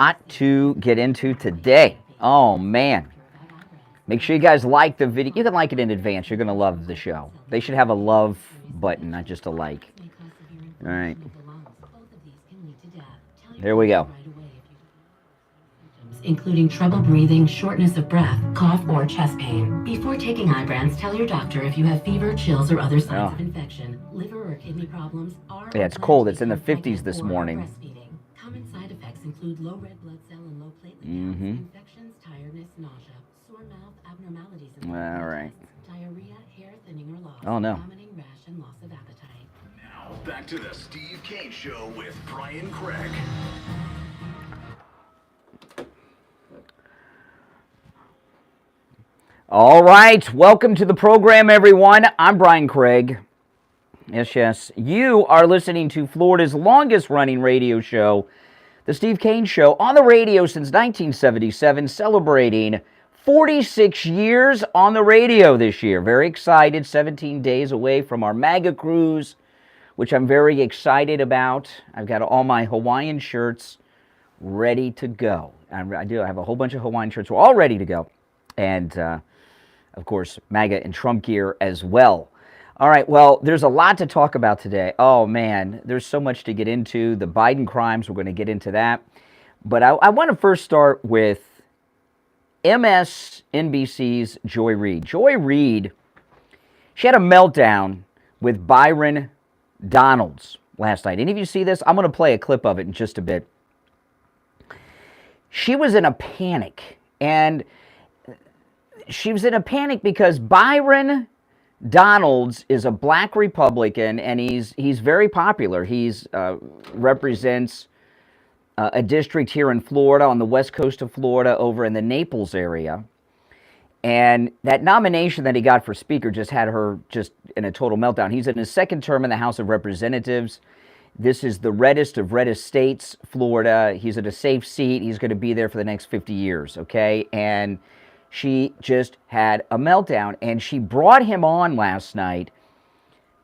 lot to get into today. Oh, man. Make sure you guys like the video. You can like it in advance. You're going to love the show. They should have a love button, not just a like. All right. There we go. Including trouble breathing, shortness of breath, cough, or chest pain. Before taking Ibrance, tell your doctor if you have fever, chills, or other signs of infection, liver or kidney problems. Yeah, it's cold. It's in the 50s this morning. Common side effects include low red blood cell and low platelet counts, infections, tiredness, nausea, sore mouth, abnormalities in all right. diarrhea, hair thinning or loss, oh, no. vomiting, rash, and loss of appetite. Now, back to the Steve Kane Show with Brian Craig. All right, welcome to the program, everyone. I'm Brian Craig. Yes, you are listening to Florida's longest-running radio show, The Steve Kane Show, on the radio since 1977, celebrating 46 years on the radio this year. Very excited, 17 days away from our MAGA cruise, which I'm very excited about. I've got all my Hawaiian shirts ready to go. I do. I have a whole bunch of Hawaiian shirts. We're all ready to go. And, of course, MAGA and Trump gear as well. All right, well, there's a lot to talk about today. Oh, man, there's so much to get into. The Biden crimes, we're going to get into that. But I want to first start with msnbc's Joy Reid. Joy Reid, she had a meltdown with Byron Donalds last night. Any of you see this? I'm going to play a clip of it in just a bit. She was in a panic, and she was in a panic because Byron Donalds is a black Republican, and he's very popular. He's represents a district here in Florida, on the west coast of Florida, over in the Naples area. And that nomination that he got for Speaker just had her just in a total meltdown. He's in his second term in the House of Representatives. This is the reddest of reddest states, Florida. He's at a safe seat. He's going to be there for the next 50 years, okay? And she just had a meltdown, and she brought him on last night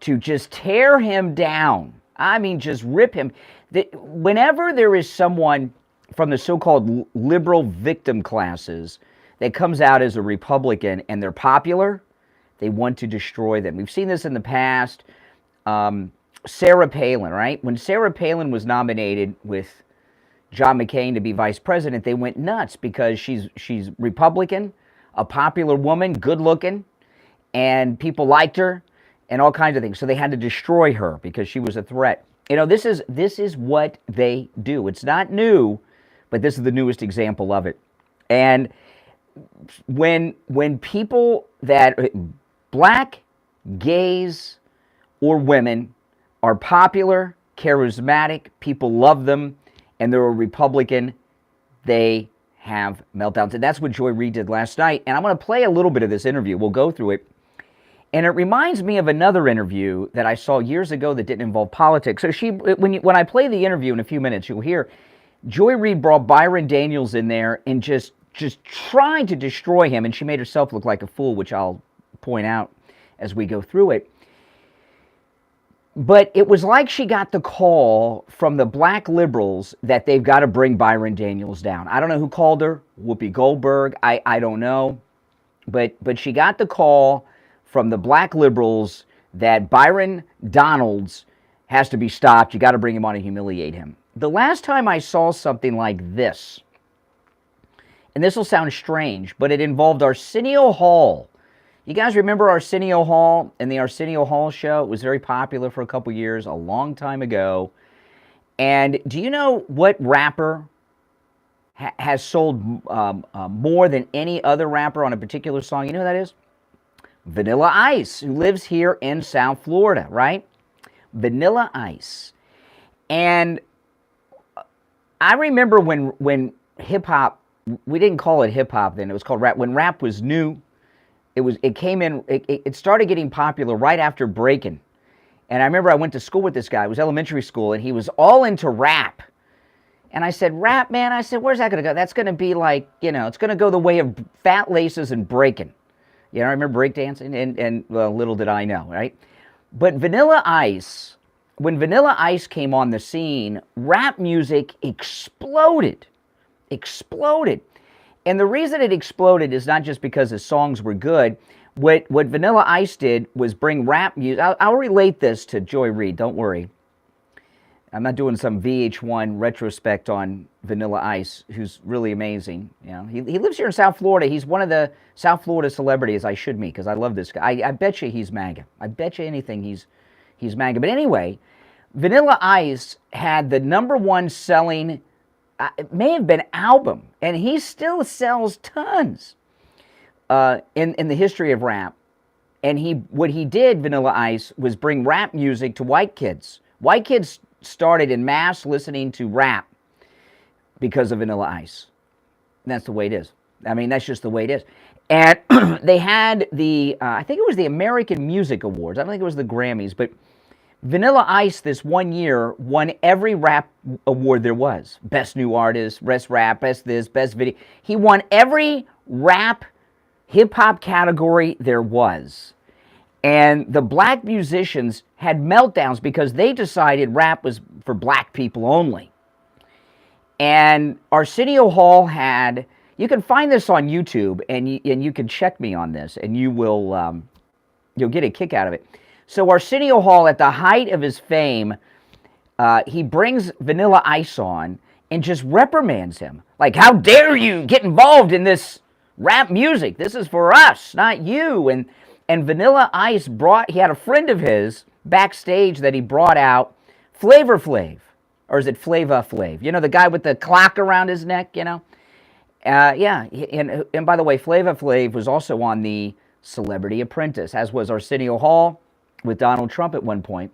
to just tear him down. I mean, just rip him. Whenever there is someone from the so-called liberal victim classes that comes out as a Republican and they're popular, they want to destroy them. We've seen this in the past. Sarah Palin, right? When Sarah Palin was nominated with John McCain to be vice president, they went nuts because she's Republican, a popular woman, good looking, and people liked her and all kinds of things. So they had to destroy her because she was a threat. You know, this is what they do. It's not new, but this is the newest example of it. And when people that black, gays, or women are popular, charismatic, people love them, and they're a Republican, they have meltdowns. And that's what Joy Reid did last night. And I'm going to play a little bit of this interview. We'll go through it. And it reminds me of another interview that I saw years ago that didn't involve politics. So when I play the interview in a few minutes, you'll hear Joy Reid brought Byron Daniels in there and just trying to destroy him. And she made herself look like a fool, which I'll point out as we go through it. But it was like she got the call from the black liberals that they've got to bring Byron Daniels down. I don't know who called her, Whoopi Goldberg, I don't know. But she got the call from the black liberals that Byron Donalds has to be stopped. You got to bring him on and humiliate him. The last time I saw something like this, and this will sound strange, but it involved Arsenio Hall. You guys remember Arsenio Hall and the Arsenio Hall show? It was very popular for a couple years, a long time ago. And do you know what rapper has sold more than any other rapper on a particular song? You know who that is? Vanilla Ice, who lives here in South Florida, right? Vanilla Ice. And I remember when hip-hop, we didn't call it hip-hop then, it was called rap. When rap was new, it started getting popular right after breaking. And I remember I went to school with this guy. It was elementary school, and he was all into rap. And I said, rap, man? I said, where's that going to go? That's going to be like, it's going to go the way of fat laces and breaking. I remember breakdancing, and well, little did I know, right? But Vanilla Ice, when Vanilla Ice came on the scene, rap music exploded. exploded. And the reason it exploded is not just because his songs were good. What Vanilla Ice did was bring rap music. I'll relate this to Joy Reid, don't worry. I'm not doing some VH1 retrospect on Vanilla Ice, who's really amazing. You know, he lives here in South Florida. He's one of the South Florida celebrities I should meet because I love this guy. I bet you he's MAGA. I bet you anything he's MAGA. But anyway, Vanilla Ice had the #1 selling, it may have been album, and he still sells tons in the history of rap. And what he did, Vanilla Ice, was bring rap music to white kids. White kids started in mass listening to rap because of Vanilla Ice. That's the way it is. I mean, that's just the way it is. And they had the, I think it was the American Music Awards. I don't think it was the Grammys, but Vanilla Ice this one year won every rap award there was. Best New Artist, Best Rap, Best This, Best Video. He won every rap, hip-hop category there was. And the black musicians had meltdowns because they decided rap was for black people only. And Arsenio Hall had, you can find this on YouTube, and you can check me on this, and you'll get a kick out of it. So Arsenio Hall, at the height of his fame, he brings Vanilla Ice on and just reprimands him. Like, how dare you get involved in this rap music? This is for us, not you. And Vanilla Ice he had a friend of his backstage that he brought out, Flavor Flav. Or is it Flava Flav? You know, the guy with the clock around his neck, you know? Yeah, and by the way, Flava Flav was also on the Celebrity Apprentice, as was Arsenio Hall with Donald Trump at one point.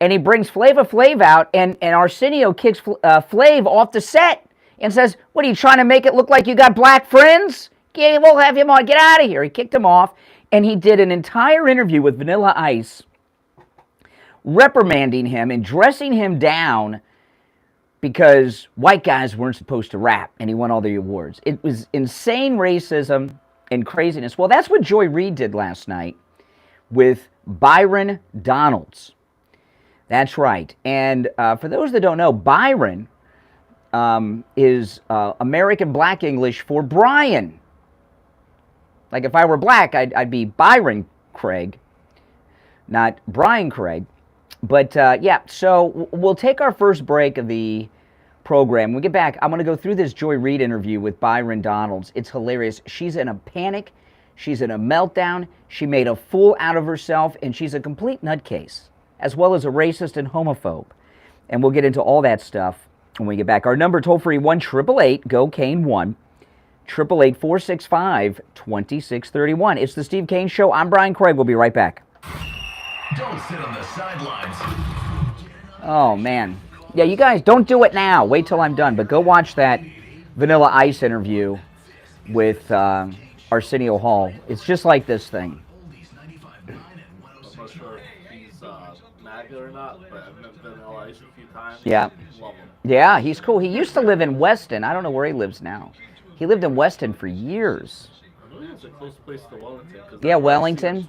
And he brings Flava Flav out, and Arsenio kicks Flav off the set and says, what, are you trying to make it look like you got black friends? We'll have him on. Get out of here. He kicked him off. And he did an entire interview with Vanilla Ice, reprimanding him and dressing him down because white guys weren't supposed to rap, and he won all the awards. It was insane racism and craziness. Well, that's what Joy Reid did last night with Byron Donalds. That's right. And for those that don't know, Byron is American Black English for Brian. Like, if I were black, I'd be Byron Craig, not Brian Craig. But, yeah, so we'll take our first break of the program. When we get back, I'm going to go through this Joy Reid interview with Byron Donalds. It's hilarious. She's in a panic. She's in a meltdown. She made a fool out of herself, and she's a complete nutcase, as well as a racist and homophobe. And we'll get into all that stuff when we get back. Our number, toll-free, 1-888-GO-CANE-1. 888-465-2631. It's the Steve Kane Show. I'm Brian Craig. We'll be right back. Don't sit on the sidelines. Oh, man. Yeah, you guys, don't do it now. Wait till I'm done. But go watch that Vanilla Ice interview with Arsenio Hall. It's just like this thing. I'm not sure if he's MAGA or not, but I've met Vanilla Ice a few times. Yeah. Love him. Yeah, he's cool. He used to live in Weston. I don't know where he lives now. He lived in Weston for years. I believe it's a close place to Wellington. Yeah, Wellington.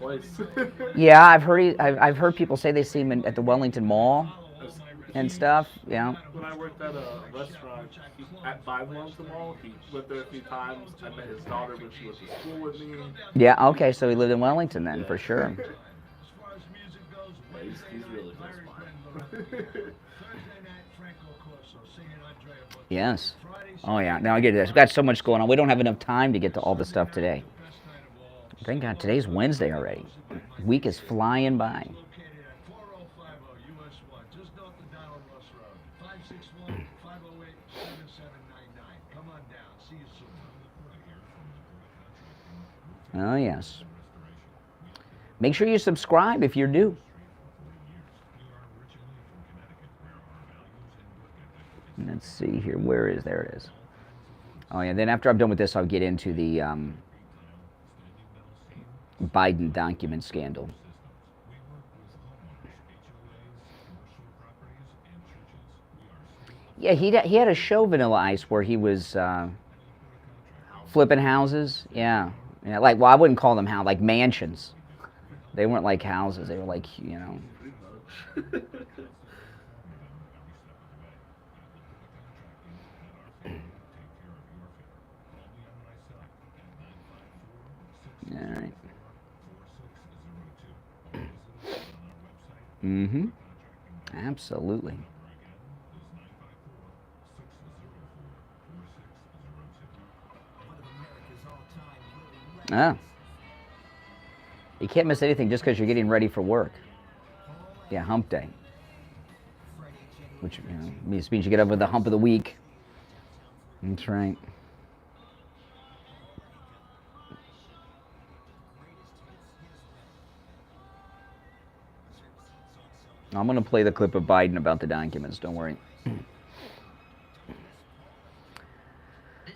Yeah, I've heard people say they see him at the Wellington Mall and stuff. Yeah. When I worked at a restaurant by Wellington Mall, he lived there a few times. I met his daughter when she was in school with me. Yeah. Okay, so he lived in Wellington then, for sure. Yeah, he's really close by. Yes. Oh, yeah. Now I get this. We've got so much going on. We don't have enough time to get to all the stuff today. Thank God today's Wednesday already. The week is flying by. Oh, yes. Make sure you subscribe if you're new. Let's see here. There it is. Oh, yeah. Then after I'm done with this, I'll get into the Biden document scandal. Yeah, he had a show, Vanilla Ice, where he was flipping houses. Yeah. Yeah, like, well, I wouldn't call them like mansions. They weren't like houses. They were like, you know. All right. Mm-hmm. Absolutely. Ah. You can't miss anything just because you're getting ready for work. Yeah, hump day. Which means you get over the hump of the week. That's right. I'm going to play the clip of Biden about the documents, don't worry.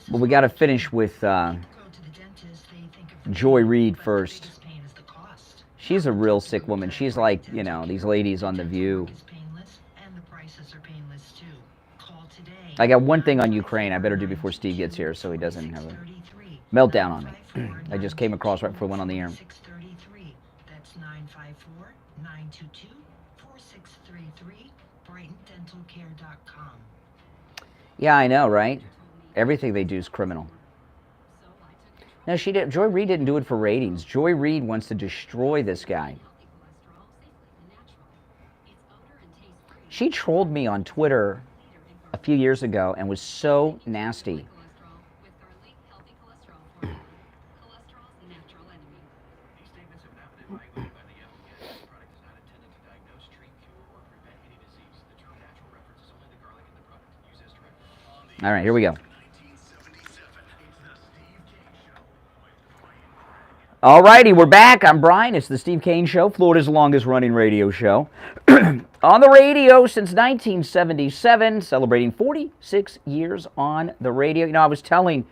But we got to finish with Joy Reid first. She's a real sick woman. She's like, these ladies on The View. I got one thing on Ukraine I better do before Steve gets here so he doesn't have a meltdown on me. I just came across right before I went on the air. That's 954-922-4633, BrightonDentalCare.com. Yeah, I know, right? Everything they do is criminal. No, Joy Reid didn't do it for ratings. Joy Reid wants to destroy this guy. She trolled me on Twitter a few years ago and was so nasty. All right, here we go. All righty, we're back. I'm Brian. It's the Steve Kane Show, Florida's longest running radio show. On the radio since 1977, celebrating 46 years on the radio. I was telling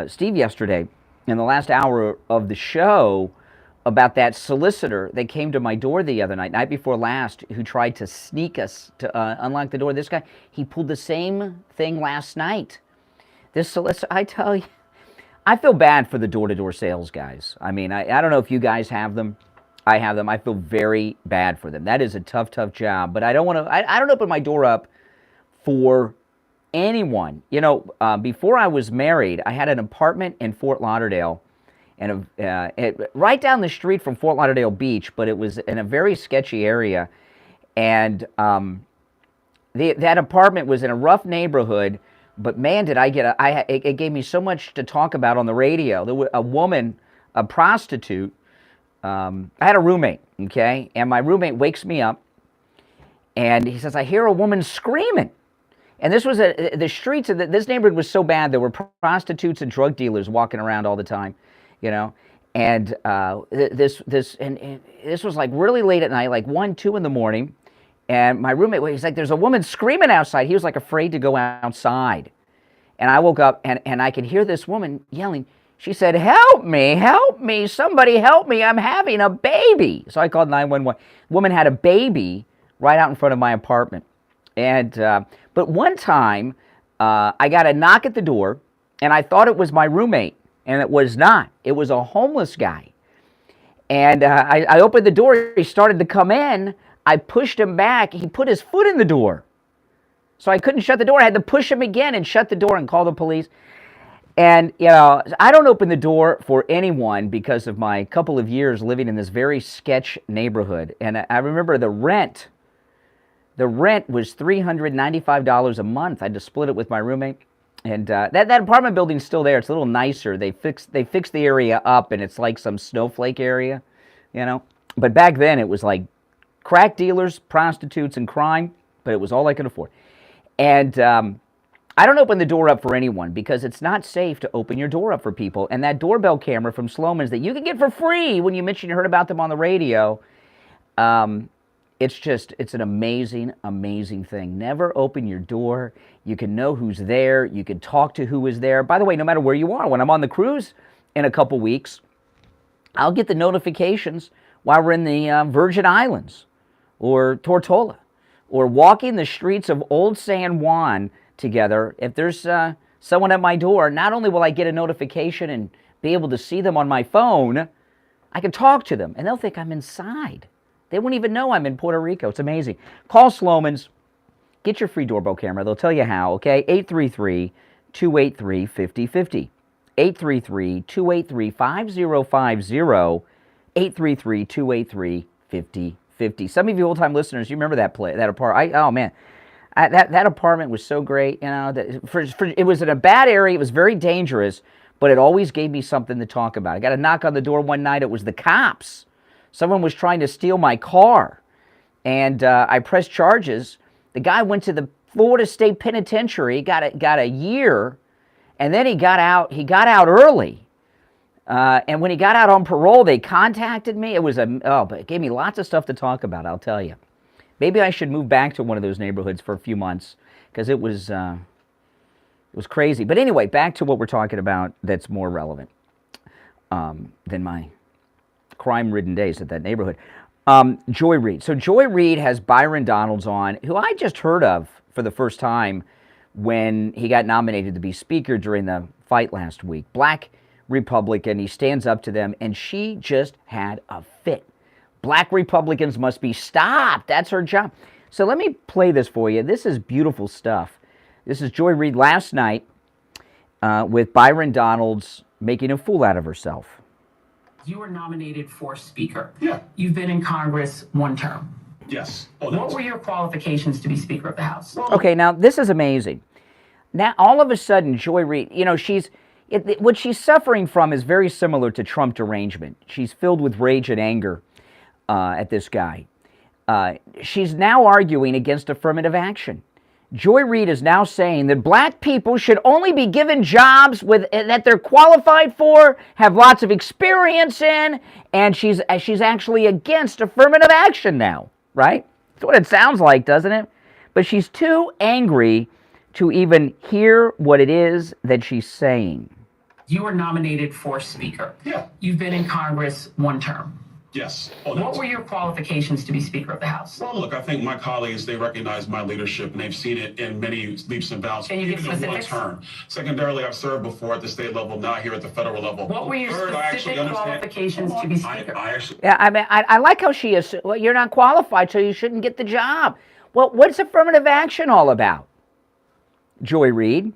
Steve yesterday in the last hour of the show about that solicitor that came to my door the other night before last, who tried to sneak us to unlock the door. This guy, he pulled the same thing last night. This solicitor, I tell you, I feel bad for the door-to-door sales guys. I mean, I don't know if you guys have them. I have them. I feel very bad for them. That is a tough, tough job. But I don't want to. I don't open my door up for anyone. Before I was married, I had an apartment in Fort Lauderdale, and right down the street from Fort Lauderdale Beach. But it was in a very sketchy area, and that apartment was in a rough neighborhood. But man, did I get it gave me so much to talk about on the radio. There was a woman, a prostitute. I had a roommate, okay? And my roommate wakes me up, and he says, I hear a woman screaming. And this was the streets of this neighborhood was so bad. There were prostitutes and drug dealers walking around all the time, And this was like really late at night, like 1, 2 in the morning. And my roommate, he's like, there's a woman screaming outside. He was like afraid to go outside. And I woke up and I could hear this woman yelling. She said, help me, somebody help me, I'm having a baby. So I called 911. Woman had a baby right out in front of my apartment. And but one time, I got a knock at the door, and I thought it was my roommate, and it was not. It was a homeless guy. And I opened the door. He started to come in. I pushed him back. He put his foot in the door. So I couldn't shut the door. I had to push him again and shut the door and call the police. And, I don't open the door for anyone because of my couple of years living in this very sketch neighborhood. And I remember the rent was $395 a month. I had to split it with my roommate. And that apartment building's still there. It's a little nicer. They fixed the area up, and it's like some snowflake area, But back then, it was like crack dealers, prostitutes, and crime, but it was all I could afford. And I don't open the door up for anyone because it's not safe to open your door up for people. And that doorbell camera from Sloman's that you can get for free when you mention you heard about them on the radio, it's an amazing, amazing thing. Never open your door. You can know who's there. You can talk to who is there. By the way, no matter where you are, when I'm on the cruise in a couple weeks, I'll get the notifications while we're in the Virgin Islands or Tortola or walking the streets of Old San Juan together. If there's someone at my door, not only will I get a notification and be able to see them on my phone, I can talk to them, and they'll think I'm inside. They won't even know I'm in Puerto Rico. It's amazing. Call Sloman's. Get your free doorbell camera. They'll tell you how, okay? 833-283-5050. 833-283-5050, 833-283-5050. Some of you old-time listeners, you remember that apartment. Oh, man. That apartment was so great. You know, it was in a bad area. It was very dangerous, but it always gave me something to talk about. I got a knock on the door one night. It was the cops. Someone was trying to steal my car, and I pressed charges. The guy went to the Florida State Penitentiary, got a year, and then he got out. He got out early, and when he got out on parole, they contacted me. But it gave me lots of stuff to talk about. I'll tell you. Maybe I should move back to one of those neighborhoods for a few months because it was crazy. But anyway, back to what we're talking about. That's more relevant than my crime-ridden days at that neighborhood. Joy Reid. So Joy Reid has Byron Donalds on, who I just heard of for the first time when he got nominated to be Speaker during the fight last week. Black Republican. He stands up to them, and she just had a fit. Black Republicans must be stopped. That's her job. So let me play this for you. This is beautiful stuff. This is Joy Reid last night with Byron Donalds making a fool out of herself. You were nominated for Speaker. Yeah. You've been in Congress one term. Yes. What were your qualifications to be Speaker of the House? Okay, now this is amazing. Now, all of a sudden, Joy Reid, you know, what she's suffering from is very similar to Trump derangement. She's filled with rage and anger at this guy. She's now arguing against affirmative action. Joy Reid is now saying that black people should only be given jobs that they're qualified for, have lots of experience in, and she's actually against affirmative action now, right? That's what it sounds like, doesn't it? But she's too angry to even hear what it is that she's saying. You were nominated for Speaker. Yeah. You've been in Congress one term. Yes. What were your qualifications to be Speaker of the House? Well, look, I think my colleagues, they recognize my leadership, and they've seen it in many leaps and bounds. Can you give even in one specifics? term. Secondarily, I've served before at the state level, now here at the federal level. What were your Third, I actually specific understand- qualifications to be Speaker? I actually... Yeah, I mean, I like how she is. Well, you're not qualified, so you shouldn't get the job. Well, what's affirmative action all about? Joy Reid.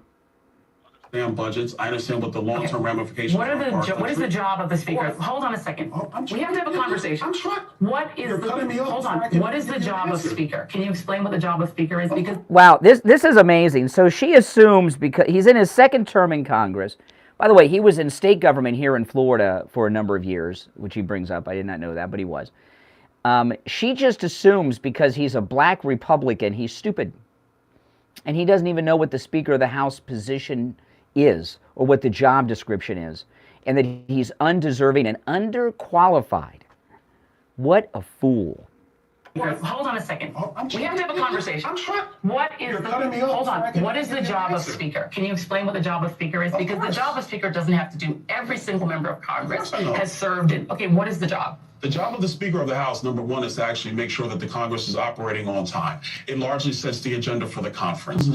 budgets. I understand what the long-term ramifications What are. what is the job of the Speaker? Hold on a second. We have to have a conversation. I'm trying. What is You're cutting me off. hold on. What is the job of Speaker? Can you explain what the job of Speaker is? Because Wow, this is amazing. So she assumes, because he's in his second term in Congress. By the way, he was in state government here in Florida for a number of years, which he brings up. I did not know that, but he was. She just assumes because he's a black Republican, he's stupid. And he doesn't even know what the Speaker of the House position is or what the job description is, and that he's undeserving and underqualified. What a fool. hold on a second. We have to have a conversation. I'm trying. What is You're the cutting me off hold so I on? can What is the give you job an of answer. Speaker? Can you explain what the job of Speaker is? Because the course. job of Speaker doesn't have to do every single member of Congress I know. has served in. Okay, what is the job? The job of the Speaker of the House, number one, is to actually make sure that the Congress is operating on time. It largely sets the agenda for the conference,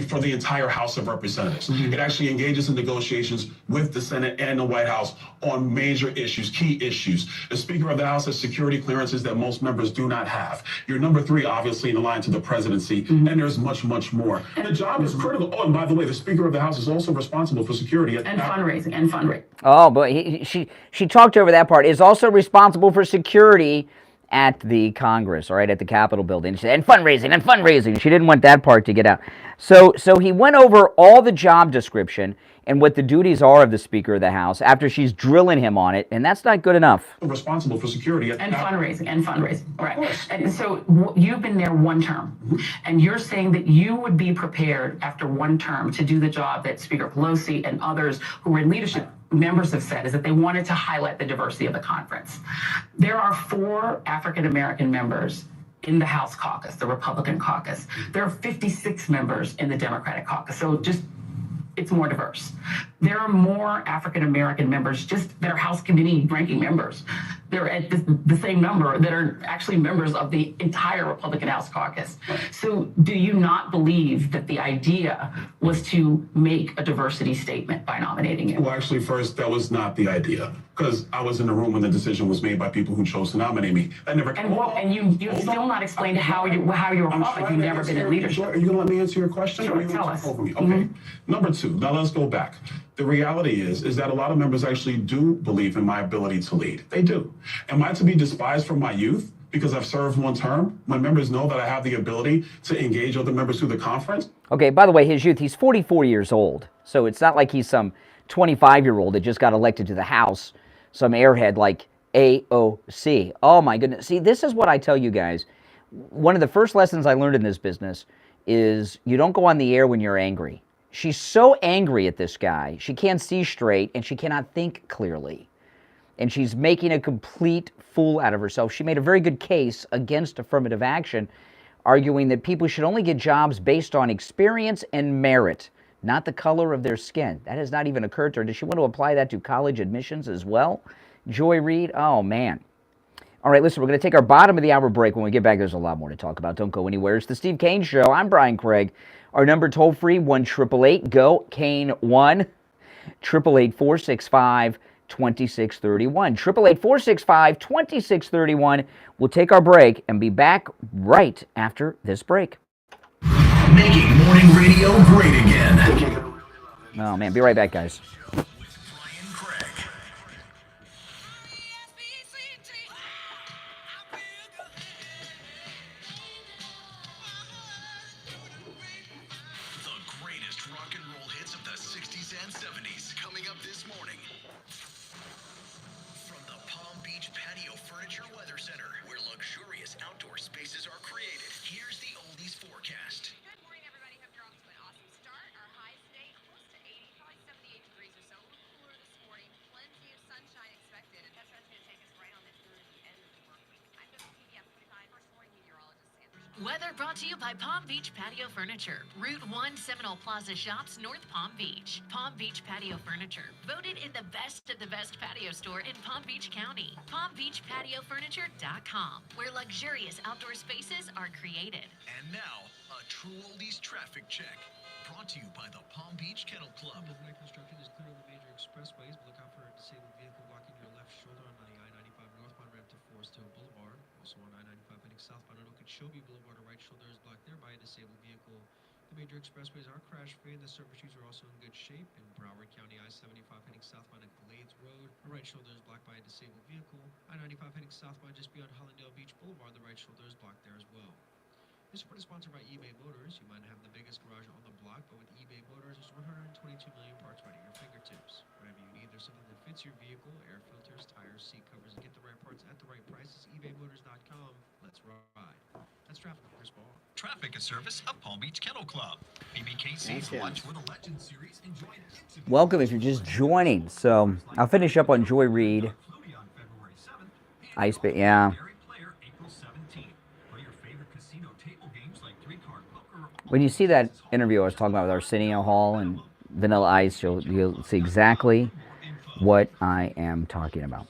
for the entire House of Representatives. It actually engages in negotiations with the Senate and the White House on major issues, key issues. The Speaker of the House has security clearances that most members do not have. You're number three, obviously, in line to the presidency, and there's much, much more. The job is critical. Oh, and by the way, the Speaker of the House is also responsible for security. And fundraising. Oh, but she talked over that part. Is also responsible for security at the Congress, all right, at the Capitol building. She said, and fundraising. She didn't want that part to get out. So he went over all the job description and what the duties are of the Speaker of the House after she's drilling him on it, and that's not good enough. Responsible for security. And fundraising. Right. And so you've been there one term, and you're saying that you would be prepared after one term to do the job that Speaker Pelosi and others who were in leadership members have said, is that they wanted to highlight the diversity of the conference. There are 4 African-American members in the House caucus, the Republican caucus. There are 56 members in the Democratic caucus. So it's more diverse. There are more African-American members just that are House committee ranking members. They're at the same number that are actually members of the entire Republican House caucus. So do you not believe that the idea was to make a diversity statement by nominating him? Well, actually, first, that was not the idea, because I was in the room when the decision was made by people who chose to nominate me. That never came up. And you've still not explained how you were qualified. You've never been in leadership. Are you going to let me answer your question? Sure, or are you tell gonna us. talk over me? Okay. Number 2, now let's go back. The reality is that a lot of members actually do believe in my ability to lead. They do. Am I to be despised from my youth because I've served one term when members know that I have the ability to engage other members through the conference? Okay, by the way, his youth, he's 44 years old. So it's not like he's some 25-year-old that just got elected to the House, some airhead like AOC. Oh my goodness. See, this is what I tell you guys. One of the first lessons I learned in this business is you don't go on the air when you're angry. She's so angry at this guy, she can't see straight and she cannot think clearly. And she's making a complete fool out of herself. She made a very good case against affirmative action, arguing that people should only get jobs based on experience and merit, not the color of their skin. That has not even occurred to her. Does she want to apply that to college admissions as well? Joy Reid? Oh, man. All right, listen, we're going to take our bottom of the hour break. When we get back, there's a lot more to talk about. Don't go anywhere. It's the Steve Kane Show. I'm Brian Craig. Our number toll-free, 1-888-GO-KANE-1, 888-465-2631. 888-465-2631. We'll take our break and be back right after this break. Making morning radio great again. Oh, man. Be right back, guys. Weather brought to you by Palm Beach Patio Furniture. Route 1 Seminole Plaza Shops, North Palm Beach. Palm Beach Patio Furniture. Voted in the best of the best patio store in Palm Beach County. PalmBeachPatioFurniture.com, where luxurious outdoor spaces are created. And now, a True Oldies traffic check. Brought to you by the Palm Beach Kennel Club. Overnight construction is clear on the major expressways. Look out for a disabled vehicle blocking your left shoulder on the I-95 northbound ramp to Forest Hill Boulevard. Also on I-95 heading southbound on Okeechobee Boulevard, a right shoulder is blocked there by a disabled vehicle. The major expressways are crash-free and the service streets are also in good shape. In Broward County, I-75 heading southbound at Glades Road, a right shoulder is blocked by a disabled vehicle. I-95 heading southbound just beyond Hollandale Beach Boulevard, the right shoulder is blocked there as well. This report is sponsored by eBay Motors. You might have the biggest garage on the block, but with eBay Motors, there's 122 million parts right at your fingertips. Whatever you need, there's something that fits your vehicle: air filters, tires, seat covers, and get the right parts at the right prices. ebaymotors.com. Let's ride. That's traffic. Chris Ball. Traffic is service of Palm Beach Kennel Club. BBKC's Lunch with a Legend series. Enjoy it. Welcome if you're just joining. So I'll finish up on Joy Reid. Yeah. When you see that interview I was talking about with Arsenio Hall and Vanilla Ice, you'll see exactly what I am talking about.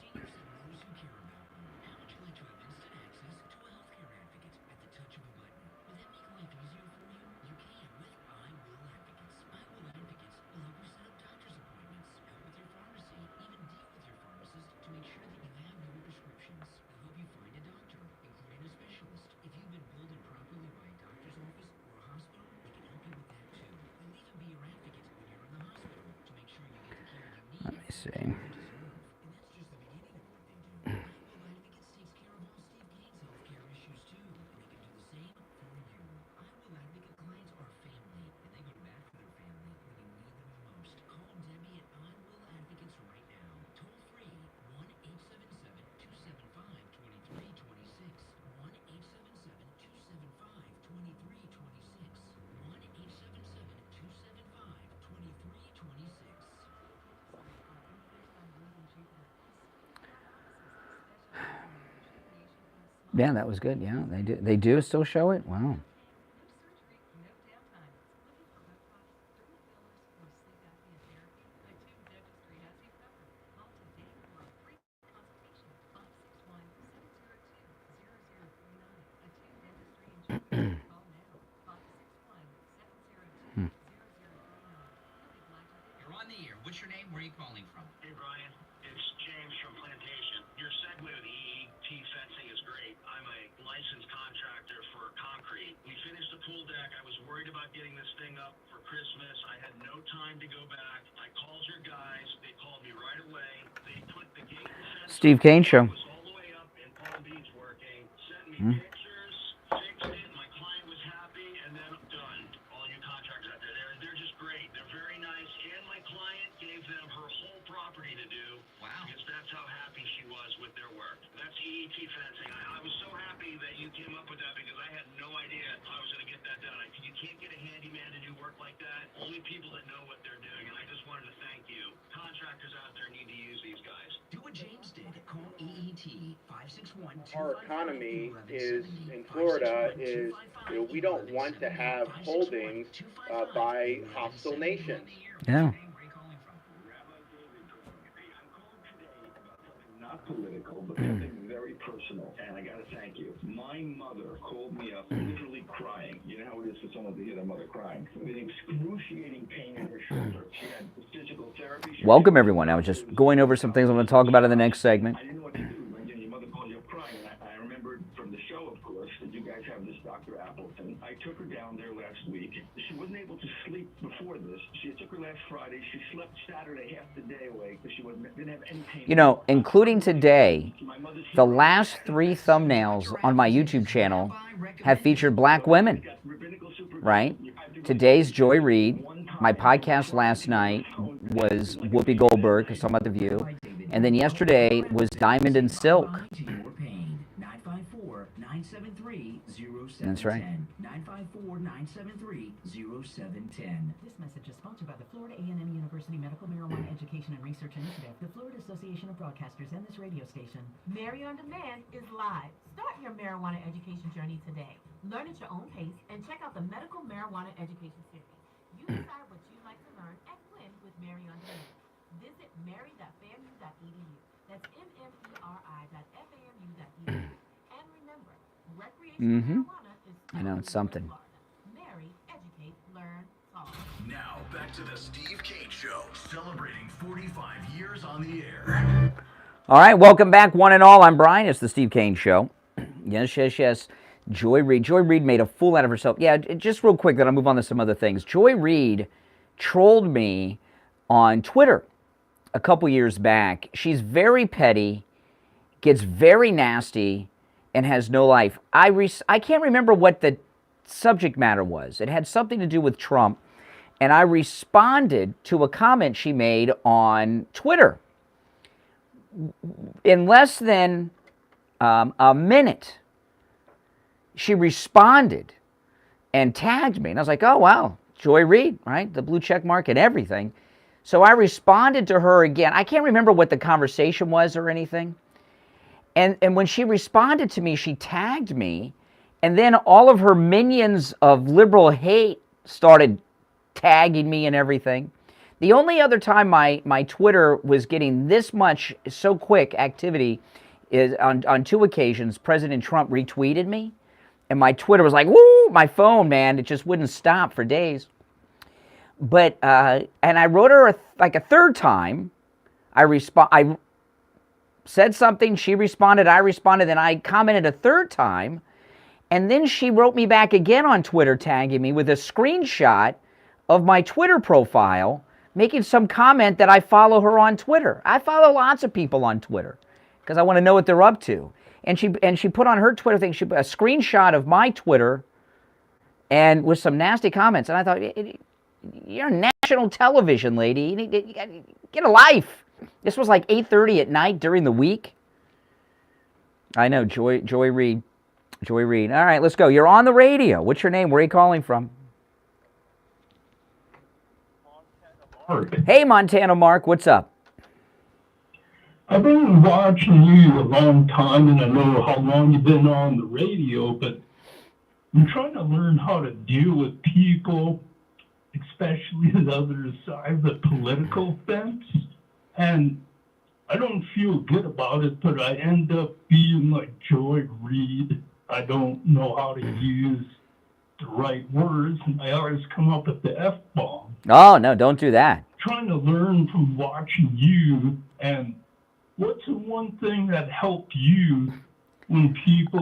See. Yeah, that was good. Yeah, they do still show it. Wow. You're on the air. What's your name? Where are you calling from? Hey, Brian. It's James from Plantation. Your segue with the EET fencing is great. I'm a licensed contractor for concrete. We finished the pool deck. I was worried about getting this thing up for Christmas. I had no time to go back. I called your Steve Kane Show. was all the way up in Palm Beach working, sent me pictures, fixed it, my client was happy, and then done. All you contractors out there, they're just great. They're very nice, and my client gave them her whole property to do. Wow. Because that's how happy she was with their work. That's EET fencing. I was so happy that you came up with that because I had no idea I was going to get that done. You can't get a handyman to do work like that. Only people that know what they're doing, and I just wanted to thank you. Contractors out there need to use these guys. Do what James did. Call EET 561. Our economy is in Florida is, we don't want to have holdings by hostile nations. Yeah. Not political, but something very personal, and I gotta thank you. My mother called me up literally crying. You know how it is for someone to hear their mother crying? With excruciating pain in her shoulder. She had physical therapy. Welcome, everyone. I was just going over some things I'm going to talk about in the next segment. I didn't know what to do. When your mother called you up crying, and I remembered from the show, of course, that you guys have this Dr. Appleton. I took her down there last week. She wasn't able to sleep before this. She took her last Friday. She slept Saturday half the day away because she didn't have any pain. You know, including today, the last 3 thumbnails on my YouTube channel have featured black women, right? Today's Joy Reid. My podcast last night was Whoopi Goldberg, because I'm about The View. And then yesterday was Diamond and Silk. That's right. 954-973-0710. This message is sponsored by the Florida A&M University Medical Marijuana Education and Research Initiative, the Florida Association of Broadcasters, and this radio station. Mary on Demand is live. Start your marijuana education journey today. Learn at your own pace and check out the Medical Marijuana Education Series. You decide what you'd like to learn and when with Mary on Demand. Visit mary.famu.edu. That's mmeri.famu.edu. And remember, recreational marijuana is I know, it's something. Mary, educate, learn, talk. Now, back to the Steve Kane Show, celebrating 45 years on the air. All right, welcome back, one and all. I'm Brian. It's the Steve Kane Show. Yes. Joy Reid. Joy Reid made a fool out of herself. Yeah, just real quick, then I'll move on to some other things. Joy Reid trolled me on Twitter a couple years back. She's very petty, gets very nasty, and has no life. I can't remember what the subject matter was. It had something to do with Trump, and I responded to a comment she made on Twitter. In less than a minute, she responded and tagged me. And I was like, oh, wow, Joy Reid, right? The blue check mark and everything. So I responded to her again. I can't remember what the conversation was or anything. And when she responded to me, she tagged me. And then all of her minions of liberal hate started tagging me and everything. The only other time my Twitter was getting this much so quick activity is on 2 occasions. President Trump retweeted me. And my Twitter was like, woo, my phone, man, it just wouldn't stop for days. But, and I wrote her like a third time. I said something, she responded, I responded, then I commented a third time. And then she wrote me back again on Twitter, tagging me with a screenshot of my Twitter profile, making some comment that I follow her on Twitter. I follow lots of people on Twitter because I want to know what they're up to. And she put on her Twitter thing, she put a screenshot of my Twitter and with some nasty comments. And I thought, you're national television, lady. You need to get a life. This was like 8:30 at night during the week. I know, Joy Reid. Joy Reid. All right, let's go. You're on the radio. What's your name? Where are you calling from? Mark. Hey, Montana Mark. What's up? I've been watching you a long time, and I know how long you've been on the radio, but I'm trying to learn how to deal with people, especially the other side of the political fence. And I don't feel good about it, but I end up being like Joy Reid. I don't know how to use the right words, and I always come up with the F-bomb. Oh, no, don't do that. Trying to learn from watching you, and what's the one thing that helped you when people...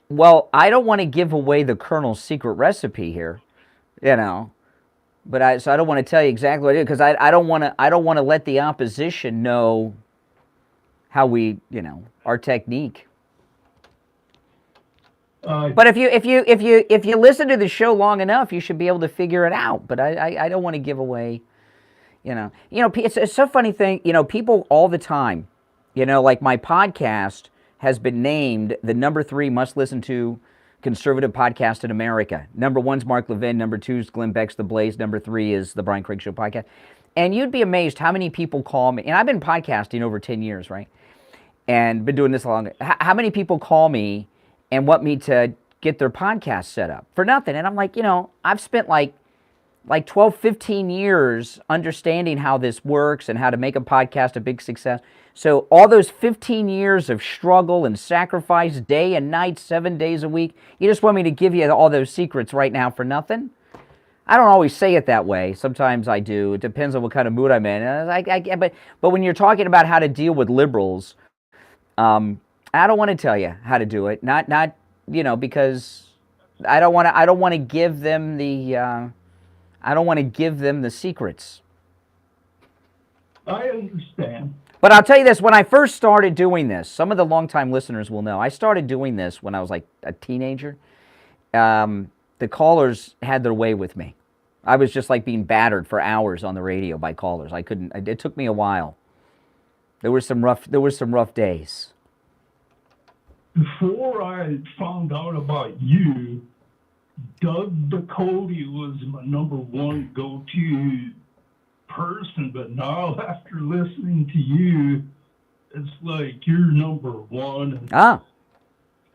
Well, I don't want to give away the Colonel's secret recipe here, you know. But so I don't want to tell you exactly what it is because I don't want to let the opposition know how we, our technique. But if you listen to the show long enough, you should be able to figure it out. But I don't want to give away, it's so funny thing. People all the time, like my podcast has been named the number 3 must listen to conservative podcast in America. Number 1's Mark Levin. Number 2's Glenn Beck's The Blaze. Number 3 is the Brian Craig Show podcast. And you'd be amazed how many people call me. And I've been podcasting over 10 years, right? And been doing this long. How many people call me and want me to get their podcast set up for nothing? And I'm like, I've spent like 12, 15 years understanding how this works and how to make a podcast a big success. So all those 15 years of struggle and sacrifice, day and night, 7 days a week, you just want me to give you all those secrets right now for nothing? I don't always say it that way. Sometimes I do. It depends on what kind of mood I'm in. But when you're talking about how to deal with liberals, I don't want to tell you how to do it. Not because I don't want to give them the secrets. I understand. But I'll tell you this, when I first started doing this, some of the longtime listeners will know, I started doing this when I was like a teenager. The callers had their way with me. I was just like being battered for hours on the radio by callers. It took me a while. There were some rough days. Before I found out about you, Doug Ducote was my number 1 go-to person, but now after listening to you, it's like you're number 1.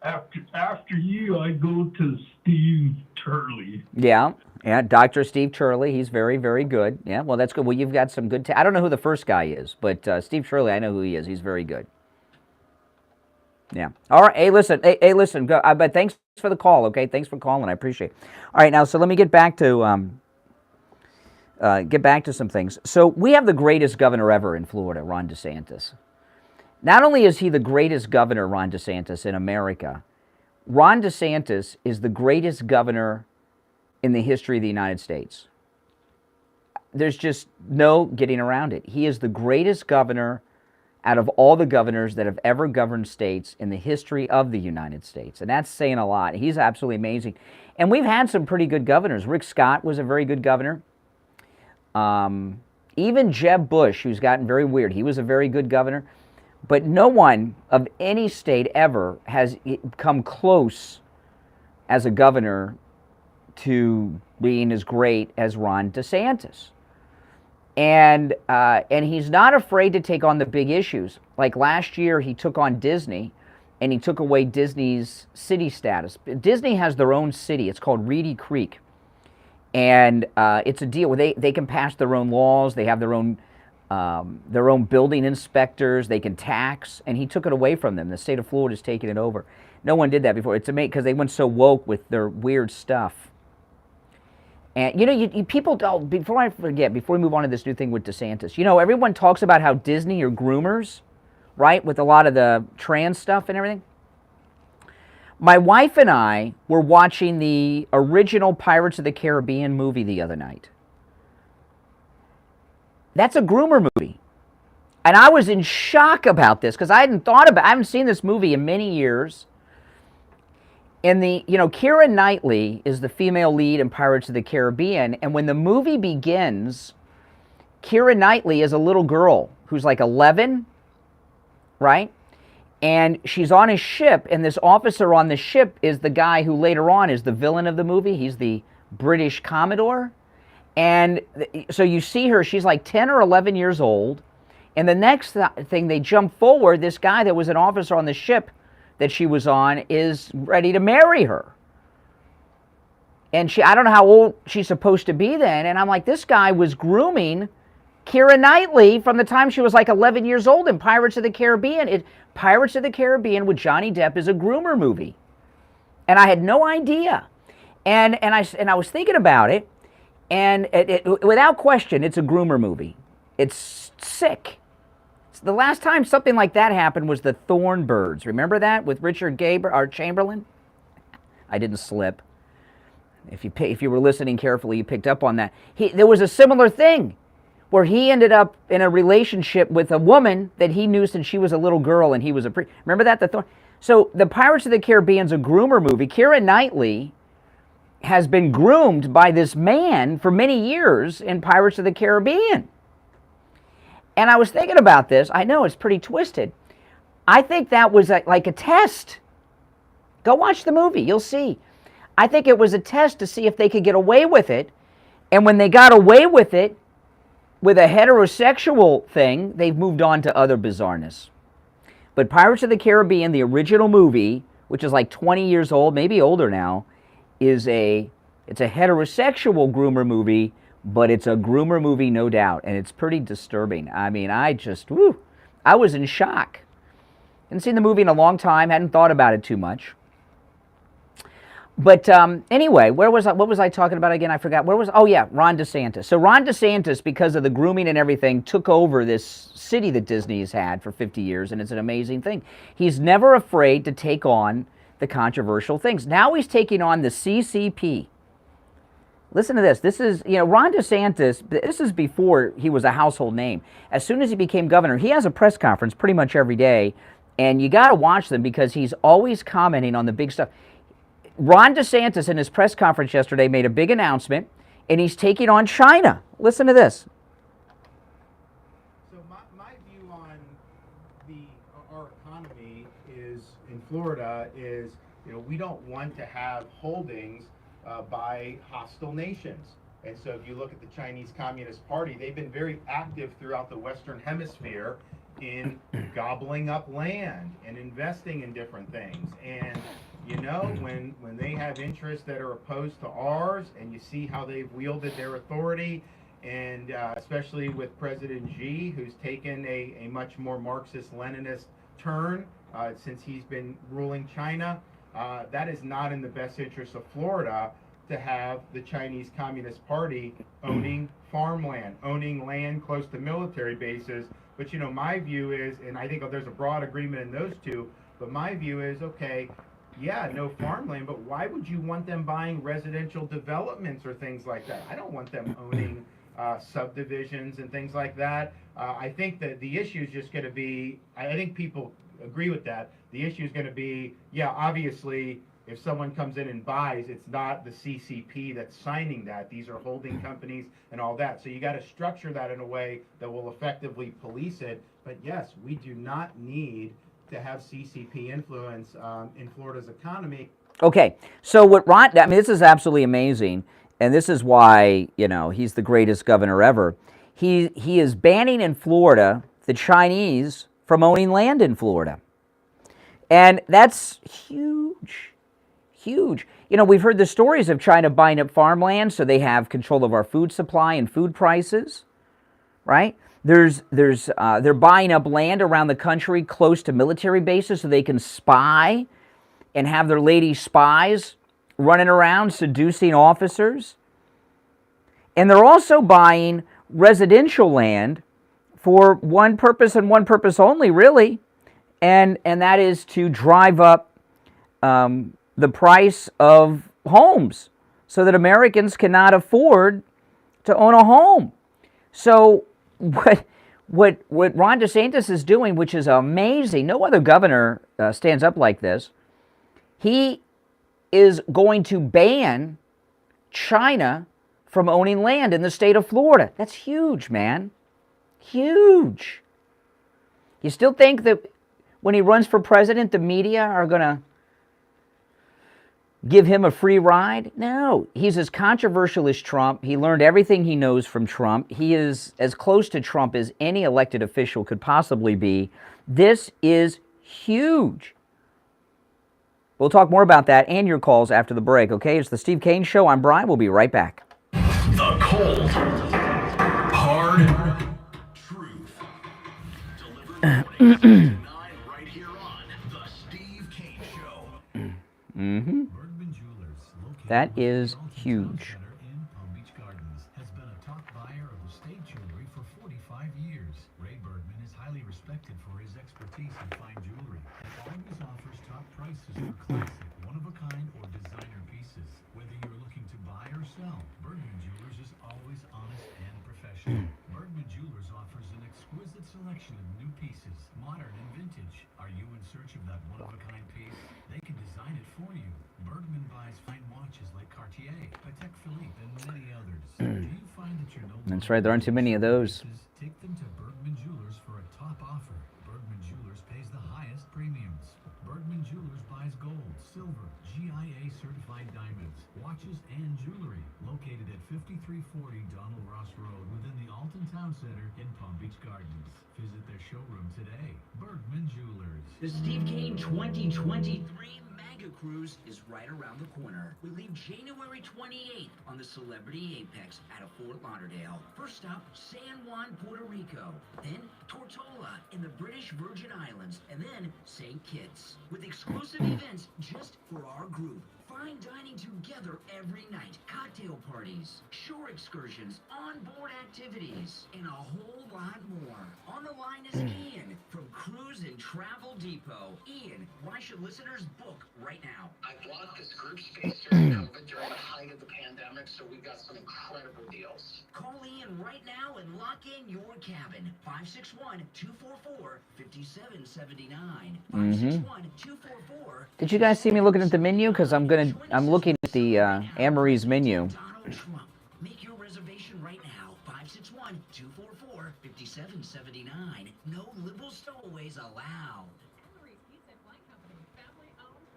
After you, I go to Steve Turley. Yeah, Dr. Steve Turley. He's very, very good. Yeah, well, that's good. Well, you've got some good. I don't know who the first guy is, but Steve Turley, I know who he is. He's very good. Yeah. All right. Hey, listen. Go. But thanks for the call. Okay. Thanks for calling. I appreciate it. All right. Now, so let me get back to some things. So we have the greatest governor ever in Florida, Ron DeSantis. Not only is he the greatest governor, Ron DeSantis, in America, Ron DeSantis is the greatest governor in the history of the United States. There's just no getting around it. He is the greatest governor out of all the governors that have ever governed states in the history of the United States. And that's saying a lot. He's absolutely amazing. And we've had some pretty good governors. Rick Scott was a very good governor. Even Jeb Bush, who's gotten very weird, he was a very good governor. But no one of any state ever has come close as a governor to being as great as Ron DeSantis. And he's not afraid to take on the big issues. Like last year, he took on Disney, and he took away Disney's city status. Disney has their own city. It's called Reedy Creek. And it's a deal where they can pass their own laws. They have their own building inspectors. They can tax, and he took it away from them. The state of Florida is taking it over. No one did that before. It's amazing because they went so woke with their weird stuff. And people don't. Before I forget, before we move on to this new thing with DeSantis, everyone talks about how Disney are groomers, right? With a lot of the trans stuff and everything. My wife and I were watching the original Pirates of the Caribbean movie the other night. That's a groomer movie. And I was in shock about this because I haven't seen this movie in many years. And Keira Knightley is the female lead in Pirates of the Caribbean. And when the movie begins, Keira Knightley is a little girl who's like 11, right? And she's on a ship, and this officer on the ship is the guy who later on is the villain of the movie. He's the British Commodore. And so you see her, she's like 10 or 11 years old. And the next thing, they jump forward, this guy that was an officer on the ship that she was on is ready to marry her. And I don't know how old she's supposed to be then. And I'm like, this guy was grooming Keira Knightley from the time she was like 11 years old in Pirates of the Caribbean. Pirates of the Caribbean with Johnny Depp is a groomer movie. And I had no idea. And I was thinking about it, and without question, it's a groomer movie. It's sick. The last time something like that happened was the Thornbirds. Remember that with Richard Chamberlain? I didn't slip. If you were listening carefully, you picked up on that. There was a similar thing where he ended up in a relationship with a woman that he knew since she was a little girl, and he was remember that? So the Pirates of the Caribbean's a groomer movie. Keira Knightley has been groomed by this man for many years in Pirates of the Caribbean. And I was thinking about this. I know it's pretty twisted. I think that was like a test. Go watch the movie. You'll see. I think it was a test to see if they could get away with it. And when they got away with it, with a heterosexual thing, they've moved on to other bizarreness. But Pirates of the Caribbean, the original movie, which is like 20 years old, maybe older now, it's a heterosexual groomer movie, but it's a groomer movie, no doubt. And it's pretty disturbing. I mean, I was in shock. Hadn't seen the movie in a long time, hadn't thought about it too much. But anyway, what was I talking about again? I forgot. Oh yeah, Ron DeSantis. So Ron DeSantis, because of the grooming and everything, took over this city that Disney has had for 50 years, and it's an amazing thing. He's never afraid to take on the controversial things. Now he's taking on the CCP. Listen to this. This is, Ron DeSantis, this is before he was a household name. As soon as he became governor, he has a press conference pretty much every day, and you got to watch them because he's always commenting on the big stuff. Ron DeSantis in his press conference yesterday made a big announcement, and he's taking on China. Listen to this. So my view on our economy is, in Florida, is, we don't want to have holdings by hostile nations. And so if you look at the Chinese Communist Party, they've been very active throughout the Western Hemisphere in gobbling up land and investing in different things. And when they have interests that are opposed to ours, and you see how they've wielded their authority, and especially with President Xi, who's taken a much more Marxist-Leninist turn since he's been ruling China, that is not in the best interest of Florida to have the Chinese Communist Party owning farmland, owning land close to military bases. But my view is, and I think there's a broad agreement in those two, but my view is, okay, yeah, no farmland, but why would you want them buying residential developments or things like that? I don't want them owning subdivisions and things like that. I think that the issue is just going to be, I think people agree with that. The issue is going to be, yeah, obviously, if someone comes in and buys, it's not the CCP that's signing that. These are holding companies and all that. So you got to structure that in a way that will effectively police it. But yes, we do not need to have CCP influence in Florida's economy. Okay, so this is absolutely amazing, and this is why, he's the greatest governor ever. He is banning in Florida the Chinese from owning land in Florida. And that's huge, huge. We've heard the stories of China buying up farmland so they have control of our food supply and food prices, right? They're buying up land around the country close to military bases so they can spy and have their lady spies running around seducing officers. And they're also buying residential land for one purpose and one purpose only, really, and that is to drive up the price of homes so that Americans cannot afford to own a home. So what Ron DeSantis is doing, which is amazing, no other governor stands up like this, he is going to ban China from owning land in the state of Florida. That's huge, man. Huge. You still think that when he runs for president, the media are going to give him a free ride? No. He's as controversial as Trump. He learned everything he knows from Trump. He is as close to Trump as any elected official could possibly be. This is huge. We'll talk more about that and your calls after the break, okay? It's the Steve Kane Show. I'm Brian. We'll be right back. The cold, hard truth. Delivered tonight right here on The Steve Kane Show. Mm-hmm. That is huge. In Palm Beach Gardens has been a top buyer of estate jewelry for 45 years. Ray Bergman is highly respected for his expertise in fine jewelry and always offers top prices for classic one-of-a-kind or designer pieces. Whether you're looking to buy or sell, Bergman Jewelers is always honest and professional. Bergman Jewelers offers an exquisite selection of new pieces, modern and vintage. Are you in search of that one-of-a-kind piece? They can design it for you. Bergman buys fine watches like Cartier, Patek Philippe, and many others. Do you find that you're no longer... That's right, there aren't too many of those. Take them to Bergman Jewelers for a top offer. Bergman Jewelers pays the highest premiums. Bergman Jewelers buys gold, silver, GIA certified diamonds, watches, and jewelry. Located at 5340 Donald Ross Road within the Alton Town Center in Palm Beach Gardens. Visit their showroom today. Bergman Jewelers. The Steve Kane 2023 Mega Cruise is right around the corner. We leave January 28th on the Celebrity Apex out of Fort Lauderdale. First stop, San Juan, Puerto Rico. Then Tortola in the British Virgin Islands. And then St. Kitts. With exclusive events just for our group. Fine dining together every night, cocktail parties, shore excursions, onboard activities, and a whole lot more. On the line is Ian from Cruise and Travel Depot. Ian, why should listeners book right now? I bought this group space during COVID during the height of the pandemic, so we've got some incredible deals. Call Ian right now and lock in your cabin. 561-244-5779. 561-244. Did you guys see me looking at the menu? Because I'm looking at the Anne-Marie's menu. Donald Trump. Make your reservation right now. 561-244-5779. No liberal stowaways allowed.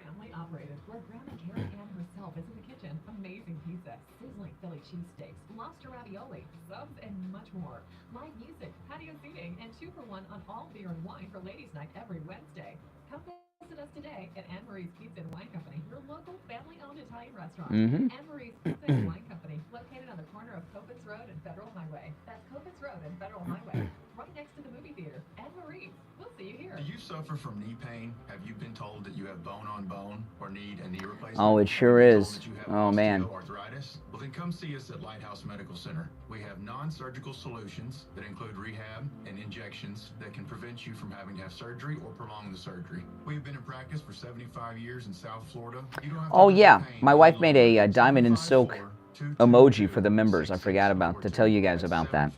Family operated, where Grandma Carrie Ann herself is in the kitchen. Amazing pizza, sizzling Philly cheesesteaks, lobster ravioli, subs, and much more. Live music, patio seating, and 2-for-1 on all beer and wine for ladies' night every Wednesday. Come visit us today at Anne Marie's Pizza and Wine Company, your local family-owned Italian restaurant. Anne Marie's Pizza and Wine Company, located on the corner of Copitz Road and Federal Highway. That's Copitz Road and Federal Highway, right next to the movie theater. Anne Marie's. We'll see you here. Do you suffer from knee pain? Have you been told that you have bone on bone or need a knee replacement? Oh, it sure is. Oh, man. Arthritis? Well, then come see us at Lighthouse Medical Center. We have non-surgical solutions that include rehab and injections that can prevent you from having to have surgery or prolong the surgery. We've been in practice for 75 years in South Florida. You don't have to Oh, yeah. My wife made a diamond and silk emoji for the members. I forgot to tell you guys about that.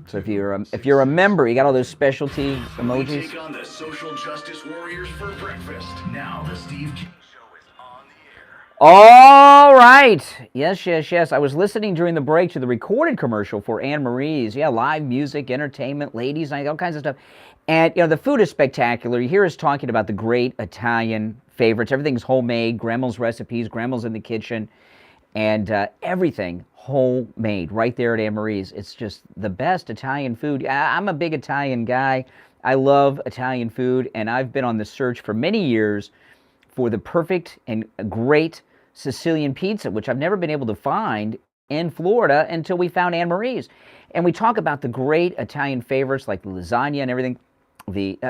So if you're a member, you got all those specialty emojis. We take on the social justice warriors for breakfast. Now the Steve Kane Show is on the air. All right. Yes. I was listening during the break to the recorded commercial for Anne Marie's. Yeah, live music, entertainment, ladies' night, all kinds of stuff. And, the food is spectacular. You hear us talking about the great Italian favorites. Everything's homemade, grandma's recipes, grandma's in the kitchen, and everything homemade right there at Anne Marie's. It's just the best Italian food. I'm a big Italian guy. I love Italian food, and I've been on the search for many years for the perfect and great Sicilian pizza, which I've never been able to find in Florida until we found Anne Marie's. And we talk about the great Italian favorites like the lasagna and everything,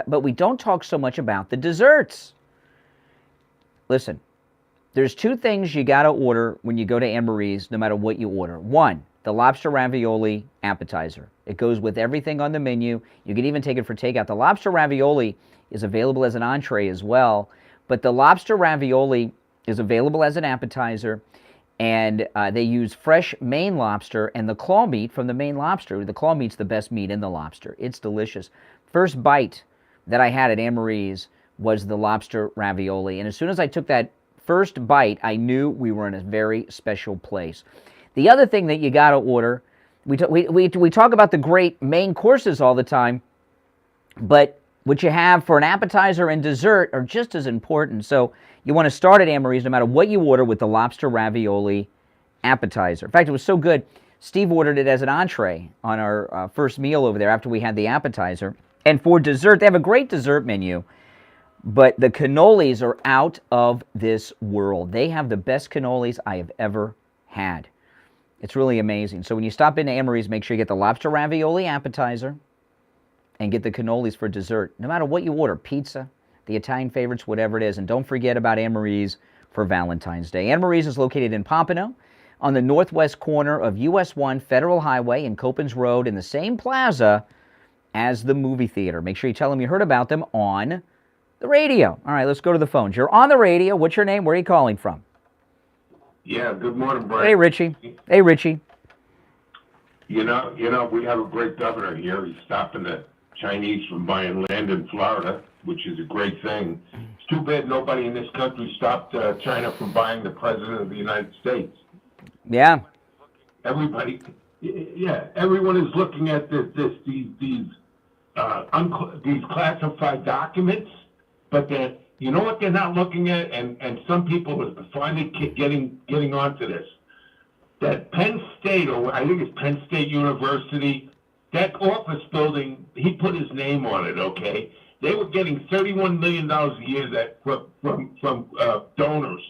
but we don't talk so much about the desserts. Listen, there's two things you got to order when you go to Anne Marie's, no matter what you order. One, the lobster ravioli appetizer. It goes with everything on the menu. You can even take it for takeout. The lobster ravioli is available as an entree as well, but the lobster ravioli is available as an appetizer, and they use fresh Maine lobster and the claw meat from the Maine lobster. The claw meat's the best meat in the lobster. It's delicious. First bite that I had at Anne Marie's was the lobster ravioli, and as soon as I took that first bite, I knew we were in a very special place. The other thing that you got to order, we talk about the great main courses all the time, but what you have for an appetizer and dessert are just as important. So you want to start at Anne Marie's no matter what you order with the lobster ravioli appetizer. In fact, it was so good, Steve ordered it as an entree on our first meal over there after we had the appetizer. And for dessert, they have a great dessert menu. But the cannolis are out of this world. They have the best cannolis I have ever had. It's really amazing. So when you stop into Anne Marie's, make sure you get the lobster ravioli appetizer and get the cannolis for dessert. No matter what you order, pizza, the Italian favorites, whatever it is. And don't forget about Anne Marie's for Valentine's Day. Anne Marie's is located in Pompano on the northwest corner of US 1 Federal Highway and Copins Road in the same plaza as the movie theater. Make sure you tell them you heard about them on The radio. All right, let's go to the phones. You're on the radio. What's your name? Where are you calling from? Yeah, good morning, Brian. Hey, Richie. Hey, Richie. You know, we have a great governor here. He's stopping the Chinese from buying land in Florida, which is a great thing. It's too bad nobody in this country stopped China from buying the president of the United States. Yeah. Everybody, everyone is looking at these classified documents, but you know what they're not looking at, and some people are finally getting onto this. That Penn State, or I think it's Penn State University, that office building, he put his name on it, okay? They were getting $31 million a year from donors.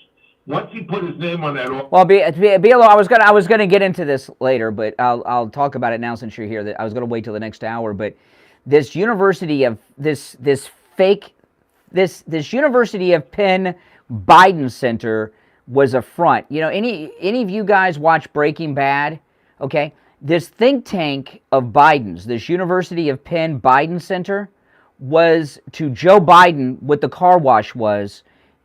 Once he put his name on that office... Well, Bielo, I was gonna get into this later, but I'll talk about it now since you're here. That I was gonna wait till the next hour, but this University of this University of Penn Biden Center was a front. You know, any of you guys watch Breaking Bad? Okay, this think tank of Biden's, this University of Penn Biden Center, was to Joe Biden what the car wash was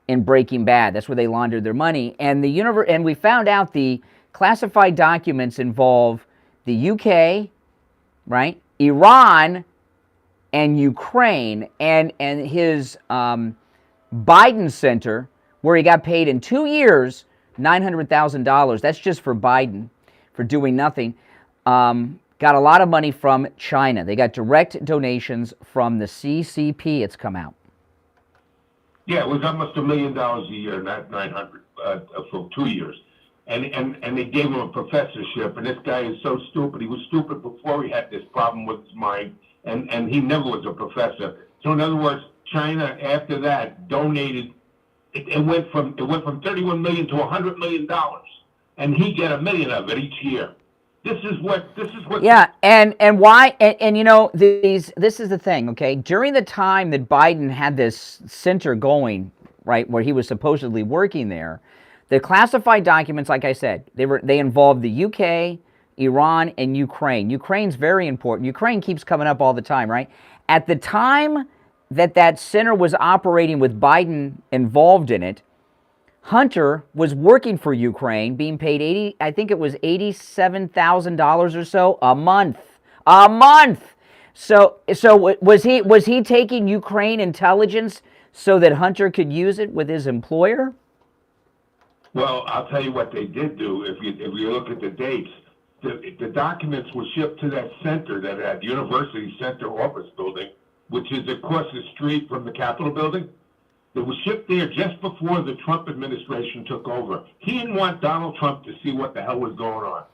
in Breaking Bad. That's where they laundered their money. And and we found out the classified documents involve the UK, right, Iran, and Ukraine, and his Biden Center, where he got paid in 2 years $900,000. That's just for Biden, for doing nothing. Got a lot of money from China. They got direct donations from the CCP, it's come out. Yeah, it was almost $1 million a year, not 900 for 2 years. And they gave him a professorship, and this guy is so stupid. He was stupid before he had this problem with his mind, and he never was a professor. So in other words, China after that donated. It went from $31 million to $100 million, and he got $1 million of it each year. This is what. Yeah, and why? And you know, this is the thing. Okay, during the time that Biden had this center going, right, where he was supposedly working there, the classified documents, like I said, they involved the UK, Iran, and Ukraine. Ukraine's very important. Ukraine keeps coming up all the time, right? At the time that center was operating with Biden involved in it, Hunter was working for Ukraine, being paid $87,000 or so a month. A month. So was he taking Ukraine intelligence so that Hunter could use it with his employer? Well, I'll tell you what they did do. If you look at the dates, the documents were shipped to that center, that University Center office building, which is across the street from the Capitol building. It was shipped there just before the Trump administration took over. He didn't want Donald Trump to see what the hell was going on.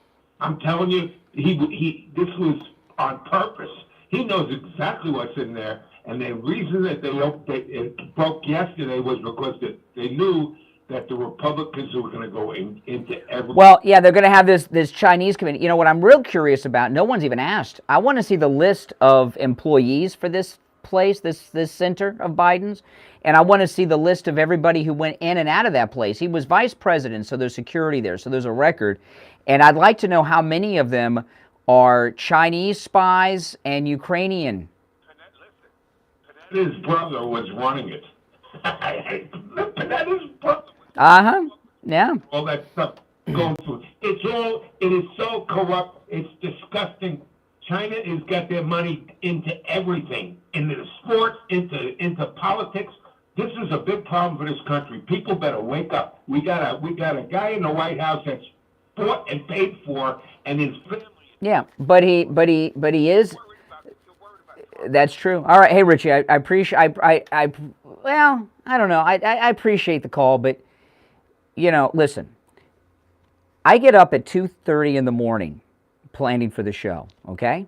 I'm telling you, this was on purpose. He knows exactly what's in there, and the reason that it broke yesterday was because they knew that the Republicans were going to go into every... Well, yeah, they're going to have this Chinese committee. You know what I'm real curious about? No one's even asked. I want to see the list of employees for this place, this center of Biden's, and I want to see the list of everybody who went in and out of that place. He was vice president, so there's security there, so there's a record. And I'd like to know how many of them are Chinese spies and Ukrainian. His brother was running it. His brother. Yeah. All that stuff going through. It is so corrupt. It's disgusting. China has got their money into everything, into the sports, into politics. This is a big problem for this country. People better wake up. We got a guy in the White House that's bought and paid for, and his family. Yeah, but he is. That's true. All right, hey Richie, I appreciate. Well, I don't know. I appreciate the call, but you know, listen. I get up at 2:30 in the morning, planning for the show. Okay,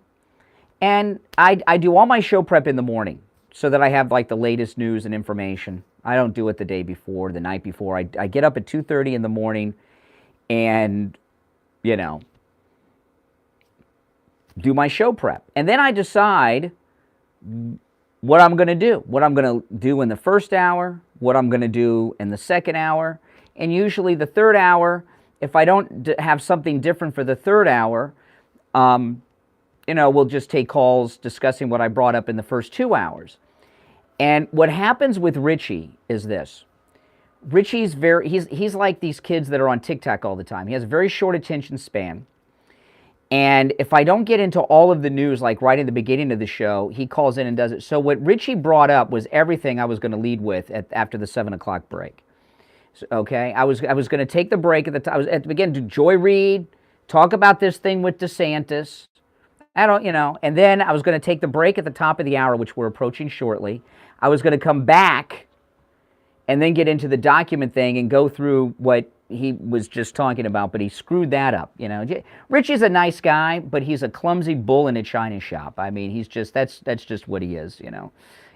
and I do all my show prep in the morning so that I have like the latest news and information. I don't do it the day before, the night before. I get up at 2:30 in the morning, and you know, do my show prep, and then I decide what I'm going to do. What I'm going to do in the first hour, what I'm going to do in the second hour, and usually the third hour, if I don't have something different for the third hour, you know, we'll just take calls discussing what I brought up in the first 2 hours. And what happens with Richie is this. Richie's he's like these kids that are on TikTok all the time. He has a very short attention span. And if I don't get into all of the news, like right in the beginning of the show, he calls in and does it. So what Richie brought up was everything I was going to lead with after the 7 o'clock break. So, okay, I was going to take the break at the time. I was at the beginning to Joy Reid, talk about this thing with DeSantis. And then I was going to take the break at the top of the hour, which we're approaching shortly. I was going to come back and then get into the document thing and go through what he was just talking about, but he screwed that up. Richie's a nice guy, but he's a clumsy bull in a china shop. I mean, he's just that's just what he is.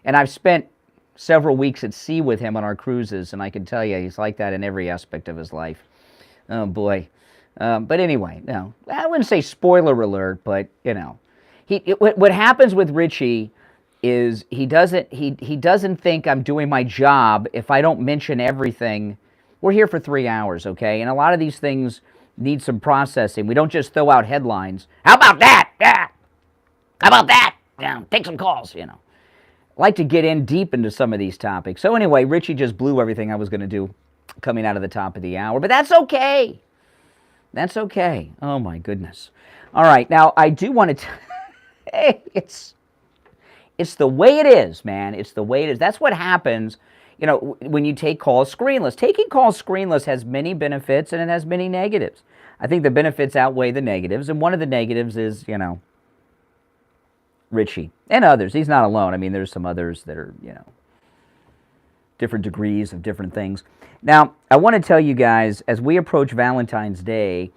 And I've spent several weeks at sea with him on our cruises, and I can tell you he's like that in every aspect of his life. Oh boy. But anyway, no, I wouldn't say spoiler alert, but what happens with Richie is he doesn't think I'm doing my job if I don't mention everything. We're here for 3 hours, okay? And a lot of these things need some processing. We don't just throw out headlines. How about that? Yeah. How about that? Yeah, take some calls, I like to get in deep into some of these topics. So anyway, Richie just blew everything I was going to do coming out of the top of the hour. But that's okay. That's okay. Oh, my goodness. All right. Now, I do want to hey, it's the way it is, man. It's the way it is. That's what happens, when you take calls screenless. Taking calls screenless has many benefits and it has many negatives. I think the benefits outweigh the negatives, and one of the negatives is, Richie and others. He's not alone. I mean, there's some others that are, different degrees of different things. Now, I want to tell you guys, as we approach Valentine's Day,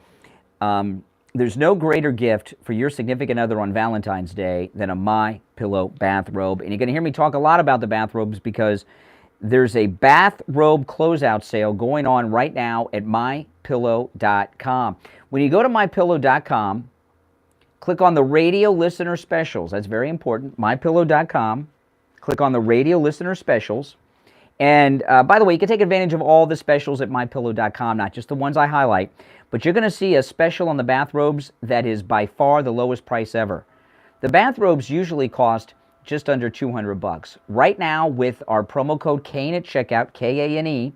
there's no greater gift for your significant other on Valentine's Day than a MyPillow bathrobe. And you're going to hear me talk a lot about the bathrobes because there's a bathrobe closeout sale going on right now at MyPillow.com. When you go to MyPillow.com, click on the radio listener specials. That's very important. MyPillow.com. Click on the radio listener specials. And by the way, you can take advantage of all the specials at MyPillow.com, not just the ones I highlight. But you're going to see a special on the bathrobes that is by far the lowest price ever. The bathrobes usually cost just under $200. Right now, with our promo code KANE at checkout, K-A-N-E,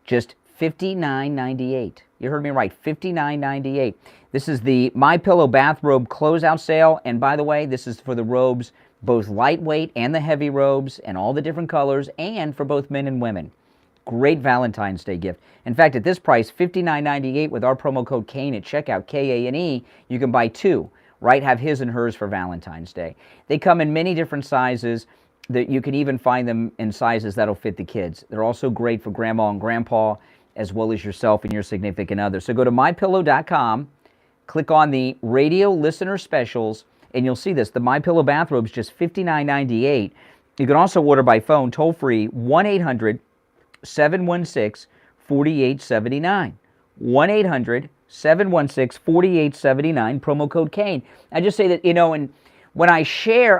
just $59.98. You heard me right, $59.98. This is the MyPillow bathrobe closeout sale. And by the way, this is for the robes, both lightweight and the heavy robes, and all the different colors, and for both men and women. Great Valentine's Day gift. In fact, at this price, $59.98 with our promo code KANE at checkout, K-A-N-E, you can buy two, right? Have his and hers for Valentine's Day. They come in many different sizes. That you can even find them in sizes that'll fit the kids. They're also great for grandma and grandpa, as well as yourself and your significant other. So go to MyPillow.com, click on the radio listener specials, and you'll see this. The MyPillow bathrobe's just $59.98. You can also order by phone, toll-free, 1-800-716-4879. 1-800-716-4879, promo code KANE. I just say that, and when I share,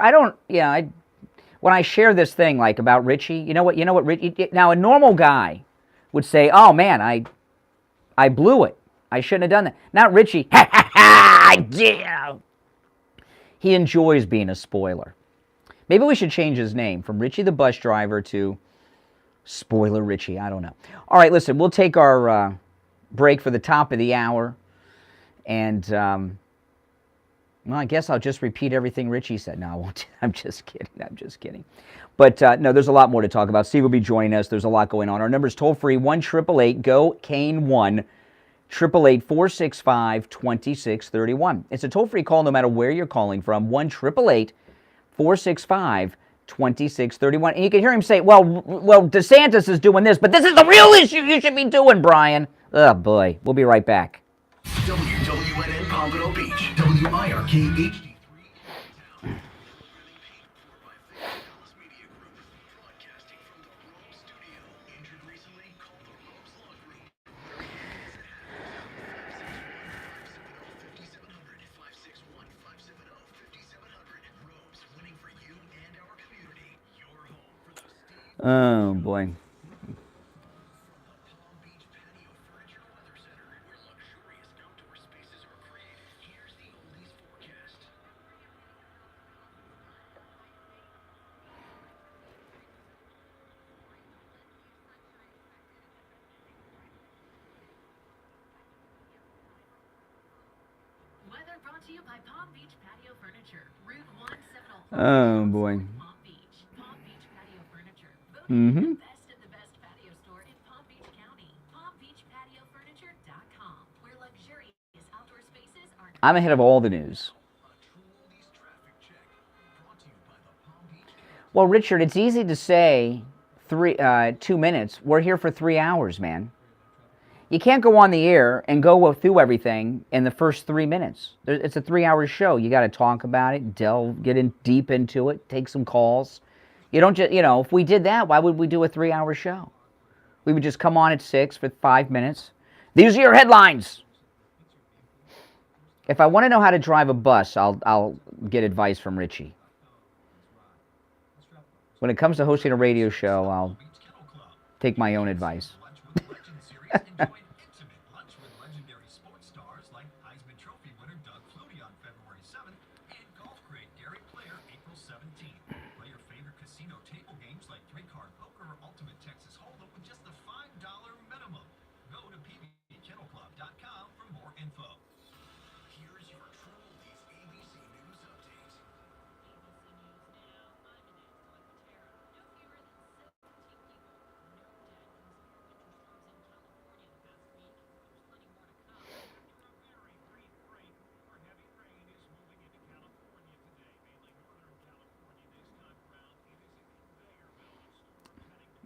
when I share this thing, like, about Richie, you know what, Richie, now a normal guy would say, oh man, I blew it. I shouldn't have done that. Not Richie, ha ha ha, yeah. He enjoys being a spoiler. Maybe we should change his name from Richie the Bus Driver to Spoiler Richie. I don't know. All right, listen, we'll take our break for the top of the hour. And, well, I guess I'll just repeat everything Richie said. No, I won't. I'm just kidding. I'm just kidding. But, no, there's a lot more to talk about. Steve will be joining us. There's a lot going on. Our number's toll-free, 1-888-GO-KANE-1. 888-465-2631. It's a toll-free call no matter where you're calling from, 1-888-465-2631. And you can hear him say, well, DeSantis is doing this, but this is the real issue you should be doing, Brian. Oh, boy. We'll be right back. WWNN Pompano Beach, WIRK HD3. Oh, boy. to you by Palm Beach Patio Furniture, Route 170. Oh, boy. Palm Beach. Palm Beach Patio Furniture. Voted the best of the best patio store in Palm Beach County. PalmBeachPatioFurniture.com, where luxurious outdoor spaces are... I'm ahead of all the news. Well, Richard, it's easy to say 2 minutes. We're here for 3 hours, man. You can't go on the air and go through everything in the first 3 minutes. It's a 3-hour show. You got to talk about it, get in deep into it, take some calls. You don't just, if we did that, why would we do a 3-hour show? We would just come on at 6 for 5 minutes. These are your headlines. If I want to know how to drive a bus, I'll get advice from Richie. When it comes to hosting a radio show, I'll take my own advice.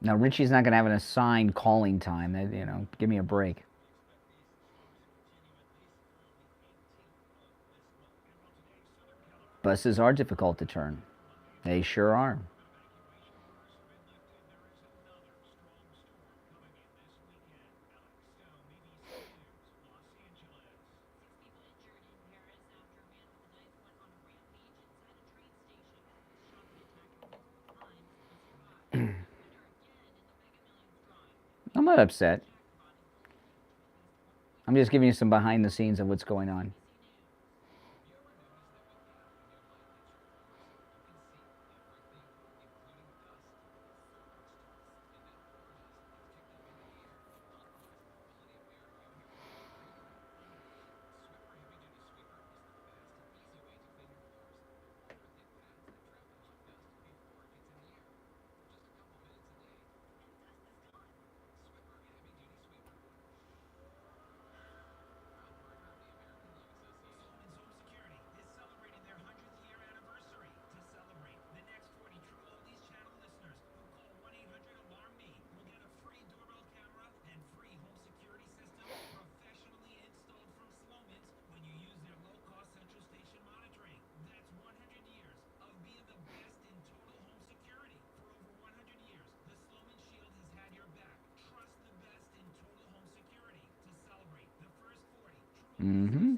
Now, Richie's not going to have an assigned calling time. Give me a break. Buses are difficult to turn. They sure are. I'm not upset. I'm just giving you some behind the scenes of what's going on. Mm-hmm.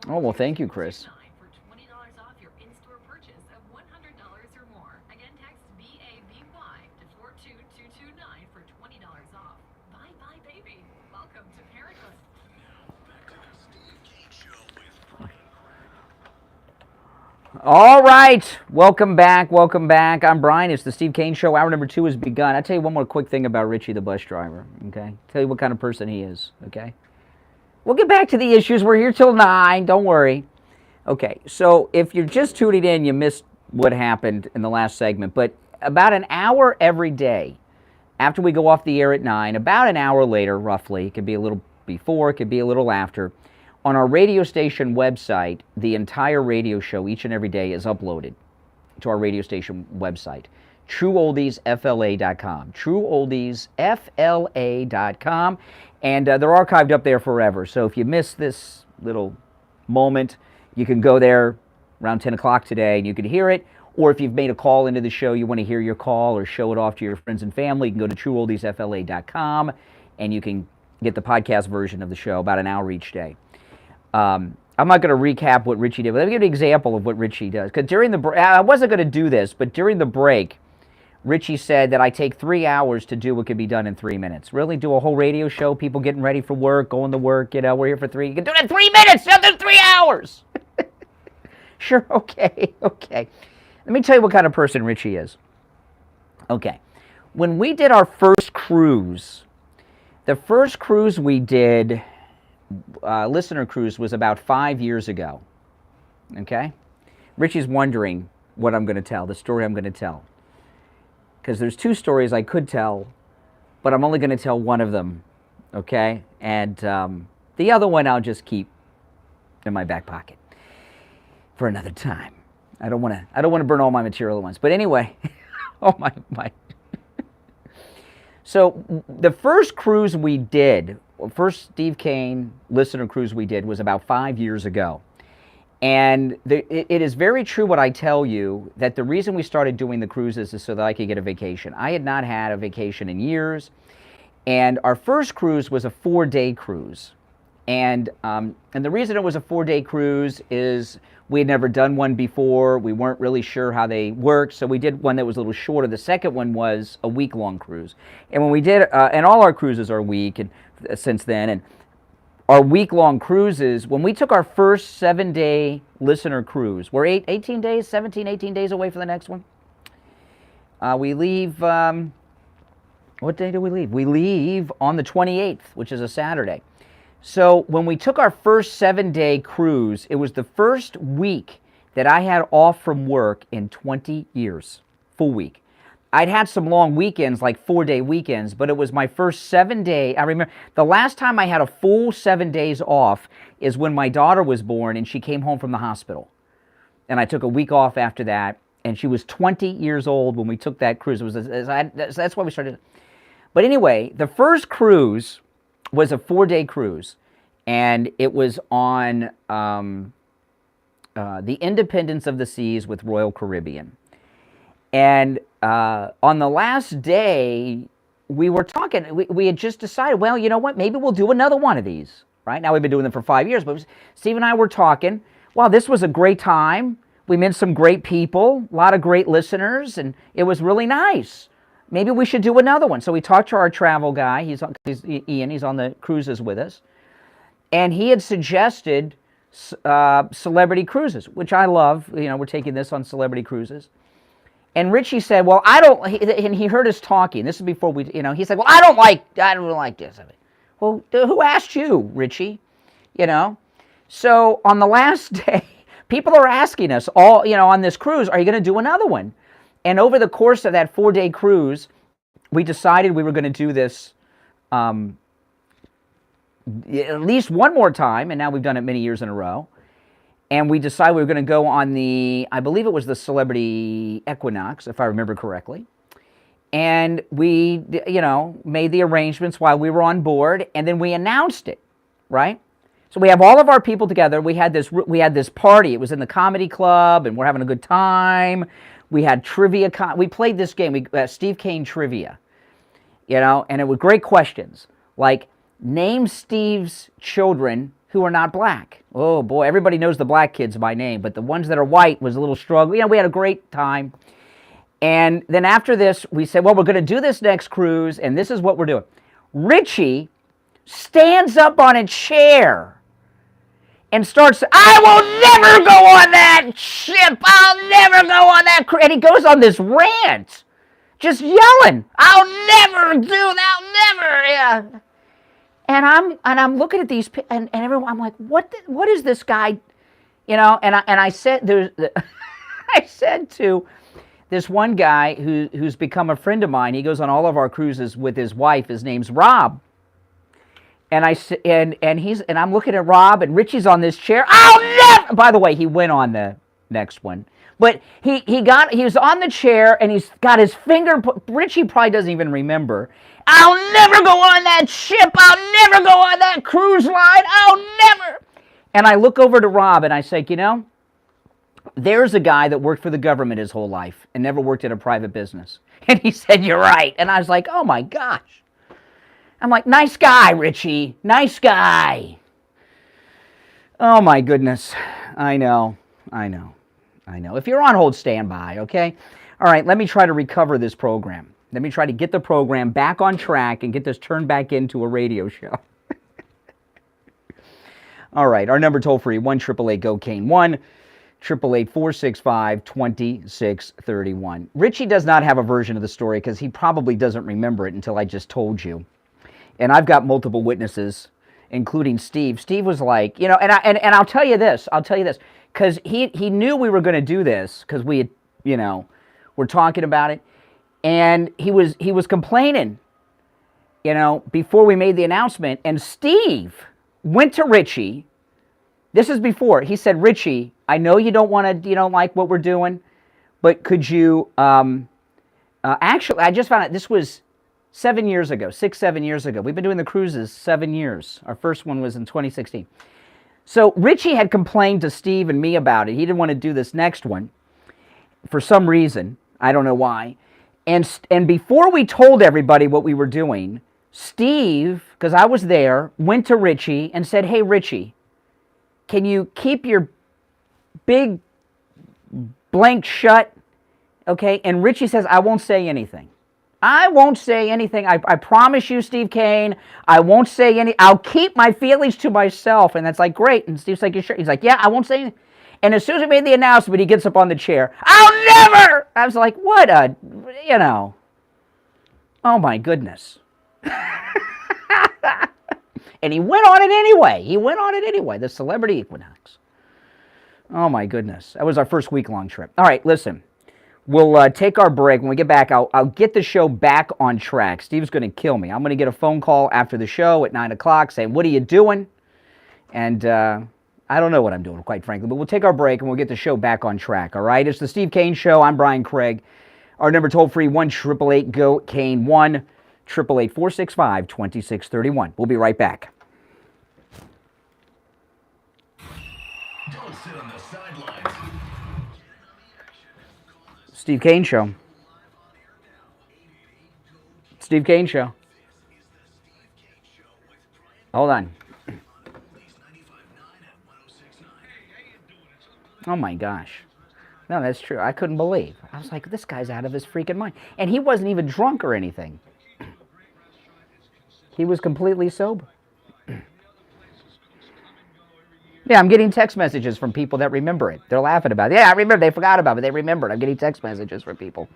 Oh, well, thank you, Chris. For $20 off your in-store purchase of $100 or more. Again, text BABY to 42229 for $20 off. Bye bye, baby. Welcome to Paradise. All right, welcome back. I'm Brian. It's the Steve Kane Show. Hour number 2 has begun. I'll tell you one more quick thing about Richie the bus driver, okay? Tell you what kind of person he is, okay? We'll get back to the issues. We're here till 9. Don't worry. Okay, so if you're just tuning in, you missed what happened in the last segment. But about an hour every day, after we go off the air at 9, about an hour later, roughly, it could be a little before, it could be a little after, on our radio station website, the entire radio show, each and every day, is uploaded to our radio station website, TrueOldiesFLA.com. TrueOldiesFLA.com. And they're archived up there forever. So if you missed this little moment, you can go there around 10 o'clock today and you can hear it. Or if you've made a call into the show, you want to hear your call or show it off to your friends and family, you can go to TrueOldiesFLA.com and you can get the podcast version of the show about an hour each day. I'm not going to recap what Richie did, but let me give you an example of what Richie does. Because during the break, I wasn't going to do this, but during the break, Richie said that I take 3 hours to do what could be done in 3 minutes. Really, do a whole radio show, people getting ready for work, going to work, we're here for 3. You can do it in 3 minutes, not in 3 hours. Sure, okay. Let me tell you what kind of person Richie is. Okay, when we did our first cruise, the first cruise we did, listener cruise, was about 5 years ago. Okay? Richie's wondering what I'm going to tell, the story I'm going to tell. Because there's 2 stories I could tell, but I'm only going to tell one of them. Okay? And the other one I'll just keep in my back pocket for another time. I don't want to burn all my material at once. But anyway, oh my. So the first cruise we did, first Steve Kane listener cruise we did, was about 5 years ago. And it is very true what I tell you, that the reason we started doing the cruises is so that I could get a vacation. I had not had a vacation in years. And our first cruise was a 4-day cruise. And the reason it was a 4-day cruise is we had never done one before. We weren't really sure how they worked, so we did one that was a little shorter. The second one was a week-long cruise. And when we did, and all our cruises are week and since then, and our week-long cruises, when we took our first 7-day listener cruise, we're 18 days, 17, 18 days away from the next one. We leave, what day do we leave? We leave on the 28th, which is a Saturday. So when we took our first 7-day cruise, it was the first week that I had off from work in 20 years, full week. I'd had some long weekends, like 4-day weekends, but it was my first 7-day. I remember the last time I had a full 7 days off is when my daughter was born and she came home from the hospital. And I took a week off after that, and she was 20 years old when we took that cruise. That's why we started. But anyway, the first cruise was a 4-day cruise, and it was on the Independence of the Seas with Royal Caribbean. And on the last day, we were talking, we had just decided, well, you know what, maybe we'll do another one of these, right? Now we've been doing them for 5 years, but Steve and I were talking, wow, this was a great time. We met some great people, a lot of great listeners, and it was really nice. Maybe we should do another one. So we talked to our travel guy. He's Ian. He's on the cruises with us. And he had suggested celebrity cruises, which I love. You know, we're taking this on celebrity cruises. And Richie said, well, and he heard us talking. This is before we, he said, well, I don't like this. Well, who asked you, Richie? So on the last day, people are asking us all, on this cruise, are you going to do another one? And over the course of that 4-day cruise, we decided we were going to do this at least one more time, and now we've done it many years in a row. And we decided we were going to go on I believe it was the Celebrity Equinox, if I remember correctly. And we, made the arrangements while we were on board, and then we announced it, right? So we have all of our people together. We had this party. It was in the comedy club, and we're having a good time. We had trivia. We played this game, Steve Kane Trivia, and it was great questions. Like, name Steve's children who are not black. Oh boy, everybody knows the black kids by name, but the ones that are white was a little struggle. You know, we had a great time. And then after this, we said, well, we're going to do this next cruise, and this is what we're doing. Richie stands up on a chair and starts, I will never go on that ship. I'll never go on that cruise. And he goes on this rant, just yelling, I'll never do that, I'll never, yeah. And I'm looking at these, and everyone, I'm like, what is this guy, you know? And I said, I said to this one guy who's become a friend of mine, he goes on all of our cruises with his wife, his name's Rob. And I'm looking at Rob, and Richie's on this chair. I'll never, by the way, he went on the next one. But he was on the chair, and he's got his finger, Richie probably doesn't even remember. I'll never go on that ship. I'll never go on that cruise line. I'll never. And I look over to Rob, and I say, you know, there's a guy that worked for the government his whole life and never worked at a private business. And he said, you're right. And I was like, oh my gosh. I'm like, nice guy, Richie. Nice guy. Oh my goodness. I know. If you're on hold, stand by, okay? All right, let me try to recover this program. Let me try to get the program back on track and get this turned back into a radio show. All right, our number toll free, 1-888-GO-CANE, 1-888-465-2631. Richie does not have a version of the story because he probably doesn't remember it until I just told you. And I've got multiple witnesses, including Steve. Steve was like, you know, and I'll tell you this, because he knew we were going to do this because we had, you know, we're talking about it. And he was complaining, you know, before we made the announcement. And Steve went to Richie. This is before. He said, Richie, I know you don't like what we're doing, but could you, actually, I just found out this was 7 years ago, 7 years ago. We've been doing the cruises 7 years. Our first one was in 2016. So Richie had complained to Steve and me about it. He didn't want to do this next one for some reason. I don't know why. And before we told everybody what we were doing, Steve, because I was there, went to Richie and said, hey, Richie, can you keep your big blank shut? Okay, and Richie says, I won't say anything. I won't say anything. I promise you, Steve Kane, I won't say any. I'll keep my feelings to myself. And that's like, great. And Steve's like, you sure? He's like, yeah, I won't say anything. And as soon as we made the announcement, he gets up on the chair. I'll never! I was like, what a, you know. Oh, my goodness. And he went on it anyway. The Celebrity Equinox. Oh, my goodness. That was our first week-long trip. All right, listen. We'll take our break. When we get back, I'll get the show back on track. Steve's going to kill me. I'm going to get a phone call after the show at 9 o'clock saying, what are you doing? And I don't know what I'm doing, quite frankly. But we'll take our break and we'll get the show back on track, all right? It's the Steve Kane Show. I'm Brian Craig. Our number toll-free, 1-888-GO-CANE, 1-888-465-2631. We'll be right back. Don't sit on the sidelines. Steve Kane Show. Steve Kane Show. Hold on. Oh my gosh. No, that's true. I couldn't believe. I was like, this guy's out of his freaking mind. And he wasn't even drunk or anything. He was completely sober. Yeah, I'm getting text messages from people that remember it. They're laughing about it. Yeah, I remember. They forgot about it. They remembered. I'm getting text messages from people.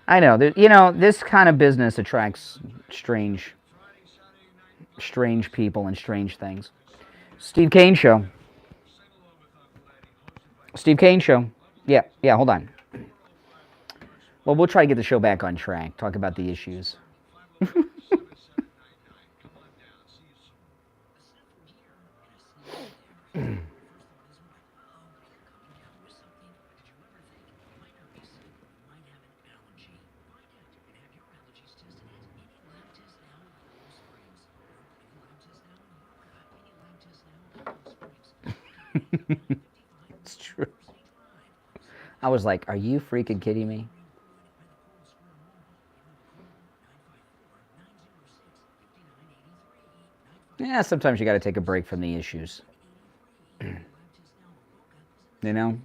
I know. You know, this kind of business attracts strange people and strange things. Steve Kane Show. Steve Kane Show. Yeah, hold on. Well, we'll try to get the show back on track. Talk about the issues. It's true. I was like, are you freaking kidding me? Yeah, sometimes you got to take a break from the issues. You know?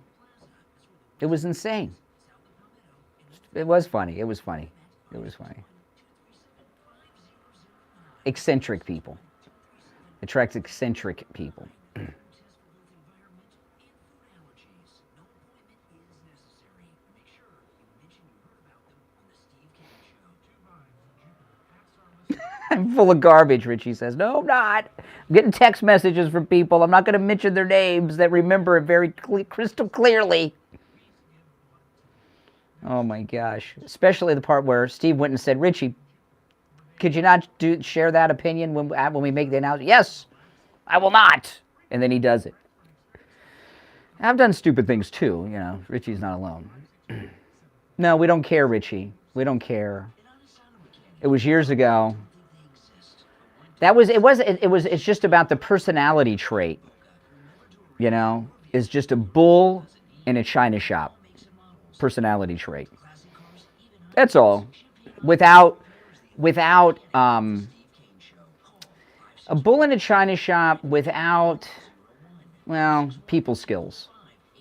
It was insane. It was funny. It was funny. It was funny. Eccentric people. Attracts eccentric people. I'm full of garbage, Richie says. No, I'm not. I'm getting text messages from people. I'm not going to mention their names that remember it very crystal clearly. Oh, my gosh. Especially the part where Steve went and said, Richie, could you not share that opinion when we make the announcement? Yes, I will not. And then he does it. I've done stupid things, too. You know, Richie's not alone. No, we don't care, Richie. We don't care. It was years ago. It's just about the personality trait, you know, is just a bull in a china shop personality trait. That's all. Without a bull in a china shop without, well, people skills.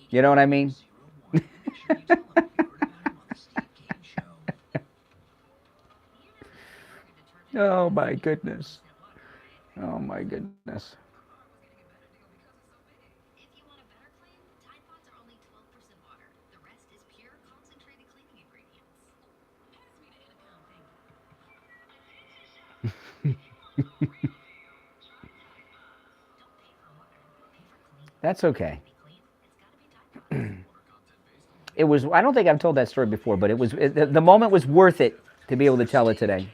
You know what I mean? Oh my goodness. Oh my goodness. That's okay. It was, I don't think I've told that story before, but the moment was worth it to be able to tell it today.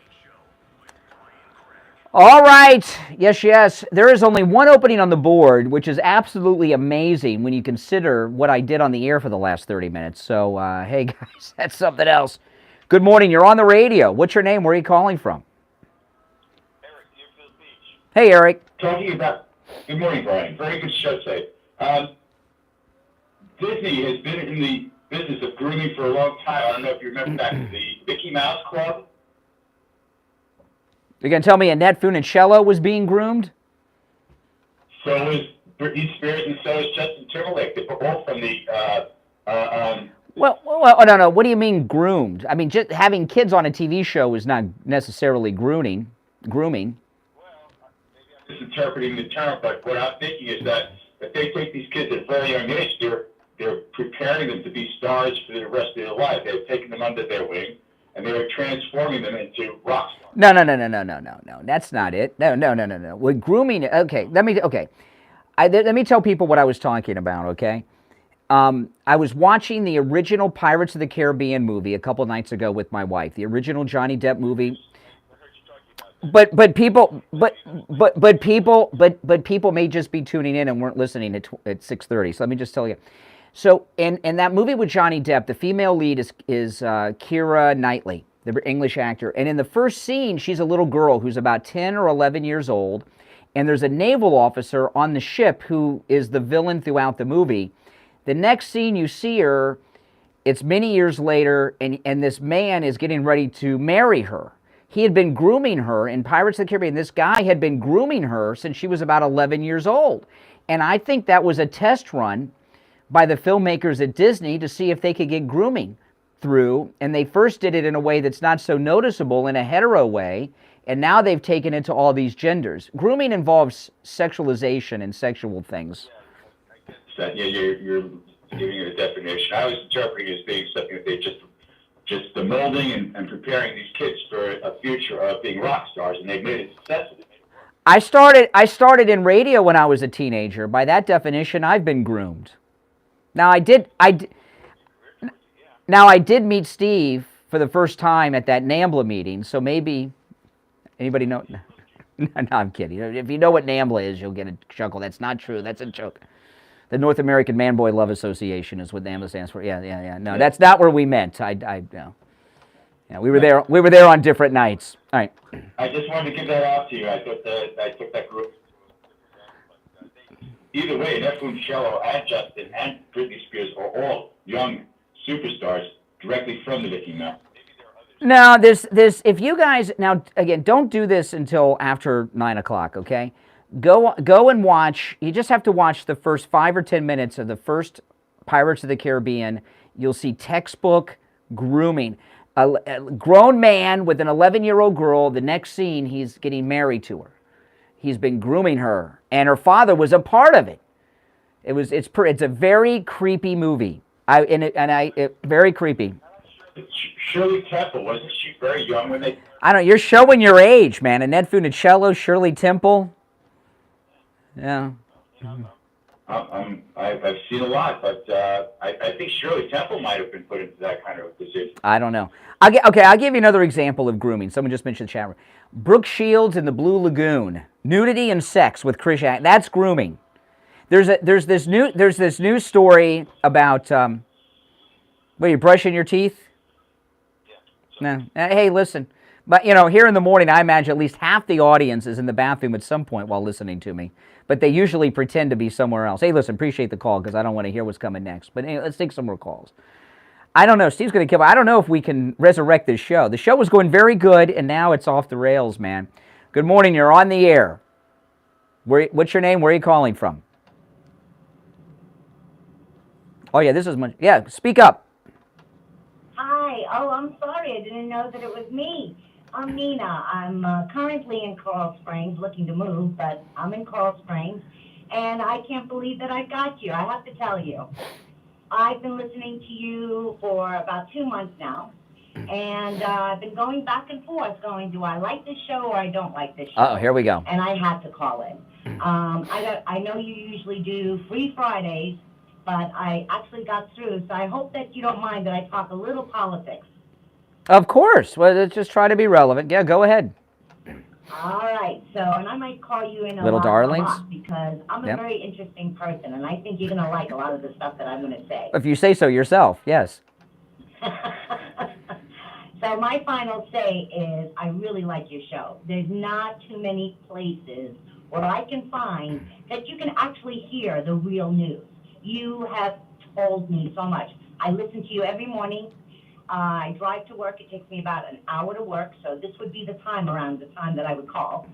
All right. Yes. There is only one opening on the board, which is absolutely amazing when you consider what I did on the air for the last 30 minutes. So, hey, guys, that's something else. Good morning. You're on the radio. What's your name? Where are you calling from? Eric, Deerfield Beach. Hey, Eric. Talking about, good morning, Brian. Very good show today. Disney has been in the business of grooming for a long time. I don't know if you remember back to the Mickey Mouse Club. You're going to tell me Annette Funicello was being groomed? So is Britney Spears and so is Justin Timberlake. They were all from the... Well, no. What do you mean groomed? I mean, just having kids on a TV show is not necessarily grooming. Well, maybe I'm misinterpreting the term, but what I'm thinking is that if they take these kids at a very young age, they're preparing them to be stars for the rest of their life. They've taken them under their wing, and they're transforming them into rock stars. No. That's not it. No. With grooming, okay. Let me tell people what I was talking about, okay? I was watching the original Pirates of the Caribbean movie a couple nights ago with my wife, the original Johnny Depp movie. But people may just be tuning in and weren't listening at 6:30. So let me just tell you. So in that movie with Johnny Depp, the female lead is Keira Knightley, the English actor. And in the first scene, she's a little girl who's about 10 or 11 years old. And there's a naval officer on the ship who is the villain throughout the movie. The next scene you see her, it's many years later, and this man is getting ready to marry her. He had been grooming her in Pirates of the Caribbean. This guy had been grooming her since she was about 11 years old. And I think that was a test run by the filmmakers at Disney to see if they could get grooming through. And they first did it in a way that's not so noticeable, in a hetero way. And now they've taken it to all these genders. Grooming involves sexualization and sexual things. Yeah, you're giving it a definition. I was interpreting it as being something that they just the molding and preparing these kids for a future of being rock stars, and they've made it successful. I started in radio when I was a teenager. By that definition, I've been groomed. Now I did meet Steve for the first time at that NAMBLA meeting, so maybe anybody know? No, I'm kidding. If you know what NAMBLA is, you'll get a chuckle. That's not true. That's a joke. The North American Man Boy Love Association is what NAMBLA stands for. Yeah. No, that's not where we meant. No. Yeah, we were there on different nights. All right. I just wanted to give that out to you. I took that group. Either way, Annette Funicello and Justin and Britney Spears are all young superstars directly from the Mickey Mouse. Now, this, if you guys, now, again, don't do this until after 9 o'clock, okay? Go and watch, you just have to watch the first 5 or 10 minutes of the first Pirates of the Caribbean. You'll see textbook grooming. A grown man with an 11-year-old girl, the next scene, he's getting married to her. He's been grooming her, and her father was a part of it. It's a very creepy movie. Very creepy. Shirley Temple, wasn't she very young when they... I don't know, you're showing your age, man. Annette Funicello, Shirley Temple. Yeah. I've seen a lot, but I think Shirley Temple might have been put into that kind of position. I don't know. I'll give you another example of grooming. Someone just mentioned the chat room. Brooke Shields in the Blue Lagoon. Nudity and sex with Chris. That's grooming. There's this new story about. What, you brushing your teeth? No. Hey, listen. But here in the morning, I imagine at least half the audience is in the bathroom at some point while listening to me. But they usually pretend to be somewhere else. Hey, listen, appreciate the call because I don't want to hear what's coming next. But anyway, let's take some more calls. I don't know. Steve's going to kill. I don't know if we can resurrect this show. The show was going very good, and now it's off the rails, man. Good morning. You're on the air. What's your name? Where are you calling from? Oh, yeah, this is much. Yeah, speak up. Hi. Oh, I'm sorry. I didn't know that it was me. I'm Nina. I'm currently in Coral Springs looking to move, but I'm in Coral Springs, and I can't believe that I got you. I have to tell you. I've been listening to you for about 2 months now, and I've been going back and forth going, do I like this show or I don't like this show? Uh-oh, here we go. And I had to call in. I know you usually do free Fridays, but I actually got through, so I hope that you don't mind that I talk a little politics. Of course. Well, let's just try to be relevant. Yeah, go ahead. All right. So, and I might call you in a Little lot, darlings. because I'm a very interesting person, and I think you're going to like a lot of the stuff that I'm going to say. If you say so yourself, yes. So my final say is I really like your show. There's not too many places where I can find that you can actually hear the real news. You have told me so much. I listen to you every morning. I drive to work. It takes me about an hour to work, so this would be the time around the time that I would call.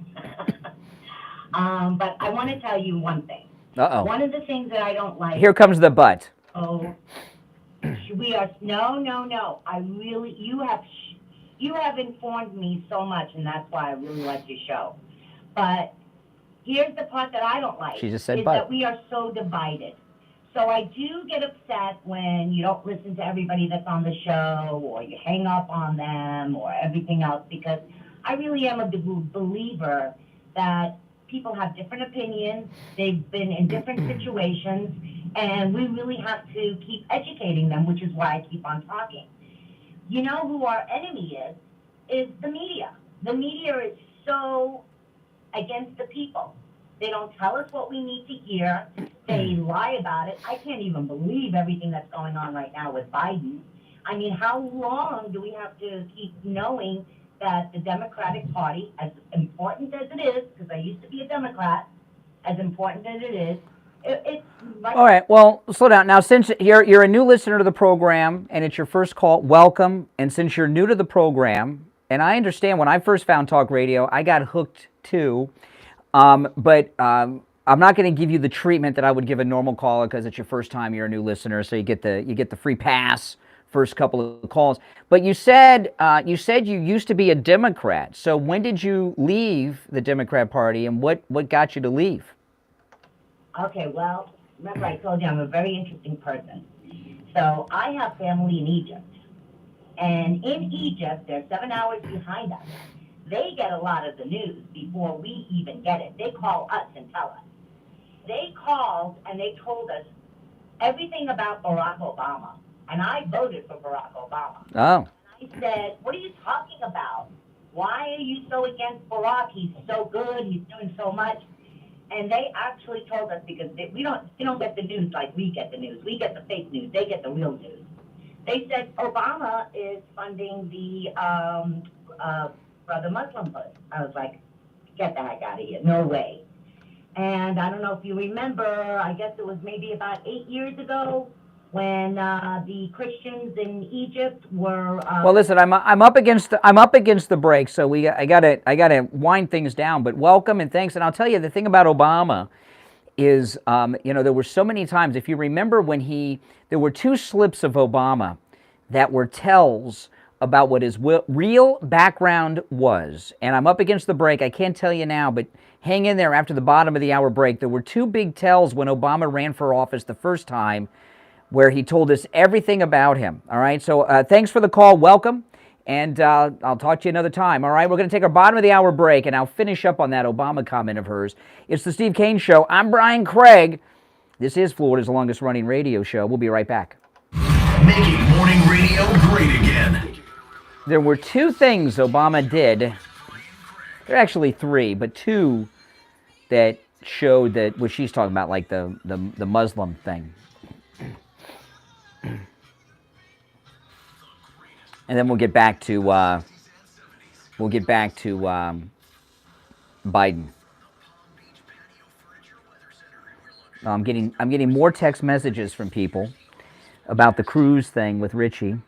But I want to tell you one thing. Uh-oh. One of the things that I don't like... Here comes the but. Oh, we are... No. I really... You have informed me so much, and that's why I really like your show. But here's the part that I don't like. She just said is but. that we are so divided. So I do get upset when you don't listen to everybody that's on the show, or you hang up on them, or everything else, because I really am a believer that people have different opinions, they've been in different situations, and we really have to keep educating them, which is why I keep on talking. You know who our enemy is the media. The media is so against the people. They don't tell us what we need to hear. They lie about it. I can't even believe everything that's going on right now with Biden. I mean, how long do we have to keep knowing that the Democratic Party, as important as it is, because I used to be a Democrat, as important as it is, it's like... All right, well, slow down. Now, since you're a new listener to the program, and it's your first call, welcome. And since you're new to the program, and I understand when I first found talk radio, I got hooked too. But I'm not going to give you the treatment that I would give a normal caller because it's your first time, you're a new listener, so you get the free pass first couple of calls. But you said you used to be a Democrat. So when did you leave the Democrat Party, and what got you to leave? Okay, well, remember I told you I'm a very interesting person. So I have family in Egypt. And in Egypt, they're 7 hours behind us. They get a lot of the news before we even get it. They call us and tell us. They called and they told us everything about Barack Obama. And I voted for Barack Obama. Oh. I said, what are you talking about? Why are you so against Barack? He's so good. He's doing so much. And they actually told us, because they don't get the news like we get the news. We get the fake news. They get the real news. They said Obama is funding the Brother Muslimhood. I was like, get the heck out of here. No way. And I don't know if you remember, I guess it was maybe about 8 years ago, when the Christians in Egypt were. Well, listen, I'm up against the break, so I gotta wind things down. But welcome and thanks. And I'll tell you the thing about Obama is, there were so many times. If you remember when there were two slips of Obama that were tells about what his real background was. And I'm up against the break. I can't tell you now, but hang in there after the bottom of the hour break. There were two big tells when Obama ran for office the first time, where he told us everything about him. All right, so thanks for the call. Welcome, and I'll talk to you another time. All right, we're going to take our bottom of the hour break, and I'll finish up on that Obama comment of hers. It's the Steve Kane Show. I'm Brian Craig. This is Florida's longest running radio show. We'll be right back. Making morning radio great again. There were two things Obama did. There are actually three, but two that showed that what she's talking about, like the Muslim thing. And then we'll get back to Biden. I'm getting more text messages from people about the cruise thing with Richie.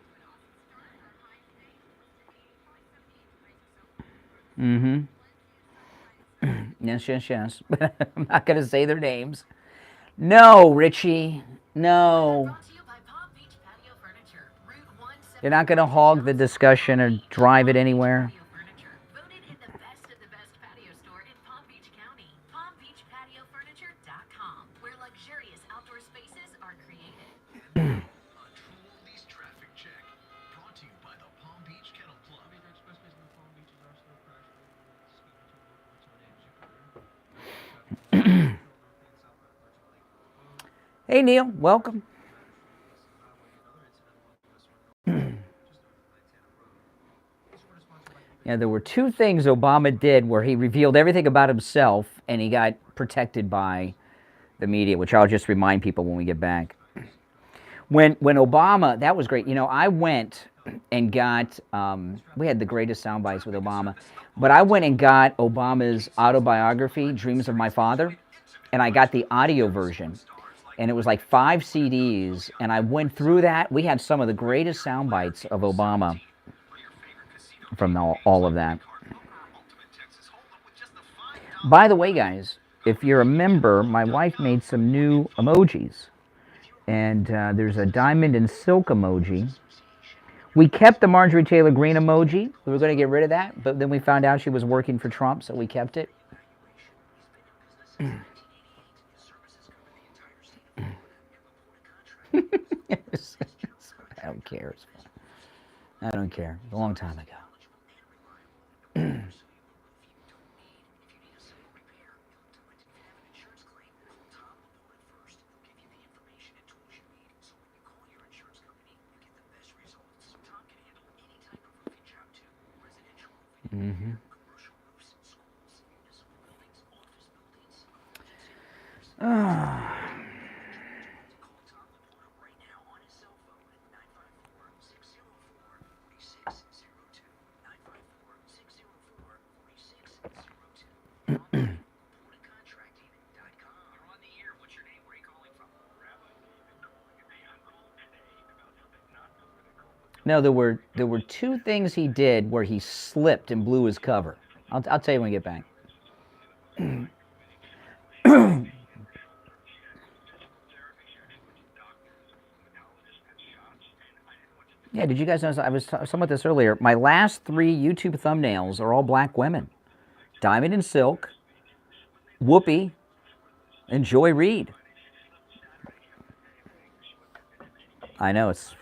Yes. I'm not going to say their names. No, Richie. No. You're not going to hog the discussion or drive it anywhere. Voted in the best of the best patio store in Palm Beach County. PalmBeachPatioFurniture.com, where luxurious outdoor spaces are created. A true lease traffic check brought to you by the Palm Beach Kennel Club. Hey, Neil. Welcome. Yeah, there were two things Obama did where he revealed everything about himself and he got protected by the media, which I'll just remind people when we get back. When Obama, that was great. I went and got, we had the greatest sound bites with Obama, but I went and got Obama's autobiography, Dreams of My Father, and I got the audio version. And it was like 5 CDs, and I went through that. We had some of the greatest sound bites of Obama from all of that. By the way, guys, if you're a member, my wife made some new emojis. And there's a diamond and silk emoji. We kept the Marjorie Taylor Greene emoji. We were going to get rid of that, but then we found out she was working for Trump, so we kept it. I don't care. I don't care. It's a long time ago. No, there were two things he did where he slipped and blew his cover. I'll tell you when we get back. Yeah, did you guys notice? I was talking about this earlier. My last 3 YouTube thumbnails are all black women. Diamond and Silk, Whoopi, and Joy Reid. I know, it's...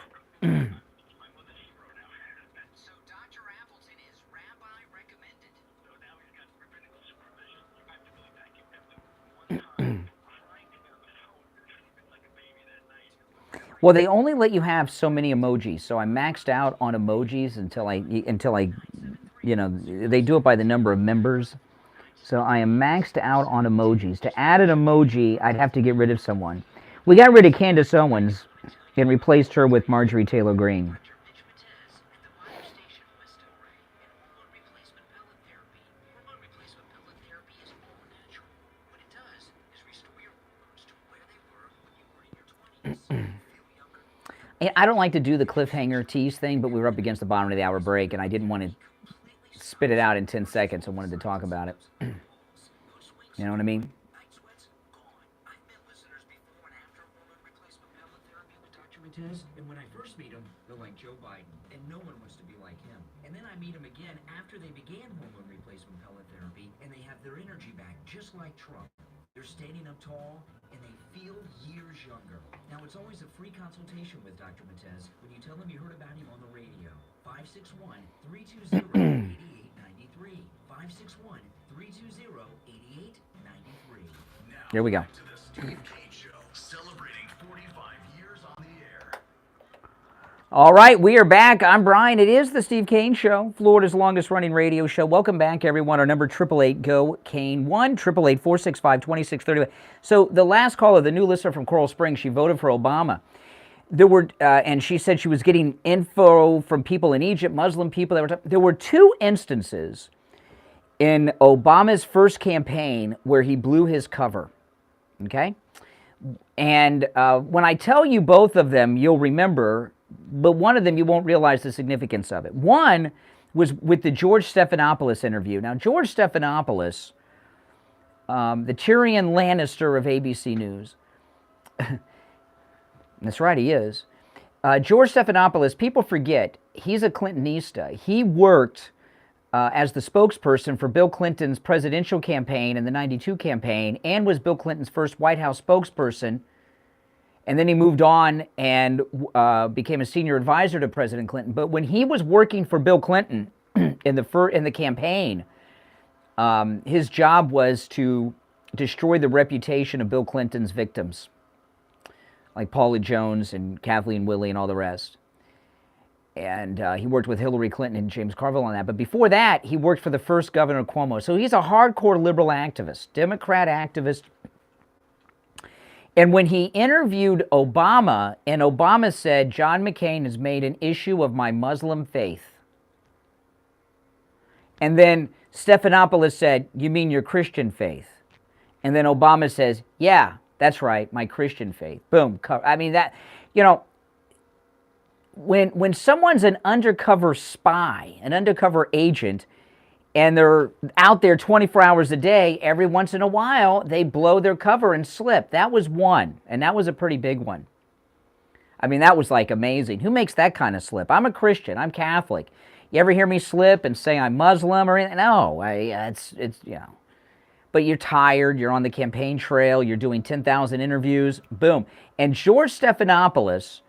Well, they only let you have so many emojis, so I maxed out on emojis until I, they do it by the number of members. So I am maxed out on emojis. To add an emoji, I'd have to get rid of someone. We got rid of Candace Owens and replaced her with Marjorie Taylor Greene. I don't like to do the cliffhanger tease thing, but we were up against the bottom of the hour break, and I didn't want to spit it out in 10 seconds. I wanted to talk about it. You know what I mean? And when I first meet him, they're like Joe Biden, and no one wants to be like him. And then I meet him again after they began hormone replacement pellet therapy, and they have their energy back, just like Trump. They're standing up tall, and they feel years younger. Now, it's always a free consultation with Dr. Matez when you tell them you heard about him on the radio. 561-320-8893. 561-320-8893. Here we go. To the Steve Kane Show, celebrating 45 years on the air. All right, we are back. I'm Brian. It is the Steve Kane Show, Florida's longest-running radio show. Welcome back, everyone. Our number, 888-GO-KANE, 1-888-465-2631. So the last caller, the new listener from Coral Springs, she voted for Obama. There were, and she said she was getting info from people in Egypt, Muslim people. There were two instances in Obama's first campaign where he blew his cover, okay? And when I tell you both of them, you'll remember, but one of them you won't realize the significance of it. One was with the George Stephanopoulos interview. Now, George Stephanopoulos, the Tyrion Lannister of ABC News, that's right, he is. George Stephanopoulos, people forget, he's a Clintonista. He worked as the spokesperson for Bill Clinton's presidential campaign in the '92 campaign, and was Bill Clinton's first White House spokesperson. And then he moved on and became a senior advisor to President Clinton. But when he was working for Bill Clinton in the campaign, his job was to destroy the reputation of Bill Clinton's victims, like Paula Jones and Kathleen Willey and all the rest. And he worked with Hillary Clinton and James Carville on that. But before that, he worked for the first governor, Cuomo. So he's a hardcore liberal activist, Democrat activist. And when he interviewed Obama, and Obama said, John McCain has made an issue of my Muslim faith. And then Stephanopoulos said, you mean your Christian faith? And then Obama says, yeah, that's right, my Christian faith. Boom. I mean, that, you know, when someone's an undercover spy, an undercover agent, and they're out there 24 hours a day, every once in a while, they blow their cover and slip. That was one, and that was a pretty big one. I mean, that was like amazing. Who makes that kind of slip? I'm a Christian. I'm Catholic. You ever hear me slip and say I'm Muslim or anything? No, it's you know. But you're tired. You're on the campaign trail. You're doing 10,000 interviews. Boom. And George Stephanopoulos,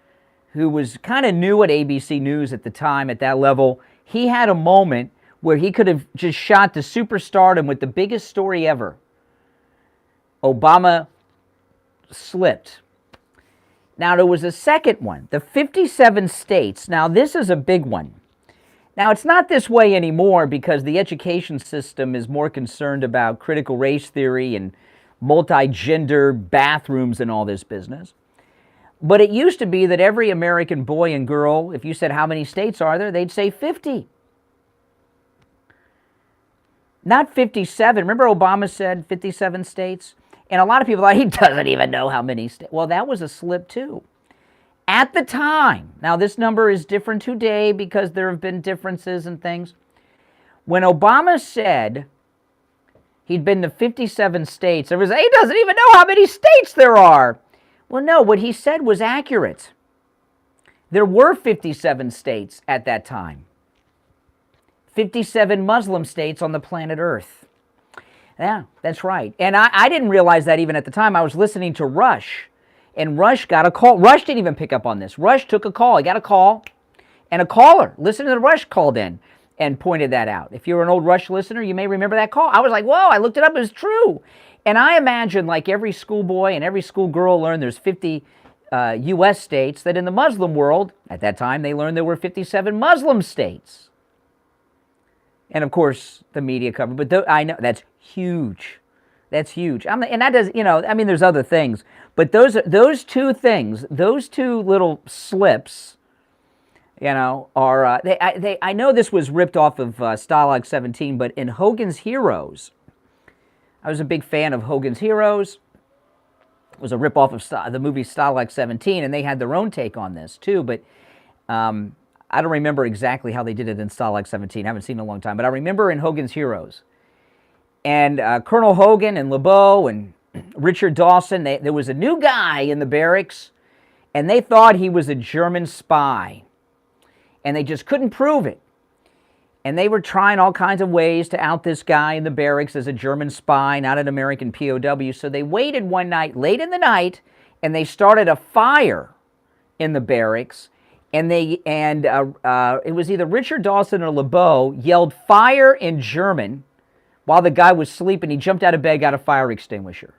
who was kind of new at ABC News at the time at that level, he had a moment where he could have just shot to superstardom with the biggest story ever. Obama slipped. Now, there was a second one, the 57 states. Now, this is a big one. Now, it's not this way anymore because the education system is more concerned about critical race theory and multi-gender bathrooms and all this business. But it used to be that every American boy and girl, if you said how many states are there, they'd say 50. Not 57. Remember Obama said 57 states? And a lot of people thought he doesn't even know how many states. Well, that was a slip too. At the time, now this number is different today because there have been differences and things. When Obama said he'd been to 57 states, there was, he doesn't even know how many states there are. Well, no, what he said was accurate. There were 57 states at that time. 57 Muslim states on the planet Earth. Yeah, that's right. And I didn't realize that even at the time. I was listening to Rush, and Rush got a call. Rush didn't even pick up on this. Rush took a call. He got a call, and a caller, listening to the Rush, called in and pointed that out. If you're an old Rush listener, you may remember that call. I was like, whoa, I looked it up. It was true. And I imagine, like every schoolboy and every schoolgirl learned there's 50 U.S. states, that in the Muslim world, at that time, they learned there were 57 Muslim states. And, of course, the media covered. But I know that's huge. That's huge. And that does, you know, I mean, there's other things. But those two things, those two little slips, you know, are, I know this was ripped off of Stalag 17, but in Hogan's Heroes, I was a big fan of Hogan's Heroes. was a ripoff of the movie Stalag 17, and they had their own take on this too, but I don't remember exactly how they did it in Stalag 17. I haven't seen it in a long time, but I remember in Hogan's Heroes. And Colonel Hogan and LeBeau and Richard Dawson, there was a new guy in the barracks, and they thought he was a German spy. And they just couldn't prove it. And they were trying all kinds of ways to out this guy in the barracks as a German spy, not an American POW. So they waited one night, late in the night, and they started a fire in the barracks. And it was either Richard Dawson or LeBeau yelled fire in German while the guy was sleeping. He jumped out of bed, got a fire extinguisher.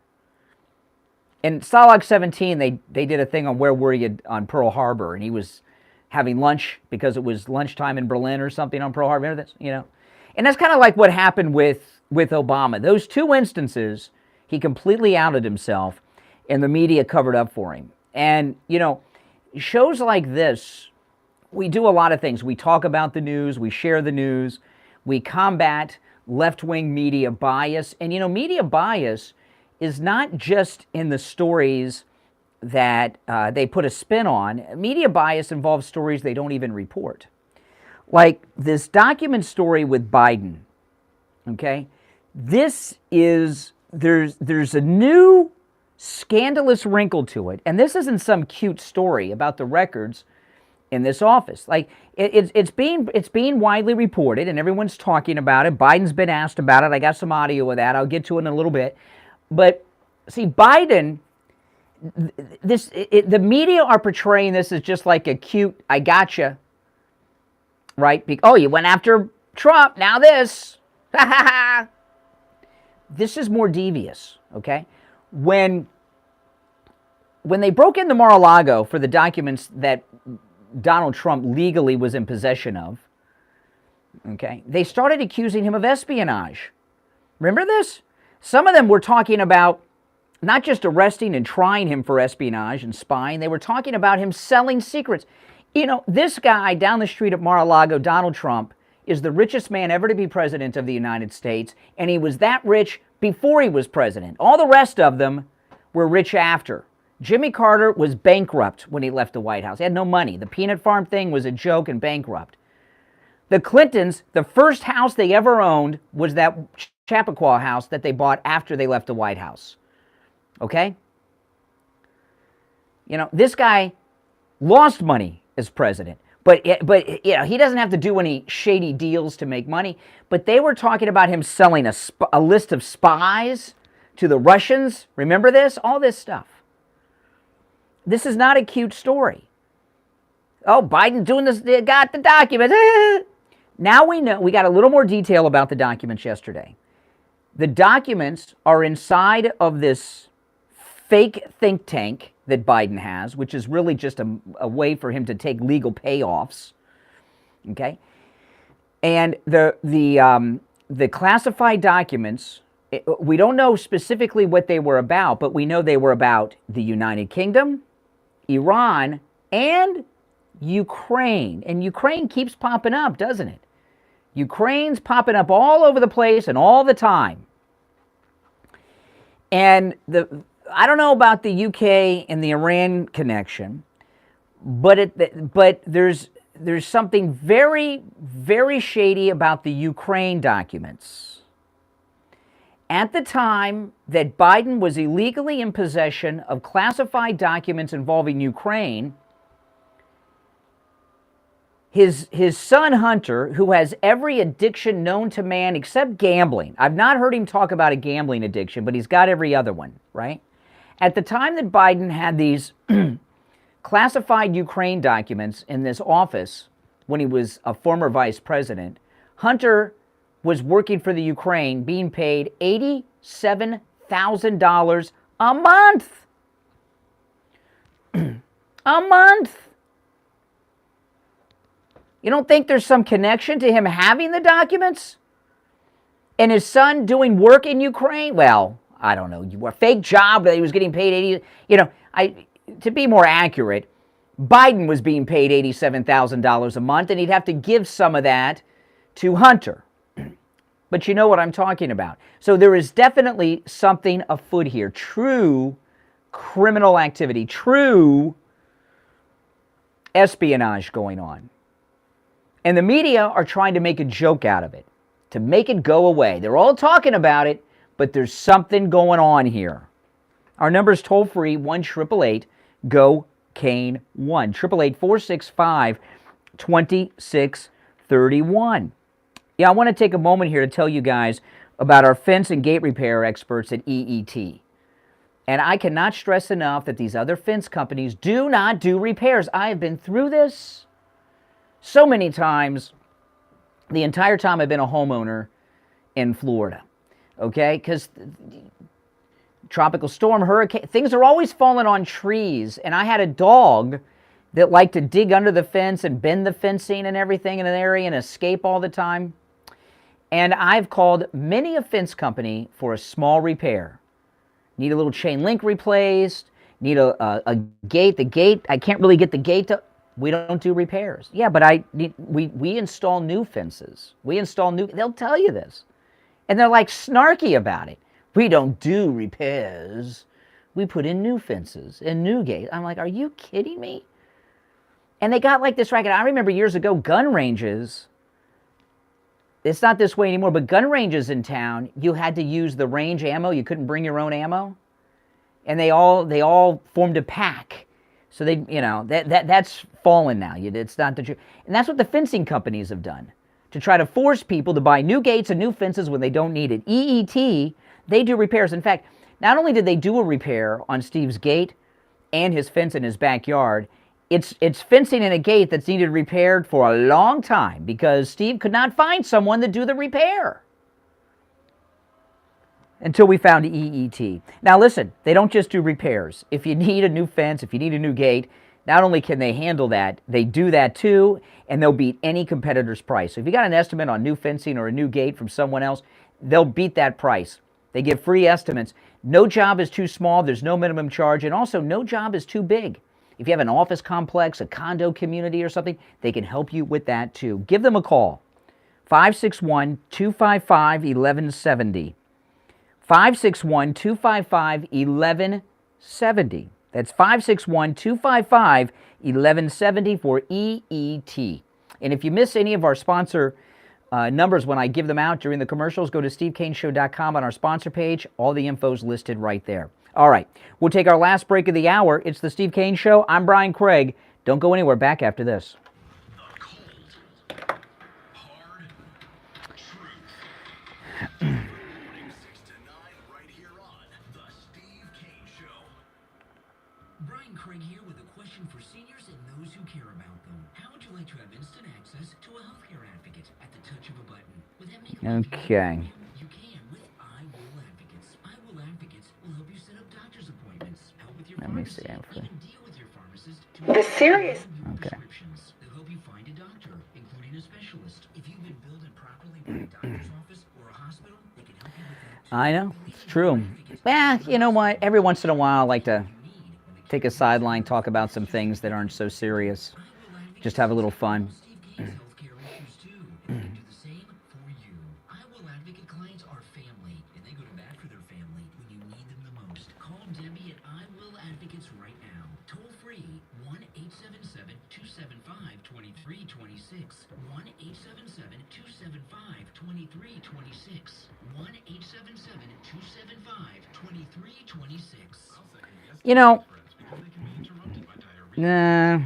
In Stalag 17, they did a thing on Where Were You on Pearl Harbor, and he was having lunch because it was lunchtime in Berlin or something on Pearl Harbor. Remember this, you know? And that's kind of like what happened with Obama. Those two instances, he completely outed himself, and the media covered up for him. And, you know, shows like this, we do a lot of things. We talk about the news, we share the news, we combat left-wing media bias. And, you know, media bias is not just in the stories that they put a spin on. Media bias involves stories they don't even report. Like this document story with Biden, okay? This is, there's a new scandalous wrinkle to it, and this isn't some cute story about the records in this office. Like, it's being widely reported, and everyone's talking about it. Biden's been asked about it. I got some audio of that. I'll get to it in a little bit. But, see, Biden, the media are portraying this as just like a cute, I gotcha, right? Oh, you went after Trump, now this. This is more devious, okay? When they broke into Mar-a-Lago for the documents that Donald Trump legally was in possession of, okay, they started accusing him of espionage. Remember this? Some of them were talking about not just arresting and trying him for espionage and spying, they were talking about him selling secrets. You know, this guy down the street at Mar-a-Lago, Donald Trump, is the richest man ever to be president of the United States, and he was that rich before he was president. All the rest of them were rich after. Jimmy Carter was bankrupt when he left the White House. He had no money. The peanut farm thing was a joke and bankrupt. The Clintons, the first house they ever owned was that Chappaqua house that they bought after they left the White House. Okay? You know, this guy lost money as president. But you know, he doesn't have to do any shady deals to make money. But they were talking about him selling a list of spies to the Russians. Remember this? All this stuff. This is not a cute story. Oh, Biden doing this, they got the documents. Now we know, we got a little more detail about the documents yesterday. The documents are inside of this fake think tank that Biden has, which is really just a way for him to take legal payoffs. Okay? And the classified documents, we don't know specifically what they were about, but we know they were about the United Kingdom, Iran, and Ukraine. And Ukraine keeps popping up, doesn't it? Ukraine's popping up all over the place and all the time. And I don't know about the UK and the Iran connection, but there's something very, very shady about the Ukraine documents. At the time that Biden was illegally in possession of classified documents involving Ukraine, his son Hunter, who has every addiction known to man except gambling. I've not heard him talk about a gambling addiction, but he's got every other one, right? At the time that Biden had these classified Ukraine documents in this office when he was a former vice president, Hunter was working for the Ukraine, being paid $87,000 a month. A month. You don't think there's some connection to him having the documents? And his son doing work in Ukraine? Well, I don't know. A fake job that he was getting paid 80. You know, to be more accurate, Biden was being paid $87,000 a month, and he'd have to give some of that to Hunter. But you know what I'm talking about. So there is definitely something afoot here. True criminal activity, true espionage going on. And the media are trying to make a joke out of it, to make it go away. They're all talking about it, but there's something going on here. Our number is toll-free, 1-888-GO-CANE-1, 888-465-2631. Yeah, I want to take a moment here to tell you guys about our fence and gate repair experts at EET. And I cannot stress enough that these other fence companies do not do repairs. I have been through this so many times, the entire time I've been a homeowner in Florida, okay? Because tropical storm, hurricane, things are always falling on trees. And I had a dog that liked to dig under the fence and bend the fencing and everything in an area and escape all the time. And I've called many a fence company for a small repair. Need a little chain link replaced, need a gate. The gate, I can't really get the gate to... We don't do repairs. Yeah, but we install new fences. We install new... They'll tell you this. And they're like snarky about it. We don't do repairs. We put in new fences and new gates. I'm like, are you kidding me? And they got like this racket. I remember years ago, gun ranges... It's not this way anymore, but gun ranges in town, you had to use the range ammo. You couldn't bring your own ammo. And they all formed a pack. So they, you know, that's fallen now. It's not that you, and that's what the fencing companies have done to try to force people to buy new gates and new fences when they don't need it. EET, they do repairs. In fact, not only did they do a repair on Steve's gate and his fence in his backyard, it's fencing and a gate that's needed repaired for a long time because Steve could not find someone to do the repair until we found EET. Now listen, they don't just do repairs. If you need a new fence, if you need a new gate, not only can they handle that, they do that too, and they'll beat any competitor's price. So if you got an estimate on new fencing or a new gate from someone else, they'll beat that price. They give free estimates. No job is too small, there's no minimum charge, and also no job is too big. If you have an office complex, a condo community or something, they can help you with that too. Give them a call, 561-255-1170. 561-255-1170. That's 561-255-1170 for EET. And if you miss any of our sponsor numbers when I give them out during the commercials, go to stevekaneshow.com on our sponsor page. All the info's listed right there. All right, we'll take our last break of the hour. It's the Steve Kane Show. I'm Brian Craig. Don't go anywhere. Back after this. Brian Craig here with a question for seniors and those who care about them. How would you like to have instant access to a healthcare advocate at the touch of a button? Would that make Okay. You can with I Will Advocates. I Will Advocates will help you set up doctor's appointments, help with your pharmacy, even deal with your pharmacist. The serious. Okay. They'll help you find a doctor, including a specialist. If you've been billed improperly by a doctor's office or a hospital, they can help you with that. I know. It's true. You know what? Every once in a while, I like to take a sideline, talk about some things that aren't so serious. Just have a little fun. You know, nah.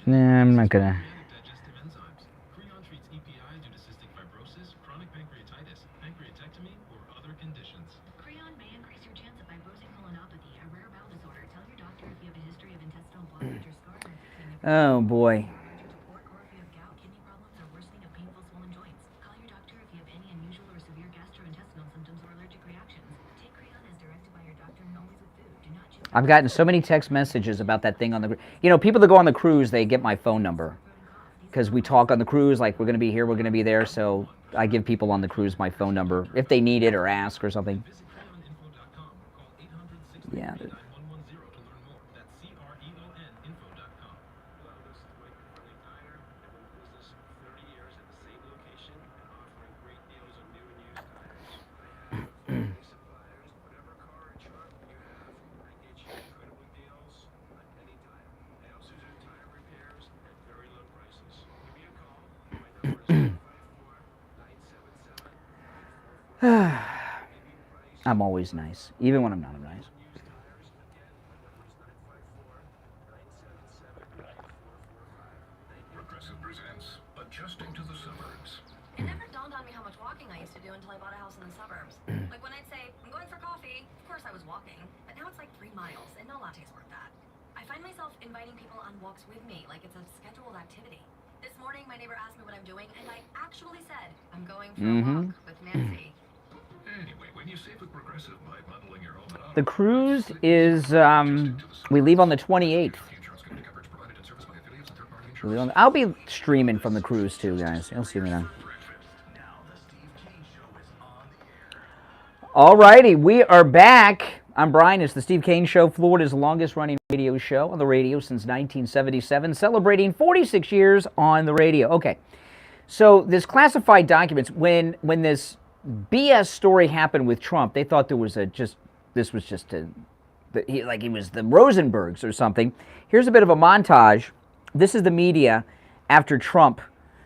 Nah, I'm not gonna. Oh boy. I've gotten so many text messages about that thing on the... You know, people that go on the cruise, they get my phone number. Because we talk on the cruise, like we're going to be here, we're going to be there, so I give people on the cruise my phone number if they need it or ask or something. Yeah. I'm always nice, even when I'm not nice. Progressive presents Adjusting to the Suburbs. It never dawned on me how much walking I used to do until I bought a house in the suburbs. Like when I'd say, I'm going for coffee, of course I was walking, but now it's like 3 miles, and no latte's worth that. I find myself inviting people on walks with me, like it's a scheduled activity. This morning, my neighbor asked me what I'm doing, and I actually said, I'm going for a walk with Nancy. Anyway, when you save with Progressive by bundling your home and auto, The cruise is, we leave on the 28th. I'll be streaming from the cruise too, guys. You'll see me then. All righty, we are back. I'm Brian. It's the Steve Kane Show, Florida's longest-running radio show on the radio since 1977, celebrating 46 years on the radio. Okay, so this classified documents, when this BS story happened with Trump, they thought there was this was just like he was the Rosenbergs or something. Here's a bit of a montage. This is the media after Trump,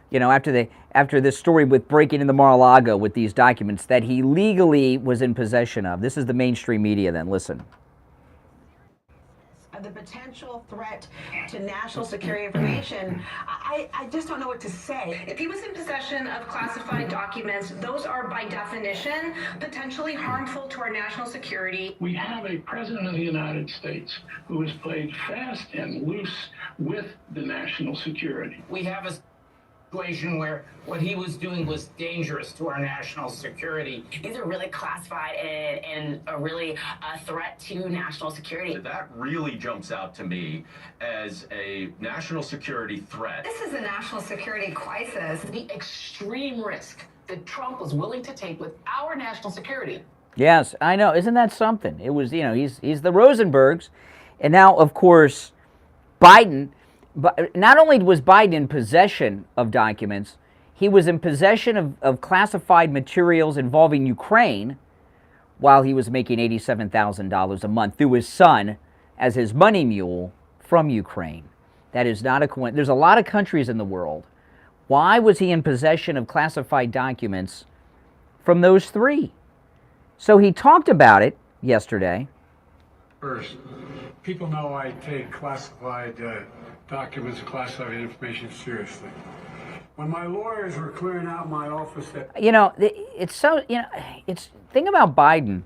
you know, after this story with breaking into Mar-a-Lago with these documents that he legally was in possession of. This is the mainstream media then. Listen. The potential threat to national security information, I just don't know what to say. If he was in possession of classified documents, those are by definition potentially harmful to our national security. We have a president of the United States who has played fast and loose with the national security. We have a situation where what he was doing was dangerous to our national security. These are really classified and a really threat to national security. That really jumps out to me as a national security threat. This is a national security crisis. The extreme risk that Trump was willing to take with our national security. Yes, I know. Isn't that something? It was, you know, he's the Rosenbergs. And now, of course, Biden, but not only was Biden in possession of documents, he was in possession of classified materials involving Ukraine while he was making $87,000 a month through his son as his money mule from Ukraine. That is not a coincidence. There's a lot of countries in the world. Why was he in possession of classified documents from those three? So he talked about it yesterday. First, people know I take classified documents and classified information seriously. When my lawyers were clearing out my office that... You know, it's so, you know, it's, thing about Biden,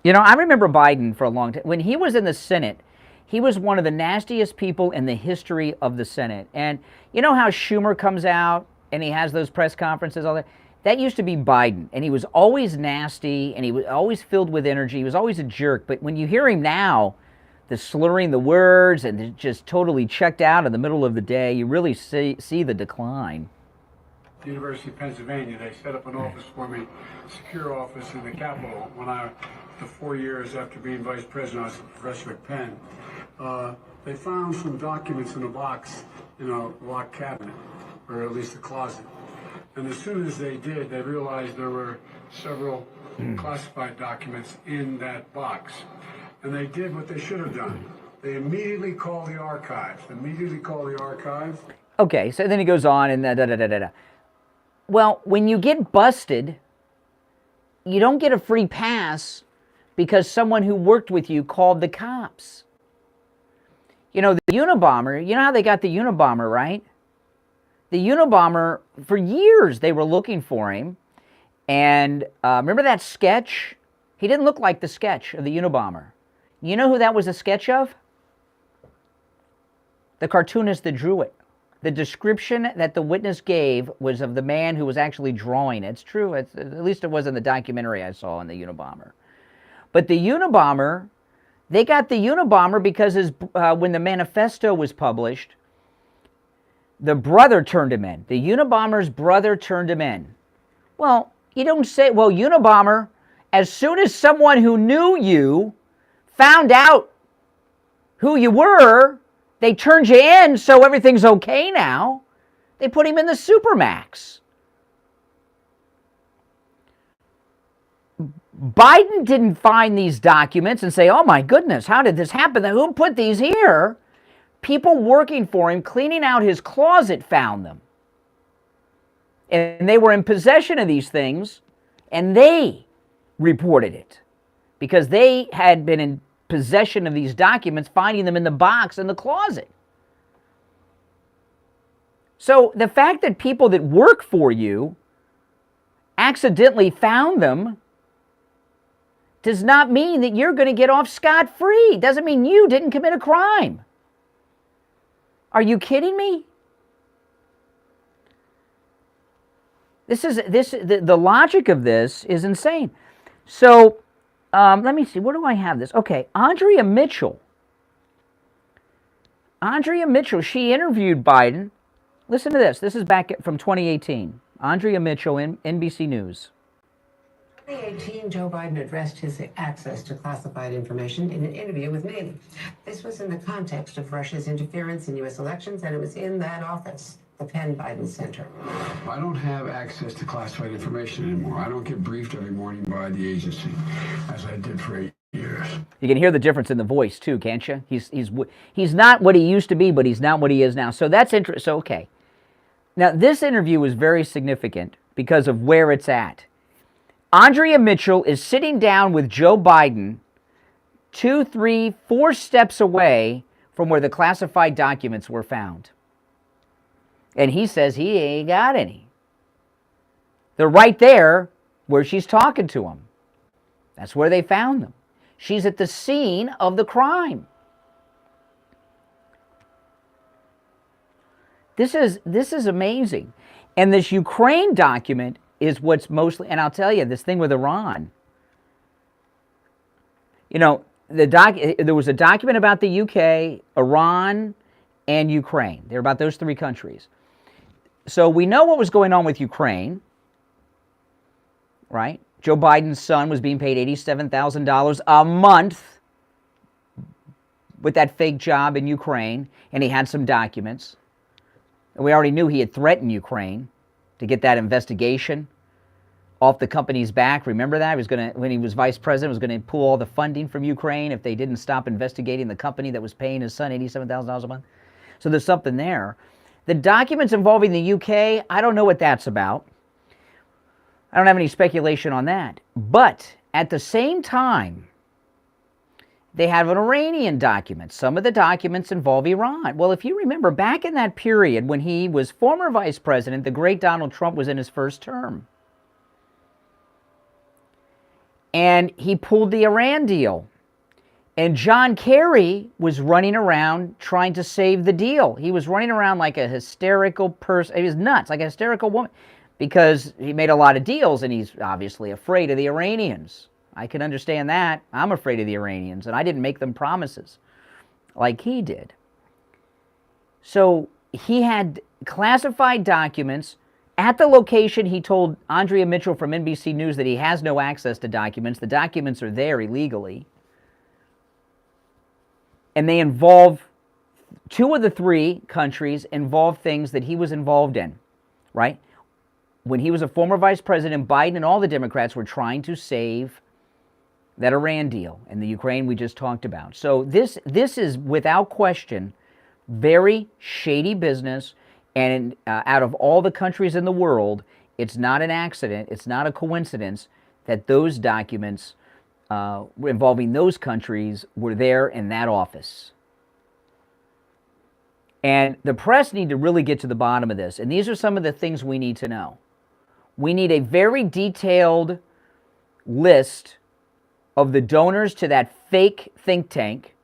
you know, I remember Biden for a long time. When he was in the Senate, he was one of the nastiest people in the history of the Senate. And you know how Schumer comes out and he has those press conferences, all that? That used to be Biden. And he was always nasty and he was always filled with energy. He was always a jerk. But when you hear him now, the slurring the words and just totally checked out in the middle of the day, you really see the decline. The University of Pennsylvania, they set up an office for me, secure office in the Capitol. When the 4 years after being vice president, I was a professor at Penn. They found some documents in a box in a locked cabinet, or at least a closet. And as soon as they did, they realized there were several classified documents in that box. And they did what they should have done. They immediately called the archives. Okay, so then he goes on and da-da-da-da-da. Well, when you get busted, you don't get a free pass because someone who worked with you called the cops. You know, the Unabomber, you know how they got the Unabomber, right? The Unabomber, for years, they were looking for him. And remember that sketch? He didn't look like the sketch of the Unabomber. You know who that was a sketch of? The cartoonist that drew it. The description that the witness gave was of the man who was actually drawing it. It's true. At least it was in the documentary I saw on the Unabomber. But the Unabomber, they got the Unabomber because when the manifesto was published, the brother turned him in. The Unabomber's brother turned him in. Well, you don't say, well, Unabomber, as soon as someone who knew you found out who you were, they turned you in, so everything's okay now. They put him in the Supermax. Biden didn't find these documents and say, oh my goodness, how did this happen? Who put these here? People working for him, cleaning out his closet, found them. And they were in possession of these things, and they reported it. because they had been in possession of these documents, finding them in the box in the closet. So the fact that people that work for you accidentally found them does not mean that you're going to get off scot-free. Doesn't mean you didn't commit a crime. Are you kidding me? The logic of this is insane. So let me see. Where do I have this? Okay, Andrea Mitchell. Andrea Mitchell, she interviewed Biden. Listen to this. This is back from 2018. Andrea Mitchell, in NBC News. In 2018, Joe Biden addressed his access to classified information in an interview with me. This was in the context of Russia's interference in U.S. elections, and it was in that office, the Penn Biden Center. I don't have access to classified information anymore. I don't get briefed every morning by the agency, as I did for 8 years. You can hear the difference in the voice, too, can't you? He's not what he used to be, but he's not what he is now. So that's interesting. So, okay. Now, this interview is very significant because of where it's at. Andrea Mitchell is sitting down with Joe Biden 2, 3, 4 steps away from where the classified documents were found. And he says he ain't got any. They're right there where she's talking to him. That's where they found them. She's at the scene of the crime. This is amazing. And this Ukraine document is what's mostly, and I'll tell you, this thing with Iran. You know, there was a document about the UK, Iran, and Ukraine. They're about those 3 countries. So we know what was going on with Ukraine, right? Joe Biden's son was being paid $87,000 a month with that fake job in Ukraine, and he had some documents. And we already knew he had threatened Ukraine to get that investigation off the company's back. Remember that? He was going to, when he was vice president, was going to pull all the funding from Ukraine if they didn't stop investigating the company that was paying his son $87,000 a month. So there's something there. The documents involving the UK, I don't know what that's about. I don't have any speculation on that. But at the same time, they have an Iranian document. Some of the documents involve Iran. Well, if you remember, back in that period when he was former vice president, the great Donald Trump was in his first term. And he pulled the Iran deal. And John Kerry was running around trying to save the deal. He was running around like a hysterical person. He was nuts, like a hysterical woman, because he made a lot of deals, and he's obviously afraid of the Iranians. I can understand that. I'm afraid of the Iranians, and I didn't make them promises like he did. So he had classified documents at the location. He told Andrea Mitchell from NBC News that he has no access to documents. The documents are there illegally. And they involve, 2 of the 3 countries involve things that he was involved in, right? When he was a former vice president, Biden and all the Democrats were trying to save that Iran deal and the Ukraine we just talked about. So this is without question very shady business, and out of all the countries in the world, it's not an accident, it's not a coincidence that those documents involving those countries were there in that office. And the press need to really get to the bottom of this, and these are some of the things we need to know. We need a very detailed list of the donors to that fake think tank.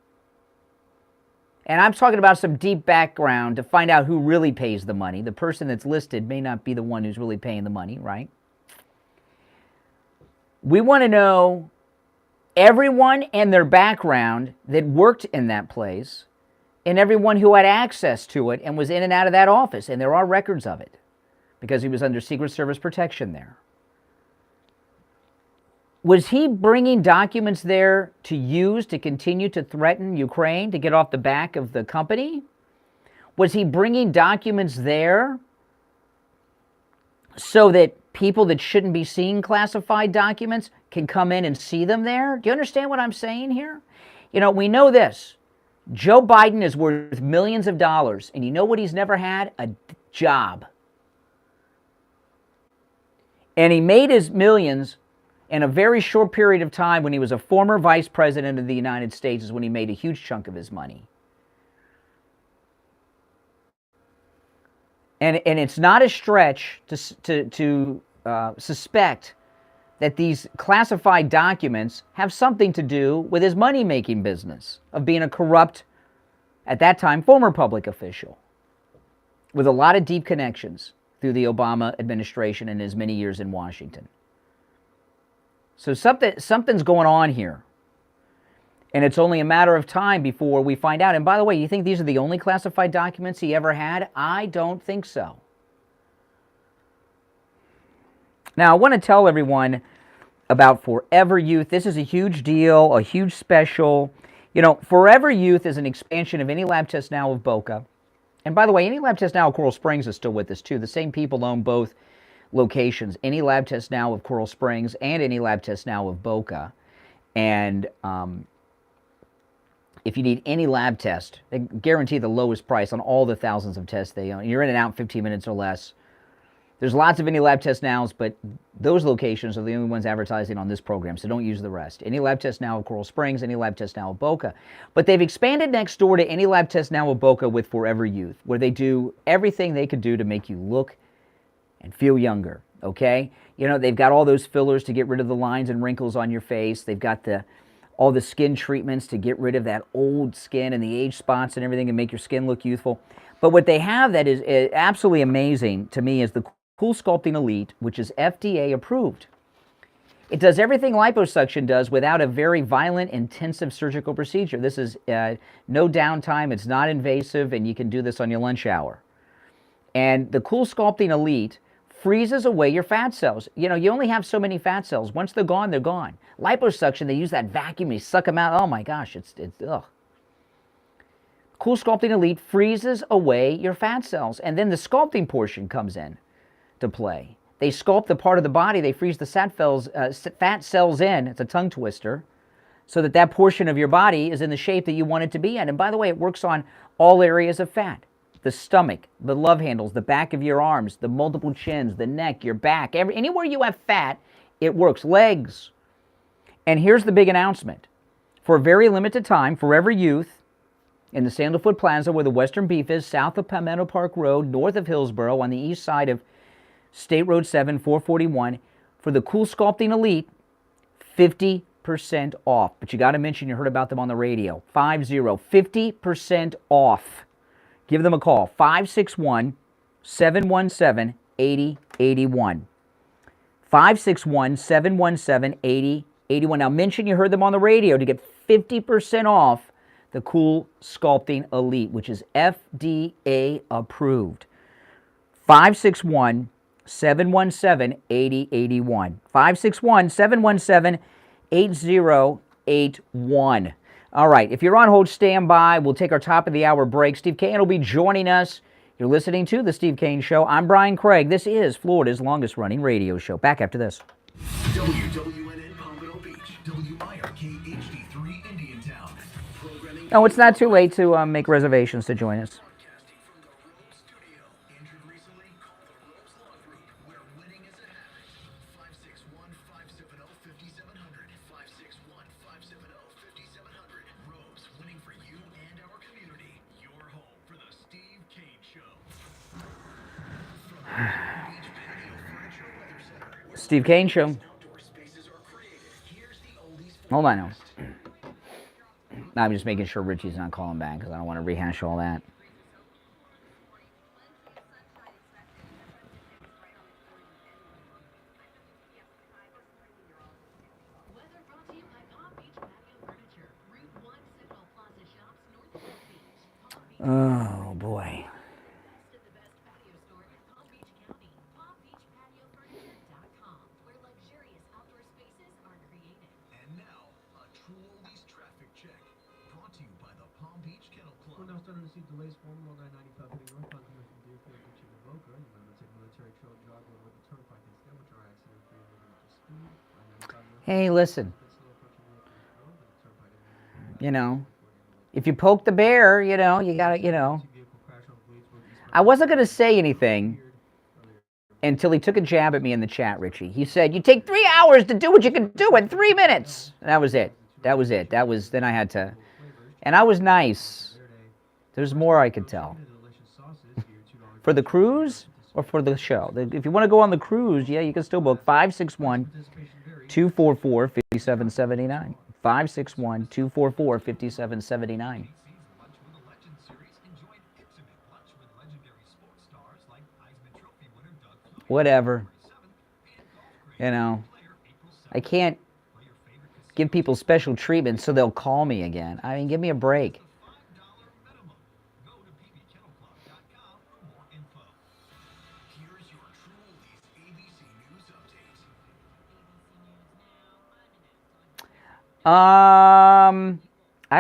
And I'm talking about some deep background to find out who really pays the money. The person that's listed may not be the one who's really paying the money, right? We want to know everyone and their background that worked in that place, and everyone who had access to it and was in and out of that office. And there are records of it because he was under Secret Service protection there. Was he bringing documents there to use to continue to threaten Ukraine to get off the back of the company? Was he bringing documents there so that people that shouldn't be seeing classified documents can come in and see them there? Do you understand what I'm saying here? You know, we know this. Joe Biden is worth millions of dollars, and you know what he's never had? A job. And he made his millions in a very short period of time, when he was a former vice president of the United States, is when he made a huge chunk of his money. And it's not a stretch to suspect that these classified documents have something to do with his money-making business of being a corrupt, at that time, former public official with a lot of deep connections through the Obama administration and his many years in Washington. So something's going on here. And it's only a matter of time before we find out. And by the way, you think these are the only classified documents he ever had? I don't think so. Now, I want to tell everyone about Forever Youth. This is a huge deal, a huge special. You know, Forever Youth is an expansion of Any Lab Test Now of Boca. And by the way, Any Lab Test Now of Coral Springs is still with us, too. The same people own both locations, Any Lab Test Now of Coral Springs and Any Lab Test Now of Boca. And if you need any lab test, they guarantee the lowest price on all the thousands of tests they own. You're in and out in 15 minutes or less. There's lots of Any Lab Test Nows, but those locations are the only ones advertising on this program, so don't use the rest. Any Lab Test Now of Coral Springs, Any Lab Test Now of Boca. But they've expanded next door to Any Lab Test Now of Boca with Forever Youth, where they do everything they could do to make you look and feel younger, okay? You know, they've got all those fillers to get rid of the lines and wrinkles on your face. They've got all the skin treatments to get rid of that old skin and the age spots and everything and make your skin look youthful. But what they have that is absolutely amazing to me is the Cool Sculpting Elite, which is FDA approved. It does everything liposuction does without a very violent, intensive surgical procedure. This is no downtime, it's not invasive, and you can do this on your lunch hour. And the Cool Sculpting Elite freezes away your fat cells. You know, you only have so many fat cells. Once they're gone, they're gone. Liposuction, they use that vacuum, you suck them out. Oh my gosh, it's ugh. Cool Sculpting Elite freezes away your fat cells. And then the sculpting portion comes in to play. They sculpt the part of the body, they freeze the fat cells in, it's a tongue twister, so that that portion of your body is in the shape that you want it to be in. And by the way, it works on all areas of fat. The stomach, the love handles, the back of your arms, the multiple chins, the neck, your back, anywhere you have fat, it works. Legs. And here's the big announcement. For a very limited time, Forever Youth in the Sandalwood Plaza where the Western Beef is, south of Palmetto Park Road, north of Hillsborough, on the east side of State Road 7, 441, for the Cool Sculpting Elite, 50% off. But you got to mention you heard about them on the radio. 50% off. Give them a call, 561-717-8081. 561-717-8081. Now mention you heard them on the radio to get 50% off the Cool Sculpting Elite, which is FDA approved. 561-717-8081. 561-717-8081. All right, if you're on hold, stand by. We'll take our top of the hour break. Steve Kane will be joining us. You're listening to The Steve Kane Show. I'm Brian Craig. This is Florida's longest running radio show. Back after this. WWNN Pompano Beach, WIRK HD3 Indiantown. Oh, it's not too late to make reservations to join us. Steve Kane Show. Hold on now. I'm just making sure Richie's not calling back because I don't want to rehash all that. Oh boy. Hey, listen. You know, if you poke the bear, you know, you gotta, you know. I wasn't going to say anything until he took a jab at me in the chat, Richie. He said, you take 3 hours to do what you can do in 3 minutes. And that was it. That was it. Then I had to, and I was nice. There's more I could tell. For the cruise or for the show? If you want to go on the cruise, yeah, you can still book 561-244-5779. 561-244-5779. Whatever. You know, I can't give people special treatment so they'll call me again. I mean, give me a break. I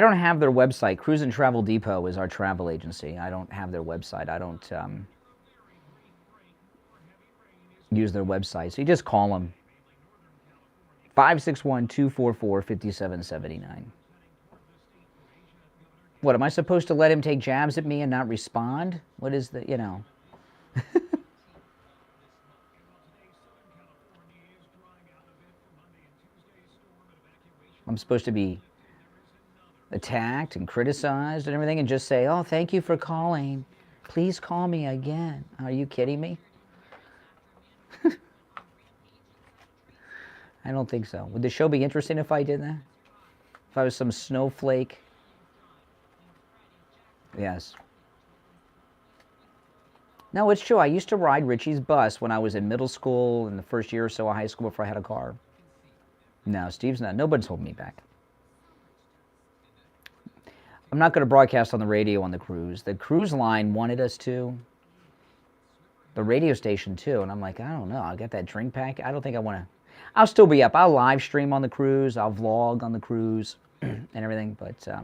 don't have their website. Cruise and Travel Depot is our travel agency. I don't have their website. I don't use their website. So you just call them. 561-244-5779. What, am I supposed to let him take jabs at me and not respond? What is the, you know? I'm supposed to be attacked and criticized and everything and just say, oh, thank you for calling. Please call me again. Are you kidding me? I don't think so. Would the show be interesting if I did that? If I was some snowflake? Yes. No, it's true. I used to ride Richie's bus when I was in middle school in the first year or so of high school before I had a car. No, Steve's not. Nobody's holding me back. I'm not going to broadcast on the radio on the cruise. The cruise line wanted us to. The radio station too. And I'm like, I don't know. I got that drink pack. I don't think I want to. I'll still be up. I'll live stream on the cruise. I'll vlog on the cruise and everything. But Hi,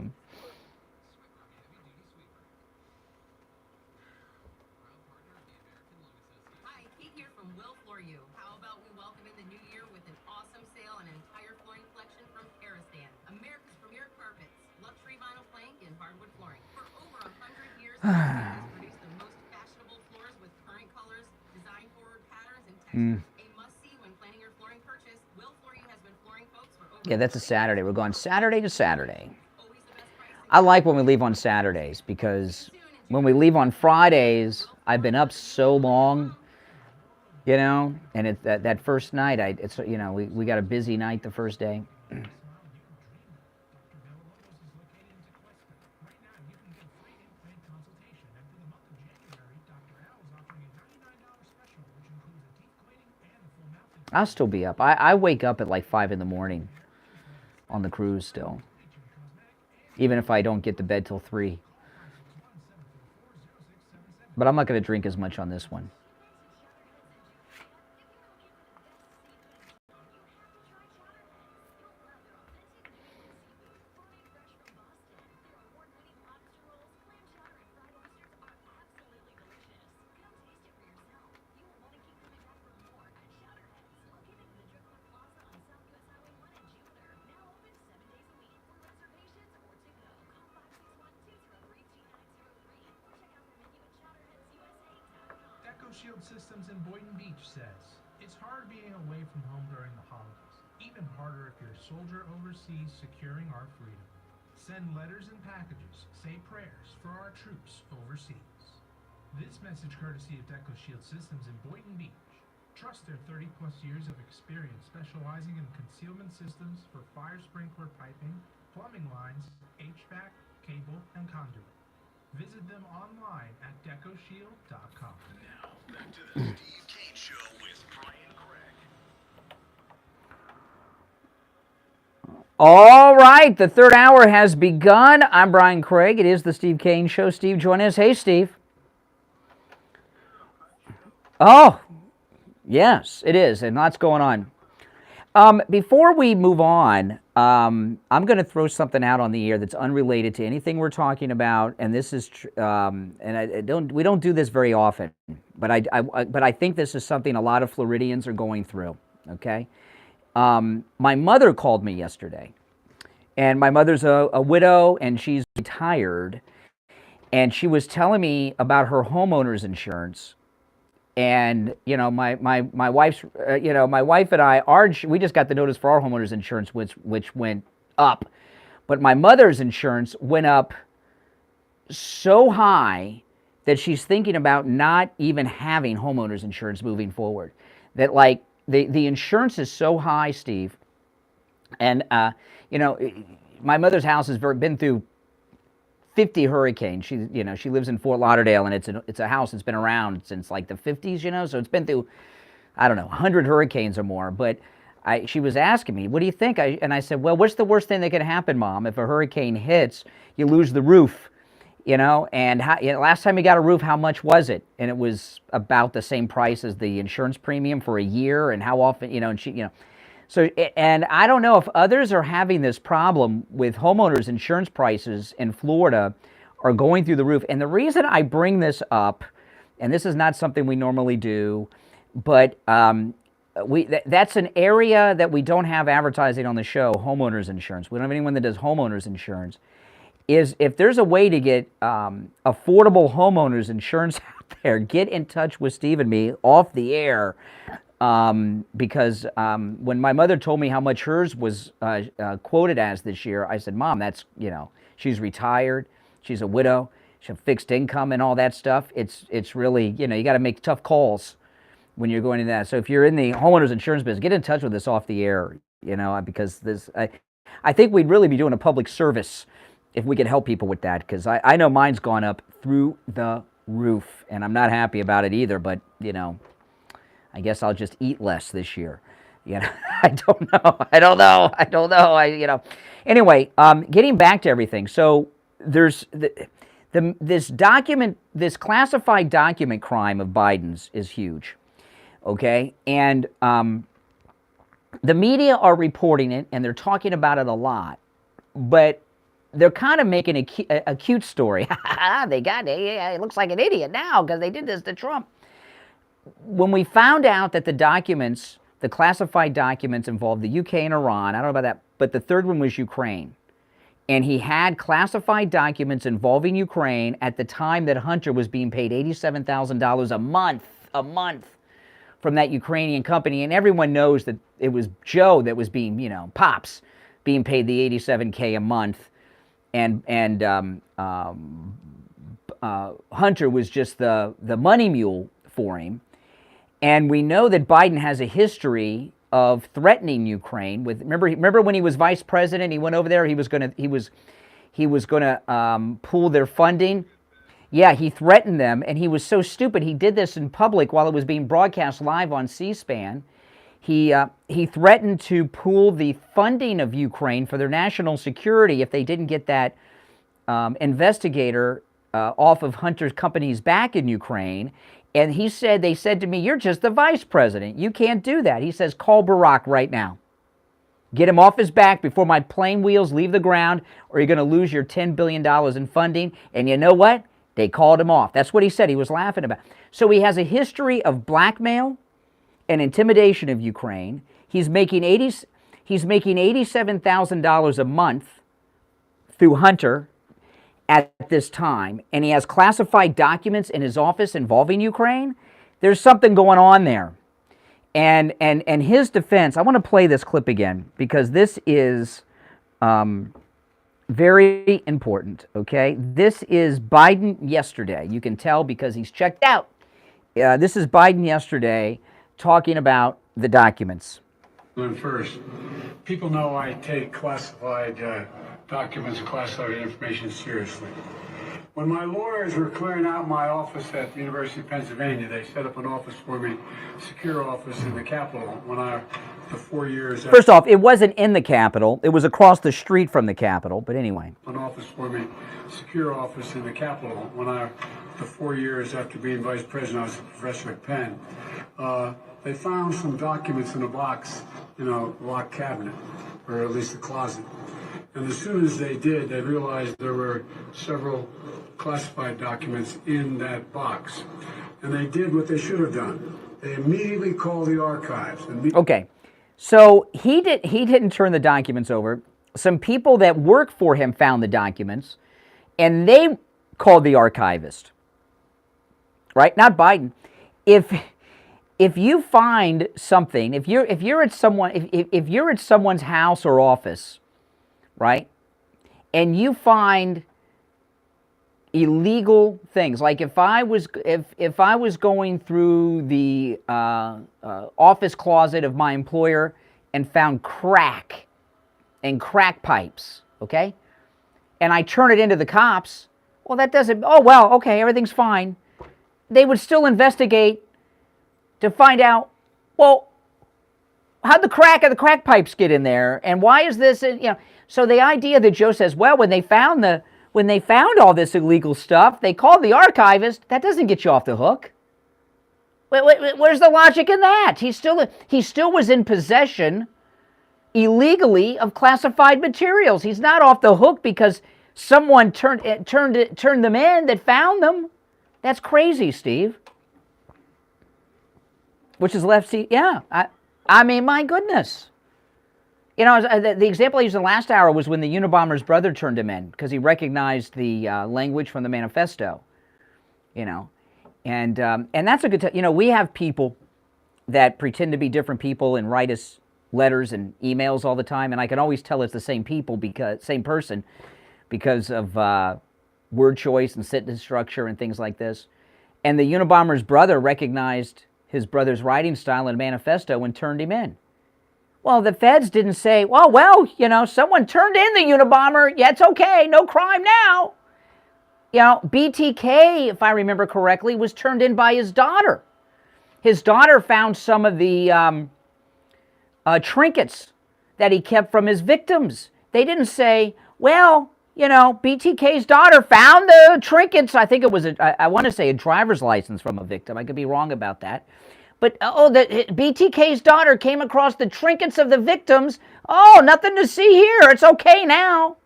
Kate here from Will For You. How about we welcome in the new year with an awesome sale on an entire flooring collection from Karastan, America's premier carpets, luxury vinyl plank, and hardwood flooring. For over 100 years, Karastan has produced the most fashionable floors with current colors, design-forward patterns, and textures. yeah, that's a Saturday. We're going Saturday to Saturday. I like when we leave on Saturdays because when we leave on Fridays, I've been up so long, you know, and it's that first night, it's, you know, we got a busy night the first day. I'll still be up. I wake up at like 5 in the morning on the cruise still. Even if I don't get to bed till 3. But I'm not going to drink as much on this one. Shield Systems in Boynton Beach says, it's hard being away from home during the holidays. Even harder if you're a soldier overseas securing our freedom. Send letters and packages, say prayers for our troops overseas. This message courtesy of Deco Shield Systems in Boynton Beach. Trust their 30-plus years of experience specializing in concealment systems for fire sprinkler piping, plumbing lines, HVAC, cable, and conduit. Visit them online at decoshield.com. Now, back to the Steve Kane Show with Brian Craig. All right, the third hour has begun. I'm Brian Craig. It is the Steve Kane Show. Steve, join us. Hey, Steve. Oh, yes, it is, and lots going on. Before we move on, I'm going to throw something out on the air that's unrelated to anything we're talking about, and this is, and we don't do this very often, but I think this is something a lot of Floridians are going through. Okay, my mother called me yesterday, and my mother's a widow, and she's retired, and she was telling me about her homeowner's insurance, And my wife's my wife and I we just got the notice for our homeowners insurance, which went up, but my mother's insurance went up so high that she's thinking about not even having homeowners insurance moving forward. That like the insurance is so high, Steve, and my mother's house has been through 50 hurricanes. She lives in Fort Lauderdale, and it's a house that's been around since like the 50s, so it's been through, I don't know, 100 hurricanes or more. But she was asking me, what do you think? And I said, well, what's the worst thing that can happen, Mom? If a hurricane hits, you lose the roof, and last time you got a roof, how much was it? And it was about the same price as the insurance premium for a year. And how often, and she, So, and I don't know if others are having this problem with homeowners insurance prices in Florida are going through the roof. And the reason I bring this up, and this is not something we normally do, but that's an area that we don't have advertising on the show, homeowners insurance. We don't have anyone that does homeowners insurance. Is if there's a way to get affordable homeowners insurance out there, get in touch with Steve and me off the air. Because when my mother told me how much hers was quoted as this year, I said, Mom, that's, she's retired, she's a widow, she has fixed income and all that stuff. It's really, you got to make tough calls when you're going into that. So if you're in the homeowners insurance business, get in touch with us off the air, because I think we'd really be doing a public service if we could help people with that, because I know mine's gone up through the roof, and I'm not happy about it either, but, I guess I'll just eat less this year. I don't know. Anyway, getting back to everything. So there's this document, this classified document crime of Biden's is huge. Okay, and the media are reporting it, and they're talking about it a lot, but they're kind of making a cute story. It looks like an idiot now because they did this to Trump. When we found out that the documents, the classified documents involved the UK and Iran, I don't know about that, but the third one was Ukraine. And he had classified documents involving Ukraine at the time that Hunter was being paid $87,000 a month from that Ukrainian company. And everyone knows that it was Joe that was being, Pops, being paid the $87K a month. And Hunter was just the money mule for him. And we know that Biden has a history of threatening Ukraine with. Remember when he was vice president, he went over there. He was gonna pull their funding. Yeah, he threatened them, and he was so stupid. He did this in public while it was being broadcast live on C-SPAN. He threatened to pull the funding of Ukraine for their national security if they didn't get that investigator off of Hunter's company's back in Ukraine. And they said to me, you're just the vice president. You can't do that. He says, call Barack right now. Get him off his back before my plane wheels leave the ground, or you're going to lose your $10 billion in funding. And you know what? They called him off. That's what he said. He was laughing about. So he has a history of blackmail and intimidation of Ukraine. He's making $87,000 a month through Hunter at this time, and he has classified documents in his office involving Ukraine. There's something going on there. And his defense, I want to play this clip again because this is very important, okay? This is Biden yesterday. You can tell because he's checked out. This is Biden yesterday talking about the documents. First, people know I take classified documents and classified information seriously. When my lawyers were clearing out my office at the University of Pennsylvania, they set up an office for me, secure office in the Capitol the 4 years. First off, it wasn't in the Capitol. It was across the street from the Capitol, but anyway. An office for me, secure office in the Capitol the 4 years after being vice president, I was a professor at Penn. They found some documents in a box in a locked cabinet, or at least a closet. And as soon as they did, they realized there were several classified documents in that box. And they did what they should have done. They immediately called the archives. Okay, so he didn't turn the documents over. Some people that work for him found the documents, and they called the archivist, right? Not Biden. if you find something, if you're at someone's house or office, right, and you find illegal things, like if I was going through the office closet of my employer and found crack and crack pipes, okay, and I turn it into the cops, well, that doesn't, oh, well, okay, everything's fine. They would still investigate to find out, well, how'd the crack pipes get in there, and why is this, So the idea that Joe says, well, when they found all this illegal stuff, they called the archivist, that doesn't get you off the hook. Where's the logic in that? He still was in possession illegally of classified materials. He's not off the hook because someone turned them in that found them. That's crazy, Steve. Which is left, yeah. I mean, my goodness. The example I used in the last hour was when the Unabomber's brother turned him in because he recognized the language from the manifesto. And that's a good we have people that pretend to be different people and write us letters and emails all the time, and I can always tell it's the same person because of word choice and sentence structure and things like this. And the Unabomber's brother recognized his brother's writing style and manifesto and turned him in. Well, the feds didn't say, well, someone turned in the Unabomber. Yeah, it's okay. No crime now. BTK, if I remember correctly, was turned in by his daughter. His daughter found some of the trinkets that he kept from his victims. They didn't say, well, BTK's daughter found the trinkets. I think it was, I want to say a driver's license from a victim. I could be wrong about that. But, BTK's daughter came across the trinkets of the victims. Oh, nothing to see here. It's okay now.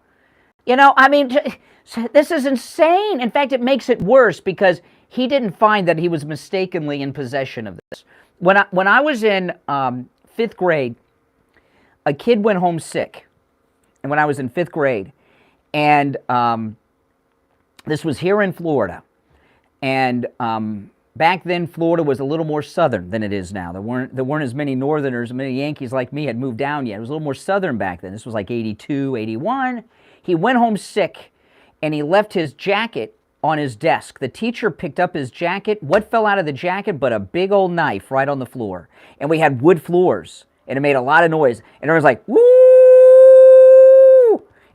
This is insane. In fact, it makes it worse because he didn't find that he was mistakenly in possession of this. When I was in 5th grade, a kid went home sick. And when I was in 5th grade, and this was here in Florida. And back then, Florida was a little more southern than it is now. There weren't as many Northerners, many Yankees like me had moved down yet. It was a little more southern back then. This was like 82, 81. He went home sick, and he left his jacket on his desk. The teacher picked up his jacket. What fell out of the jacket but a big old knife right on the floor? And we had wood floors, and it made a lot of noise. And everyone was like, woo!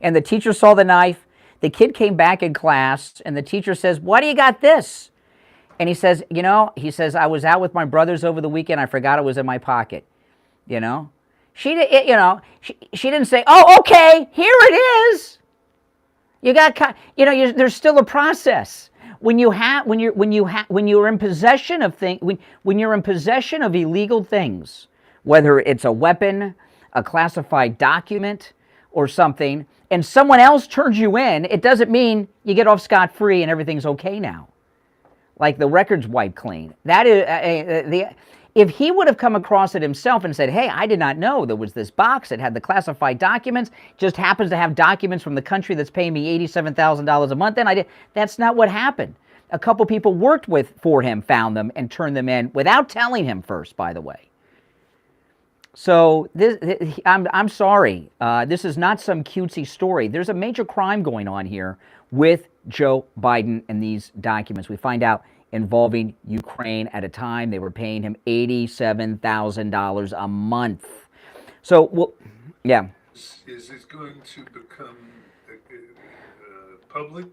And the teacher saw the knife. The kid came back in class, and the teacher says, why do you got this? And he says, I was out with my brothers over the weekend. I forgot it was in my pocket. She didn't say, oh, okay, here it is. You got, there's still a process. When you're in possession of when you're in possession of illegal things, whether it's a weapon, a classified document, or something, and someone else turns you in, it doesn't mean you get off scot-free and everything's okay now. Like the record's wiped clean. That is if he would have come across it himself and said, hey, I did not know there was this box that had the classified documents, just happens to have documents from the country that's paying me $87,000 a month, then that's not what happened. A couple people worked for him, found them, and turned them in without telling him first, by the way. So I'm sorry. This is not some cutesy story. There's a major crime going on here with Joe Biden and these documents. We find out involving Ukraine. At a time, they were paying him $87,000 a month. So, well, yeah. Is this going to become public?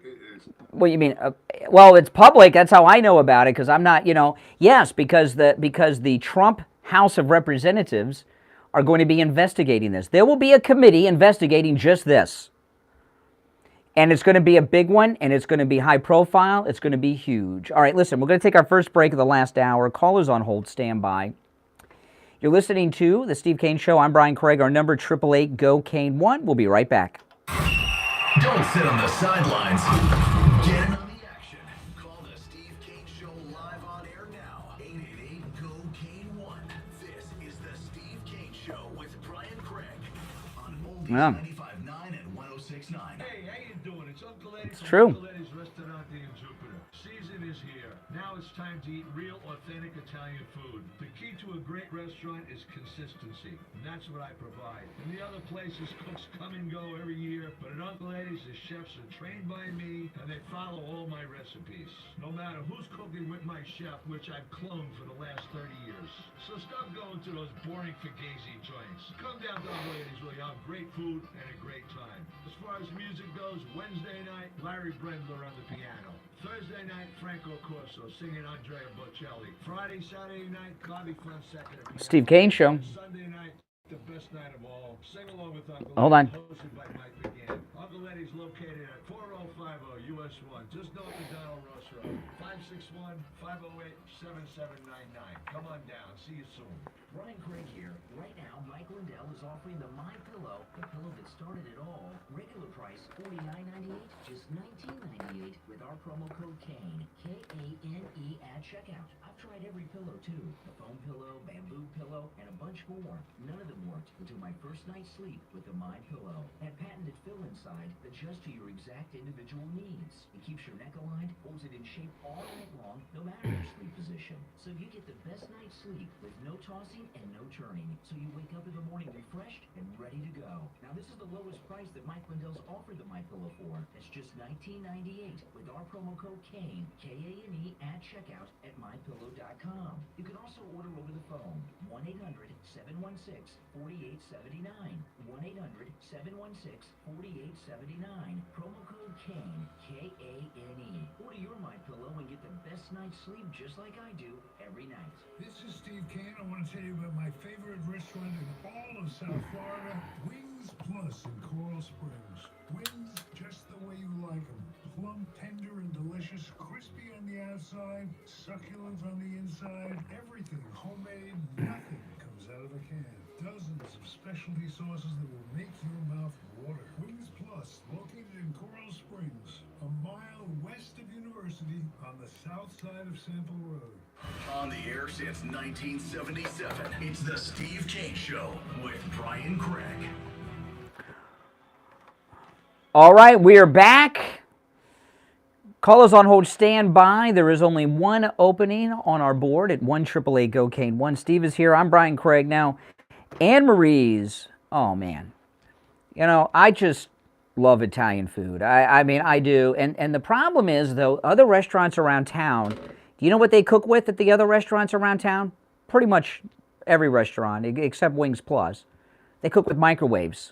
What do you mean? Well, it's public. That's how I know about it, because I'm not, yes, because the Trump House of Representatives are going to be investigating this. There will be a committee investigating just this. And it's going to be a big one, and it's going to be high profile. It's going to be huge. All right, listen, we're going to take our first break of the last hour. Callers on hold, stand by. You're listening to The Steve Kane Show. I'm Brian Craig. Our number, 888-GO-KANE1. We'll be right back. Don't sit on the sidelines. Get in on the action. Call The Steve Kane Show live on air now. 888-GO-KANE1. This is The Steve Kane Show with Brian Craig on Oldies 95.9 and 106.9. Hey, how you doing? It's Uncle Eddie It's from true. Uncle Eddie's Restaurante in Jupiter. Season is here. Now it's time to eat real, authentic Italian food. The key to a great restaurant is consistency, and that's what I provide. In the other places, cooks come and go every year, but at Uncle Eddie's, the chefs are trained by me, and they follow all my recipes. No matter who's cooking with my chef, which I've cloned for the last 30 years. So stop going to those boring fugazi joints. Come down to Uncle Eddie's where you have great food and a great time. As far as music goes, Wednesday night, Larry Brendler on the piano. Thursday night, Franco Corso singing Andrea Bocelli. Friday, Saturday night, Bobby Fonseca. Steve Kane Show. Sunday night, the best night of all. Sing along with Uncle Hold on. Eddie, hosted by Mike McGann. Uncle Eddie's located at 4050 US 1, just north of Donald Ross Road. 561-508-7799. Come on down. See you soon. Brian Craig here. Right now, Mike Lindell is offering the My Pillow, the pillow that started it all. Regular price $49.98, just $19.98 with our promo code KANE, K-A-N-E at checkout. I've tried every pillow too, the foam pillow, bamboo pillow, and a bunch more. None of them worked until my first night's sleep with the My Pillow. That patented fill inside adjusts to your exact individual needs. It keeps your neck aligned, holds it in shape all night long, no matter your sleep position. So you get the best night's sleep with no tossing and no turning. So you wake up in the morning refreshed and ready to go. Now this is the lowest price that Mike Lindell's offered the My Pillow for. It's just $19.98 with our promo code KANE, K-A-N-E at checkout at mypillow.com. You can also order over the phone, 1-800-716-4879. 1-800-716-4879. Promo code KANE, K-A-N-E. Order your My Pillow and get the best night's sleep just like I do every night. This is Steve Kane. I want to tell you about my favorite restaurant in all of South Florida, Wings Plus in Coral Springs. Wings just the way you like them. Plump, tender, and delicious. Crispy on the outside, succulent on the inside. Everything homemade, nothing comes out of a can. Dozens of specialty sauces that will make your mouth water. Wings Plus, located in Coral Springs, a mile west of University on the south side of Sample Road. On the air since 1977, it's the Steve Kane Show with Brian Craig. All right, we are back. Callers on hold, stand by. There is only one opening on our board at 1-888-GO-KANE-1. Steve is here. I'm Brian Craig. Now, Anne-Marie's, oh man. You know, I just love Italian food. I mean, I do. And the problem is, though, other restaurants around town, do you know what they cook with at the other restaurants around town? Pretty much every restaurant, except Wings Plus. They cook with microwaves.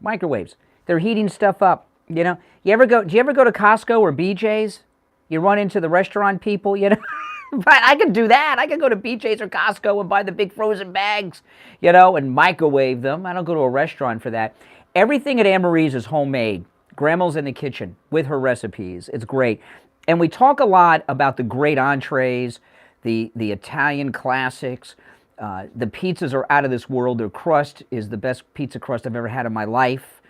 Microwaves. They're heating stuff up, you know. Do you ever go to Costco or BJ's? You run into the restaurant people, you know. But I could do that. I could go to BJ's or Costco and buy the big frozen bags, you know, and microwave them. I don't go to a restaurant for that. Everything at Anne-Marie's is homemade. Grandma's in the kitchen with her recipes. It's great. And we talk a lot about the great entrees, the Italian classics. The pizzas are out of this world. Their crust is the best pizza crust I've ever had in my life.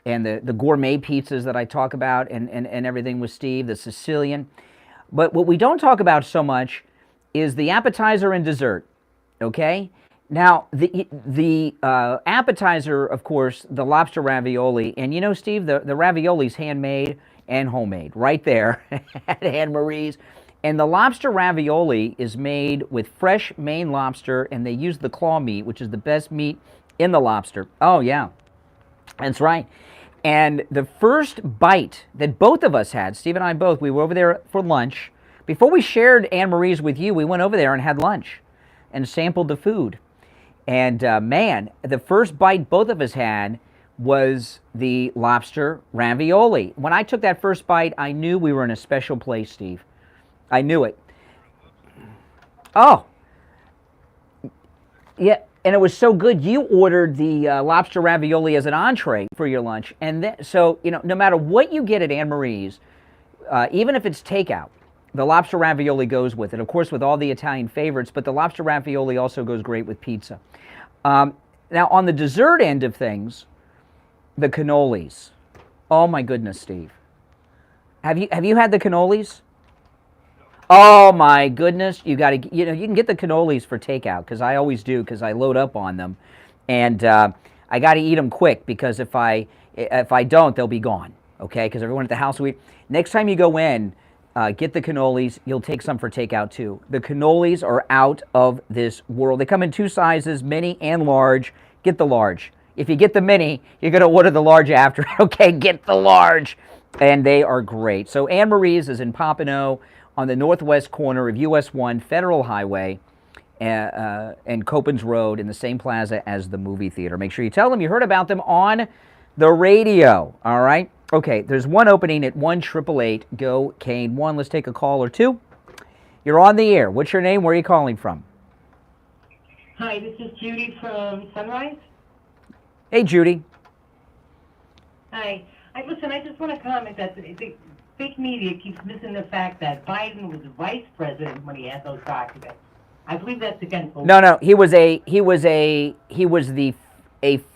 And the gourmet pizzas that I talk about and everything with Steve, the Sicilian. But what we don't talk about so much is the appetizer and dessert, okay? Now, the appetizer, of course, the lobster ravioli. And you know, Steve, the ravioli's handmade and homemade right there at Anne-Marie's. And the lobster ravioli is made with fresh Maine lobster, and they use the claw meat, which is the best meat in the lobster. Oh, yeah, that's right. And the first bite that both of us had, Steve and I both, we were over there for lunch. Before we shared Anne-Marie's with you, we went over there and had lunch and sampled the food. And man, the first bite both of us had was the lobster ravioli. When I took that first bite, I knew we were in a special place, Steve. I knew it. Oh, yeah. And it was so good, you ordered the lobster ravioli as an entree for your lunch. And so, you know, no matter what you get at Anne-Marie's, even if it's takeout, the lobster ravioli goes with it. Of course, with all the Italian favorites, but the lobster ravioli also goes great with pizza. Now, on the dessert end of things, the cannolis. Oh, my goodness, Steve. Have you had the cannolis? Oh my goodness, you got to, you know, you can get the cannolis for takeout, because I always do, because I load up on them, and I got to eat them quick, because if I don't, they'll be gone. okay? Because everyone at the house will eat. Next time you go in, get the cannolis. You'll take some for takeout too. The cannolis are out of this world. They come in 2 sizes, mini and large. Get the large. If you get the mini, you're going to order the large after. Okay, get the large. And they are great. So Anne Marie's is in Pompano on the northwest corner of US 1 Federal Highway and Copans Road in the same plaza as the movie theater. Make sure you tell them you heard about them on the radio. All right? Okay, there's one opening at 1-888-GO-CANE-1. Let's take a call or two. You're on the air. What's your name? Where are you calling from? Hi, this is Judy from Sunrise. Hey, Judy. Hi. Listen, I just want to comment that the fake media keeps missing the fact that Biden was vice president when he had those documents. I believe that's against the law. No, he was a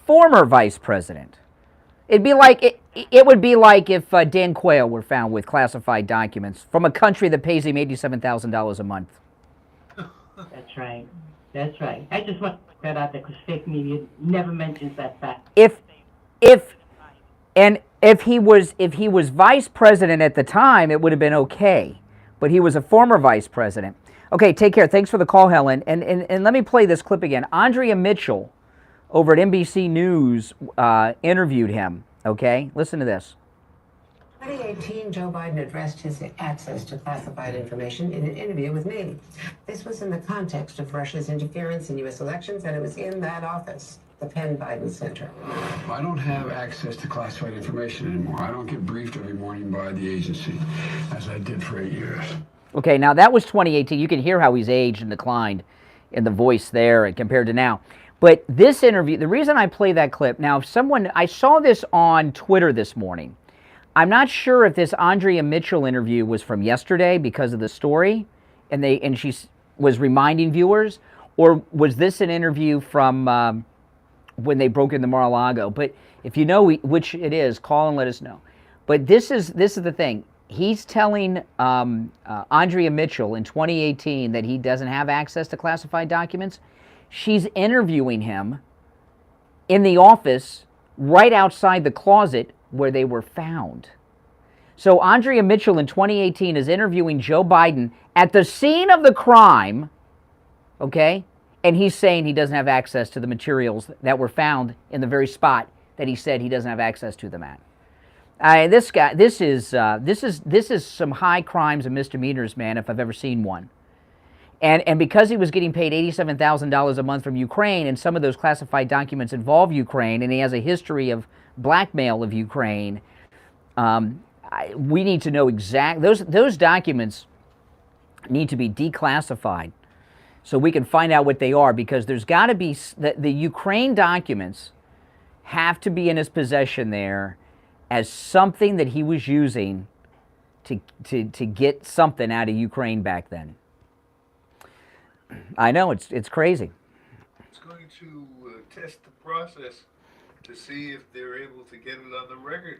former vice president. It would be like if Dan Quayle were found with classified documents from a country that pays him $87,000 a month. That's right. That's right. I just want to put that out there because fake media never mentions that fact. If he was vice president at the time, it would have been okay. But he was a former vice president. Okay, take care. Thanks for the call, Helen. And let me play this clip again. Andrea Mitchell over at NBC News interviewed him. Okay, listen to this. In 2018, Joe Biden addressed his access to classified information in an interview with me. This was in the context of Russia's interference in U.S. elections, and it was in that office, the Penn Biden Center. I don't have access to classified information anymore. I don't get briefed every morning by the agency, as I did for 8 years. Okay, now that was 2018. You can hear how he's aged and declined in the voice there compared to now. But this interview, the reason I play that clip, now I saw this on Twitter this morning. I'm not sure if this Andrea Mitchell interview was from yesterday because of the story, and she was reminding viewers, or was this an interview from when they broke into Mar-a-Lago? But if you know which it is, call and let us know. But this is the thing. He's telling Andrea Mitchell in 2018 that he doesn't have access to classified documents. She's interviewing him in the office right outside the closet where they were found. So Andrea Mitchell in 2018 is interviewing Joe Biden at the scene of the crime, okay? And he's saying he doesn't have access to the materials that were found in the very spot that he said he doesn't have access to them at. This guy, this is some high crimes and misdemeanors, man, if I've ever seen one. And because he was getting paid $87,000 a month from Ukraine, and some of those classified documents involve Ukraine, and he has a history of blackmail of Ukraine, we need to know those documents need to be declassified so we can find out what they are, because there's got to be the Ukraine documents have to be in his possession there as something that he was using to get something out of Ukraine back then. I know, it's crazy. It's going to test the process to see if they're able to get it on the record.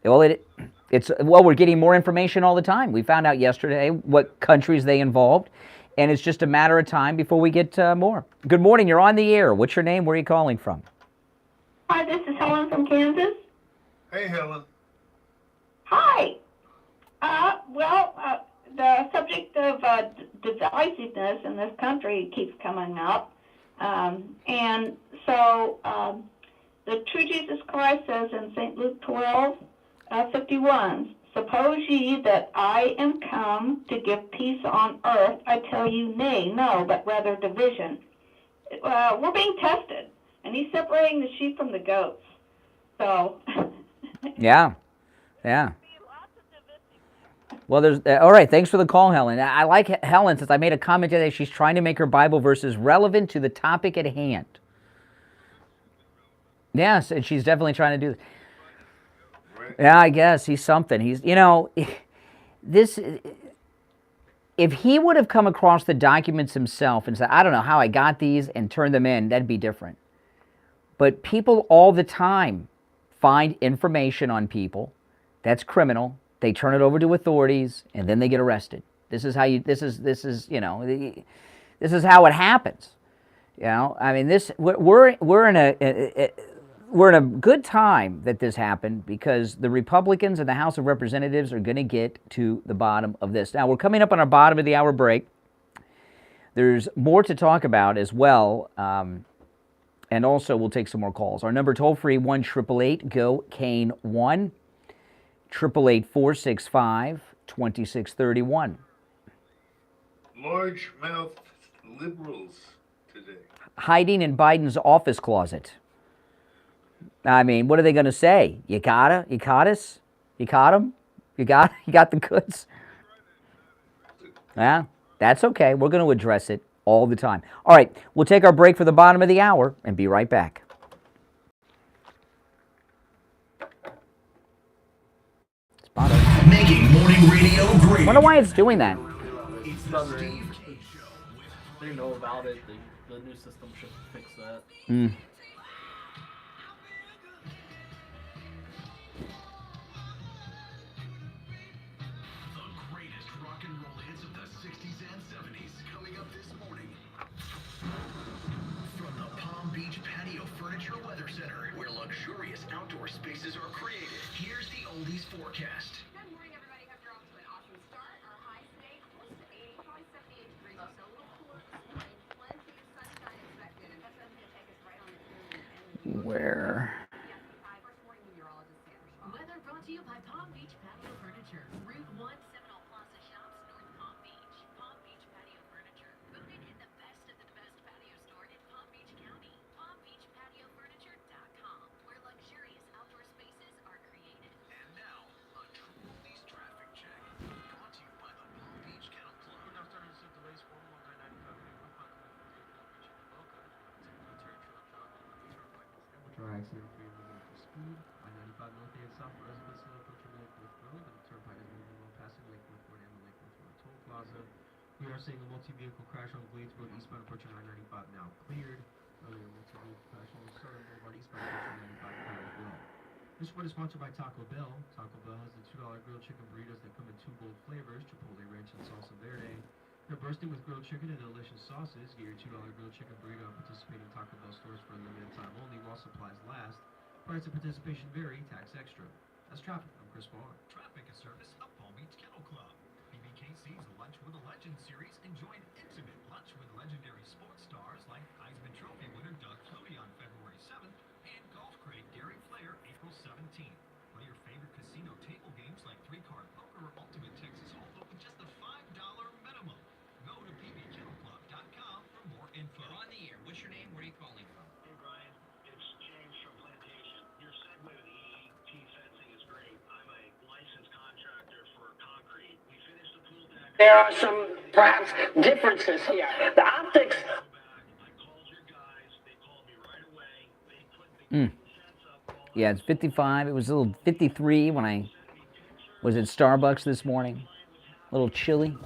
Well, we're getting more information all the time. We found out yesterday what countries they involved, and it's just a matter of time before we get more. Good morning, you're on the air. What's your name? Where are you calling from? Hi, this is Helen from Kansas. Hey, Helen. Hi. The subject of divisiveness in this country keeps coming up. And so the true Jesus Christ says in St. Luke 12:51, suppose ye that I am come to give peace on earth, I tell you nay, no, but rather division. We're being tested, and he's separating the sheep from the goats. So. Yeah. Well, there's all right. Thanks for the call, Helen. I like Helen, since I made a comment today. She's trying to make her Bible verses relevant to the topic at hand. Yes, and she's definitely trying to do this. Yeah, I guess he's something. He's, this. If he would have come across the documents himself and said, "I don't know how I got these," and turned them in, that'd be different. But people all the time find information on people that's criminal. They turn it over to authorities, and then they get arrested. This is how this is how it happens. I mean, we're in a we're in a good time that this happened because the Republicans in the House of Representatives are going to get to the bottom of this. Now, we're coming up on our bottom of the hour break. There's more to talk about as well, and also we'll take some more calls. Our number toll-free, 1-888-GO-KANE-1, 888-465-2631. Large-mouthed liberals today. Hiding in Biden's office closet. I mean, what are they going to say? You caught us? You caught him? You got the goods? Yeah, that's okay. We're going to address it all the time. All right, we'll take our break for the bottom of the hour and be right back. Making morning radio great. I wonder why it's doing that. It's stuttering. They know about it. The new system should fix that. Outdoor spaces are created. Here's the oldies forecast. Good morning, everybody. Hope you're off to an awesome start. Our high today close to 80, probably 78 degrees, so a little cooler this morning. Plenty of sunshine expected, and that's going to take us right on the Where? Weather brought to you by Palm Beach Patio Furniture. Route 1, Seminole Plaza Shops, North Palm Beach. Palm Beach Patio Furniture. Rooted in the best of the best patio store in Palm Beach County. PalmBeachPatioFurniture.com, where luxurious outdoor spaces are created. And now, a true oldies traffic check. Brought to you by the Palm Beach Kennel Club. Accident free moving for speed. I-95 north and south for residents in approaching Lake North Road, and the turnpike is moving along passing Lake North Road and the Lake North Road toll plaza. We are seeing a multi-vehicle crash on Bladesburg eastbound approaching I-95 now cleared. Earlier multi-vehicle crash on the Southern Boulevard eastbound approaching 95 cleared as well. This report is sponsored by Taco Bell. Taco Bell has the $2 grilled chicken burritos that come in 2 bold flavors, Chipotle Ranch and Salsa Verde. They're bursting with grilled chicken and delicious sauces. Get your $2 grilled chicken burrito at participating Taco Bell stores for a limited time only while supplies last. Price of participation vary, tax extra. That's traffic. I'm Chris Barr. Traffic is service of Palm Beach Kennel Club. BBKC's Lunch with a Legend series. Enjoy an intimate lunch with legendary sports stars like Heisman Trophy winner Doug Flutie on February 7th and golf great Gary Player April 17th. Play your favorite casino table games like 3-card poker or Ultimate Texas Hold'em with just a $5 minimum. Go to bbkennelclub.com for more info. You're on the air. What's your name? Where are you calling from? Hey, Brian. It's James from Plantation. Your segue with EET fencing is great. I'm a licensed contractor for concrete. We finished the pool deck. There are some, perhaps, differences here. The optics. Yeah, it's 55. It was a little 53 when I was at Starbucks this morning. A little chilly.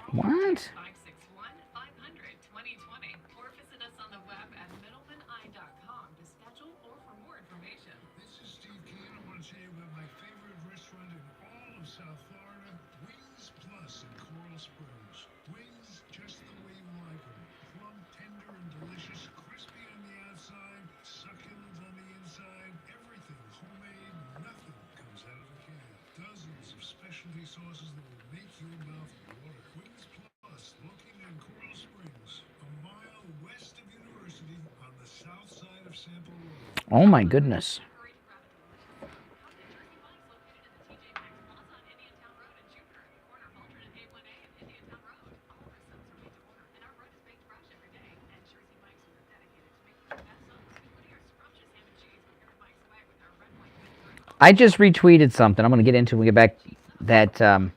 What? 561-500-2020 or visit us on the web at middlemaneye.com to schedule or for more information. This is Steve Kane. I want to tell you about my favorite restaurant in all of South Florida, Wings Plus in Coral Springs. Wings just the way you like them. Plump, tender, and delicious, crispy on the outside, succulent on the inside, everything homemade, nothing comes out of a can. Dozens of specialty sauces that will make your mouth water. Wings Plus, located in Coral Springs, a mile west of University on the south side of Sample Road. Oh my goodness. I just retweeted something. I'm going to get into it when we get back. That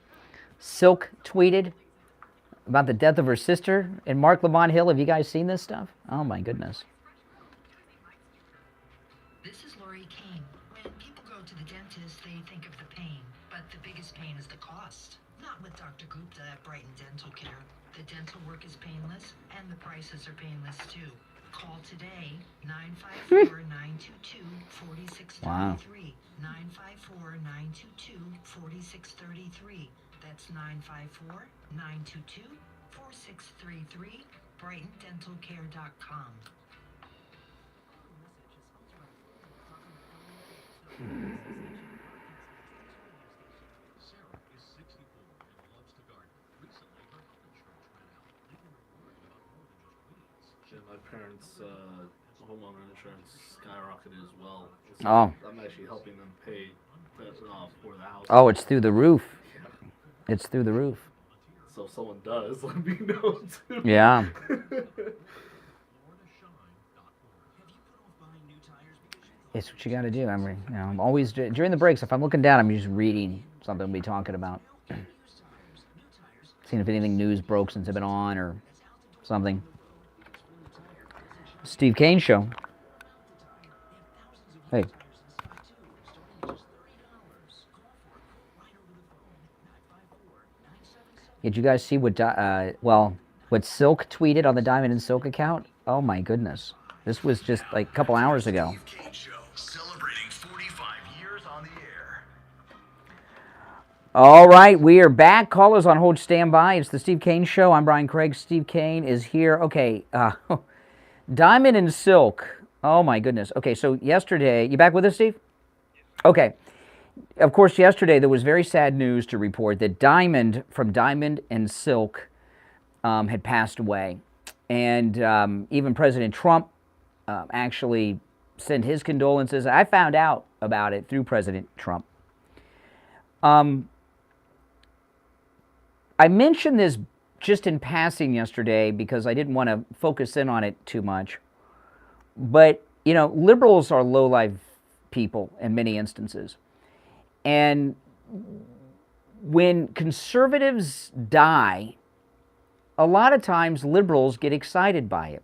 Silk tweeted about the death of her sister and Mark Lamont Hill. Have you guys seen this stuff? Oh, my goodness. This is Lori Kane. When people go to the dentist, they think of the pain, but the biggest pain is the cost. Not with Dr. Gupta at Brighton Dental Care. The dental work is painless, and the prices are painless too. Call today, 954-922-4633. Wow. 954-922-4633. That's 954-922-4633. BrightonDentalCare.com. Sarah is 64 and loves to garden. Recently, her health insurance ran out, leaving her worried about more than just weeds. Yeah, my parents' homeowner insurance skyrocketed as well. So Oh. I'm actually helping them pay for the house. Oh, it's through the roof. Yeah. It's through the roof. So if someone does, let me know too. Yeah. It's what you got to do. I'm always during the breaks. If I'm looking down, I'm just reading something we'll be talking about. Seeing if anything news broke since I've been on or something. Steve Kane Show. Hey. Did you guys see what what Silk tweeted on the Diamond and Silk account? Oh my goodness. This was just like a couple hours ago. Celebrating 45 years on the air. All right, we are back. Callers on hold, stand by. It's the Steve Kane Show. I'm Brian Craig. Steve Kane is here. Okay, Diamond and Silk. Oh my goodness. Okay, so yesterday, you back with us, Steve? Okay. Of course, yesterday there was very sad news to report that Diamond from Diamond and Silk had passed away. And even President Trump actually sent his condolences. I found out about it through President Trump. I mentioned this just in passing yesterday because I didn't want to focus in on it too much. But, you know, liberals are low-life people in many instances. And when conservatives die, a lot of times liberals get excited by it.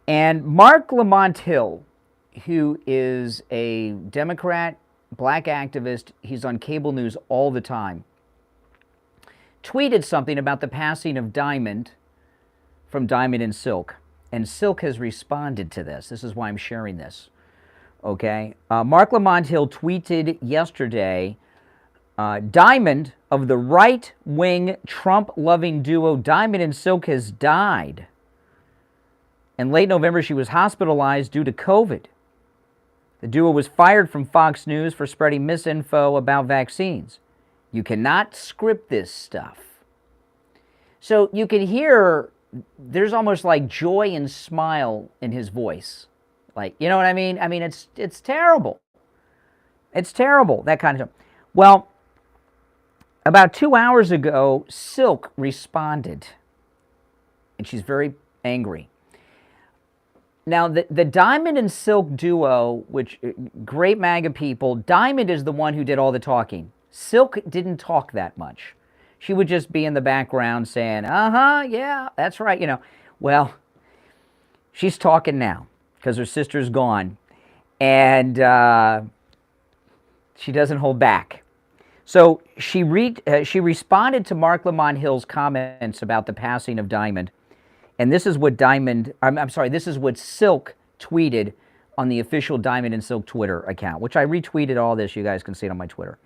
And Mark Lamont Hill, who is a Democrat, black activist, he's on cable news all the time, tweeted something about the passing of Diamond from Diamond and Silk. And Silk has responded to this. This is why I'm sharing this. Okay? Mark Lamont Hill tweeted yesterday, Diamond of the right-wing Trump-loving duo Diamond and Silk has died. In late November, she was hospitalized due to COVID. The duo was fired from Fox News for spreading misinfo about vaccines. You cannot script this stuff. So you can hear there's almost like joy and smile in his voice. Like, you know what I mean? I mean, it's terrible. It's terrible, that kind of stuff. Well, about 2 hours ago, Silk responded. And she's very angry. Now, the Diamond and Silk duo, which, great MAGA people, Diamond is the one who did all the talking. Silk didn't talk that much. She would just be in the background saying, yeah, that's right, you know. Well, she's talking now because her sister's gone. And she doesn't hold back. So she responded to Mark Lamont Hill's comments about the passing of Diamond. And this is what this is what Silk tweeted on the official Diamond and Silk Twitter account, which I retweeted all this. You guys can see it on my Twitter.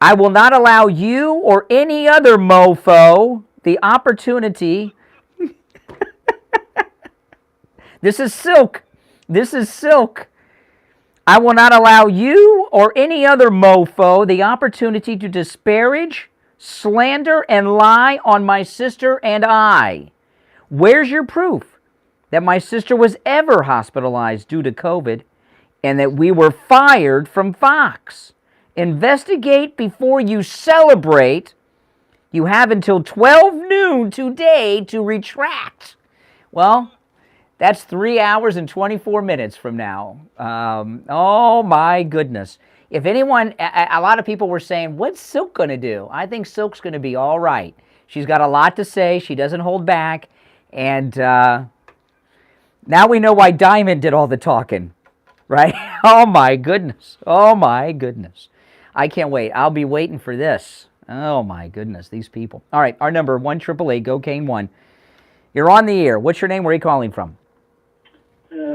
I will not allow you or any other mofo the opportunity. This is Silk. This is Silk. I will not allow you or any other mofo the opportunity to disparage, slander, and lie on my sister and I. Where's your proof that my sister was ever hospitalized due to COVID and that we were fired from Fox? Investigate before you celebrate. You have until 12 noon today to retract. Well, That's 3 hours and 24 minutes from now. Oh, my goodness. If anyone, a lot of people were saying, what's Silk going to do? I think Silk's going to be all right. She's got a lot to say. She doesn't hold back. And now we know why Diamond did all the talking, right? Oh, my goodness. Oh, my goodness. I can't wait. I'll be waiting for this. Oh, my goodness, these people. All right, our number, 1-888-GO-CANE-1. You're on the air. What's your name? Where are you calling from?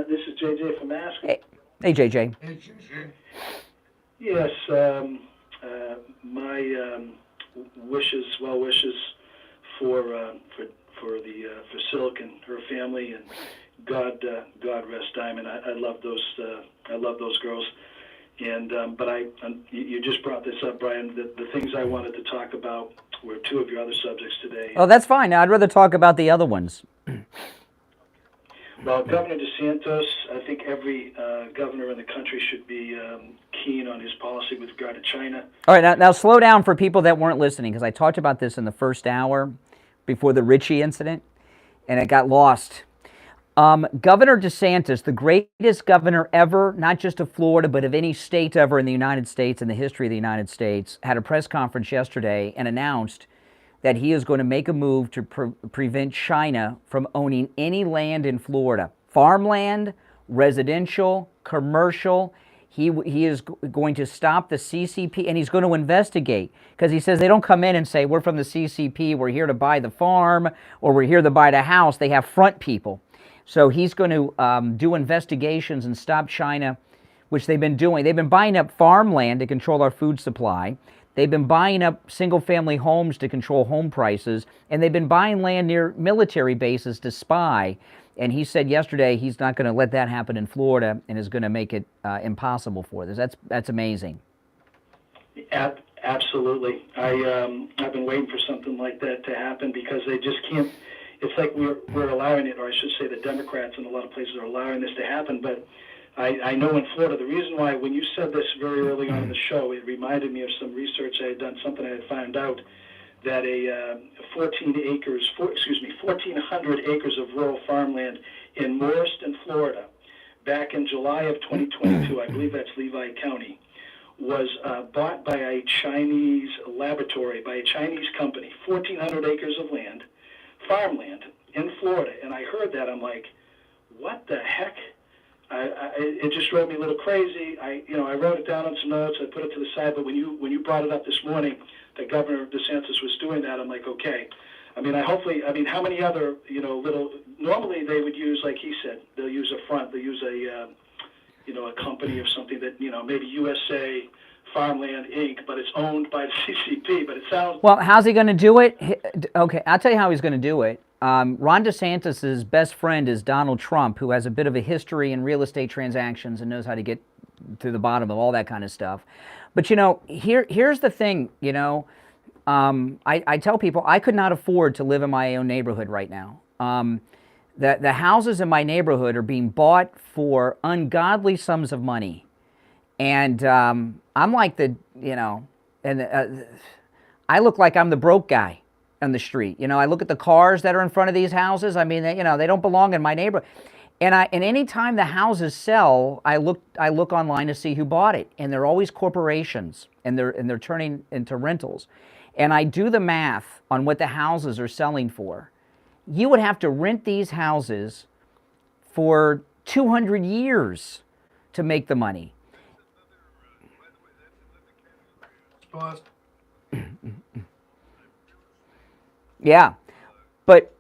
This is JJ from Ask. Hey, JJ. Hey, JJ. Yes, my well wishes for Silk and her family, and God rest Diamond. I love those girls, and but you just brought this up, Brian. The things I wanted to talk about were two of your other subjects today. Oh, that's fine. I'd rather talk about the other ones. Well, Governor DeSantis, I think every governor in the country should be keen on his policy with regard to China. All right, now slow down for people that weren't listening, because I talked about this in the first hour before the Richie incident, and it got lost. Governor DeSantis, the greatest governor ever, not just of Florida, but of any state ever in the United States, in the history of the United States, had a press conference yesterday and announced that he is going to make a move to prevent China from owning any land in Florida. Farmland, residential, commercial. He is going to stop the CCP, and he's going to investigate, because he says they don't come in and say, we're from the CCP, we're here to buy the farm, or we're here to buy the house. They have front people. So he's going to do investigations and stop China, which they've been doing. They've been buying up farmland to control our food supply. They've been buying up single-family homes to control home prices, and they've been buying land near military bases to spy. And he said yesterday he's not going to let that happen in Florida, and is going to make it impossible for this. That's amazing. Absolutely. I've been waiting for something like that to happen, because they just can't. It's like we're allowing it, or I should say the Democrats in a lot of places are allowing this to happen, but I know in Florida, the reason why, when you said this very early on in the show, it reminded me of some research I had done, something I had found out, that 1,400 acres of rural farmland in Morriston, Florida, back in July of 2022, I believe that's Levy County, was bought by a Chinese laboratory, by a Chinese company, 1,400 acres of land, farmland in Florida. And I heard that, I'm like, what the heck? It just drove me a little crazy. I wrote it down on some notes. I put it to the side. But when you brought it up this morning, that Governor DeSantis was doing that, I'm like, okay. I mean, how many other little? Normally they would use, like he said, they'll use a front. They'll use a company or something that maybe USA Farmland Inc. But it's owned by the CCP. But it sounds. Well, how's he going to do it? Okay, I'll tell you how he's going to do it. Ron DeSantis' best friend is Donald Trump, who has a bit of a history in real estate transactions and knows how to get to the bottom of all that kind of stuff. But, here's the thing, I tell people I could not afford to live in my own neighborhood right now. The houses in my neighborhood are being bought for ungodly sums of money. And I'm like I look like I'm the broke guy on the street. I look at the cars that are in front of these houses. I mean, they don't belong in my neighborhood. And any time the houses sell, I look online to see who bought it, and they're always corporations, and they're turning into rentals. And I do the math on what the houses are selling for. You would have to rent these houses for 200 years to make the money. Yeah, but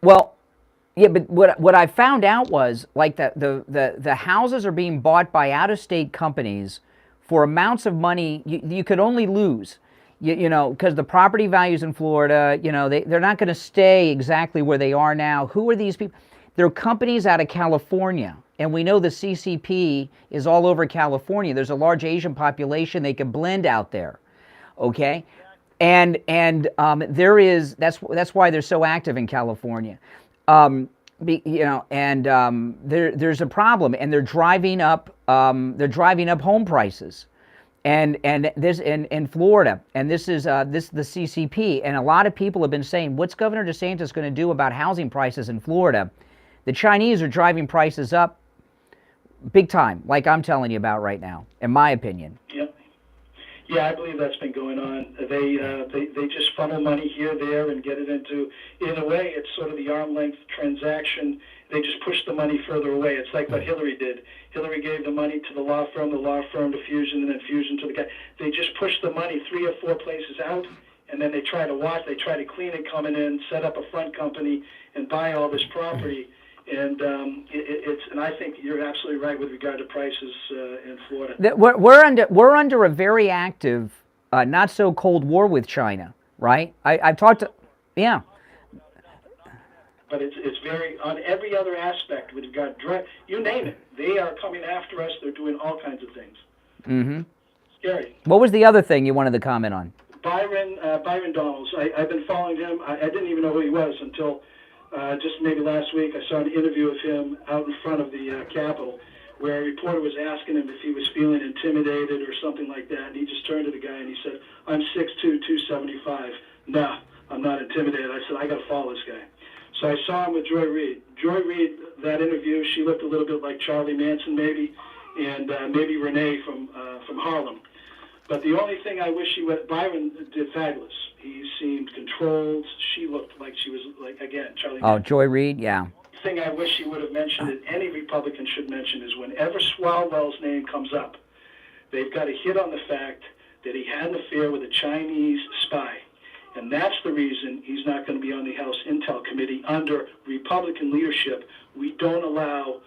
well, yeah, but what I found out was, like, the houses are being bought by out-of-state companies for amounts of money you could only lose. Because the property values in Florida, they're not going to stay exactly where they are now. Who are these people? They're companies out of California. And we know the CCP is all over California. There's a large Asian population. They can blend out there, okay? And that's why they're so active in California. There's a problem, and they're driving up home prices. And this in Florida, and this is the CCP, and a lot of people have been saying, what's Governor DeSantis going to do about housing prices in Florida? The Chinese are driving prices up big time, like I'm telling you about right now, in my opinion. Yep. Yeah, I believe that's been going on. They just funnel money here, there, and get it into, in a way, it's sort of the arm length transaction. They just push the money further away. It's like what Hillary did. Hillary gave the money to the law firm to Fusion, and then Fusion to the guy. They just push the money 3 or 4 places out, and then they try to clean it coming in, set up a front company, and buy all this property. And and I think you're absolutely right with regard to prices in Florida. We're under a very active, not so cold war with China, right? I've talked to, yeah. But it's very, on every other aspect with regard to, you name it, they are coming after us. They're doing all kinds of things. Mm-hmm. Scary. What was the other thing you wanted to comment on? Byron Donalds. I've been following him. I didn't even know who he was until just maybe last week. I saw an interview of him out in front of the Capitol, where a reporter was asking him if he was feeling intimidated or something like that, and he just turned to the guy and he said, "I'm 6'2", 275. No, I'm not intimidated." I said, "I got to follow this guy." So I saw him with Joy Reid. Joy Reid, that interview, she looked a little bit like Charlie Manson maybe, and maybe Renee from Harlem. But the only thing I wish she would, Byron did fabulous. He seemed controlled. She looked like she was, like, again, Charlie Manson. Oh, Joy Reid, yeah. The thing I wish she would have mentioned, and any Republican should mention, is whenever Swalwell's name comes up, they've got to hit on the fact that he had an affair with a Chinese spy. And that's the reason he's not going to be on the House Intel Committee. Under Republican leadership, we don't allow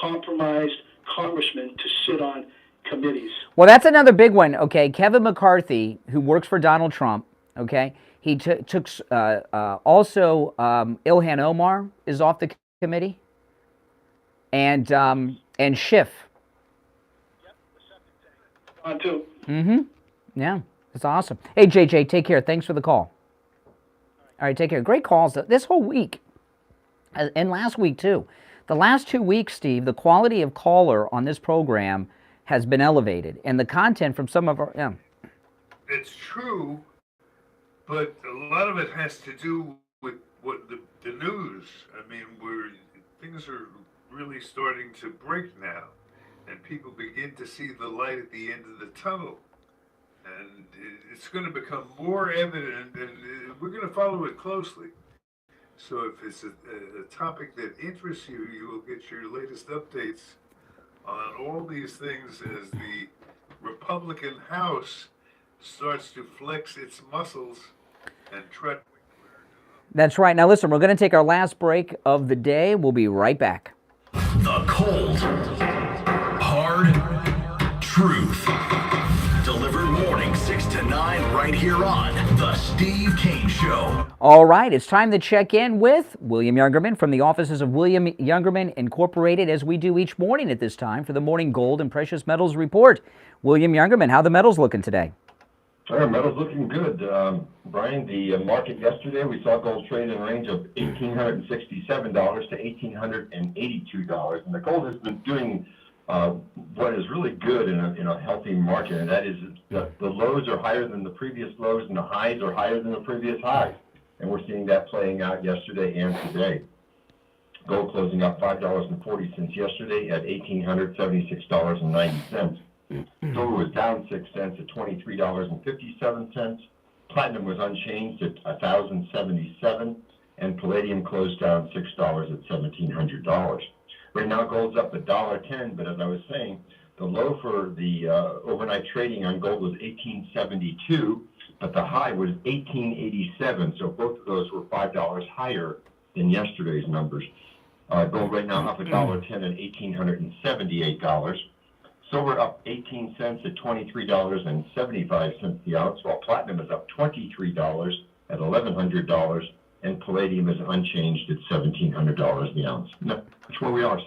compromised congressmen to sit on committees. Well, that's another big one, okay? Kevin McCarthy, who works for Donald Trump, okay? He took also Ilhan Omar is off the committee, and Schiff. On too. Mm-hmm. Yeah. It's awesome. Hey, JJ, take care. Thanks for the call. All right, take care. Great calls this whole week, and last week, too. The last 2 weeks, Steve, the quality of caller on this program has been elevated, and the content from some of our... Yeah. It's true, but a lot of it has to do with what the news. I mean, things are really starting to break now, and people begin to see the light at the end of the tunnel. And it's going to become more evident, and we're going to follow it closely. So if it's a topic that interests you, you will get your latest updates on all these things as the Republican House starts to flex its muscles and try. That's right. Now listen, we're going to take our last break of the day. We'll be right back. The cold, hard truth. Delivered morning 6 to 9 right here on The Steve Kane Show. All right, it's time to check in with William Youngerman from the offices of William Youngerman Incorporated, as we do each morning at this time for the Morning Gold and Precious Metals Report. William Youngerman, how are the metals looking today? Metals looking good. Brian, the market yesterday, we saw gold trade in a range of $1,867 to $1,882. And the gold has been doing what is really good in a healthy market, and that is the lows are higher than the previous lows and the highs are higher than the previous highs. And we're seeing that playing out yesterday and today. Gold closing up $5.40 yesterday at $1,876.90. Silver was down 6 cents at $23.57. Platinum was unchanged at $1,077, and palladium closed down $6 at $1,700. Right now, gold's up $1.10, but as I was saying, the low for the overnight trading on gold was $18.72, but the high was $18.87. So both of those were $5 higher than yesterday's numbers. Gold right now up $1.10 at $1,878. Silver up 18 cents at $23.75 the ounce, while platinum is up $23 at $1,100, and palladium is unchanged at $1,700 the ounce. That's where we are.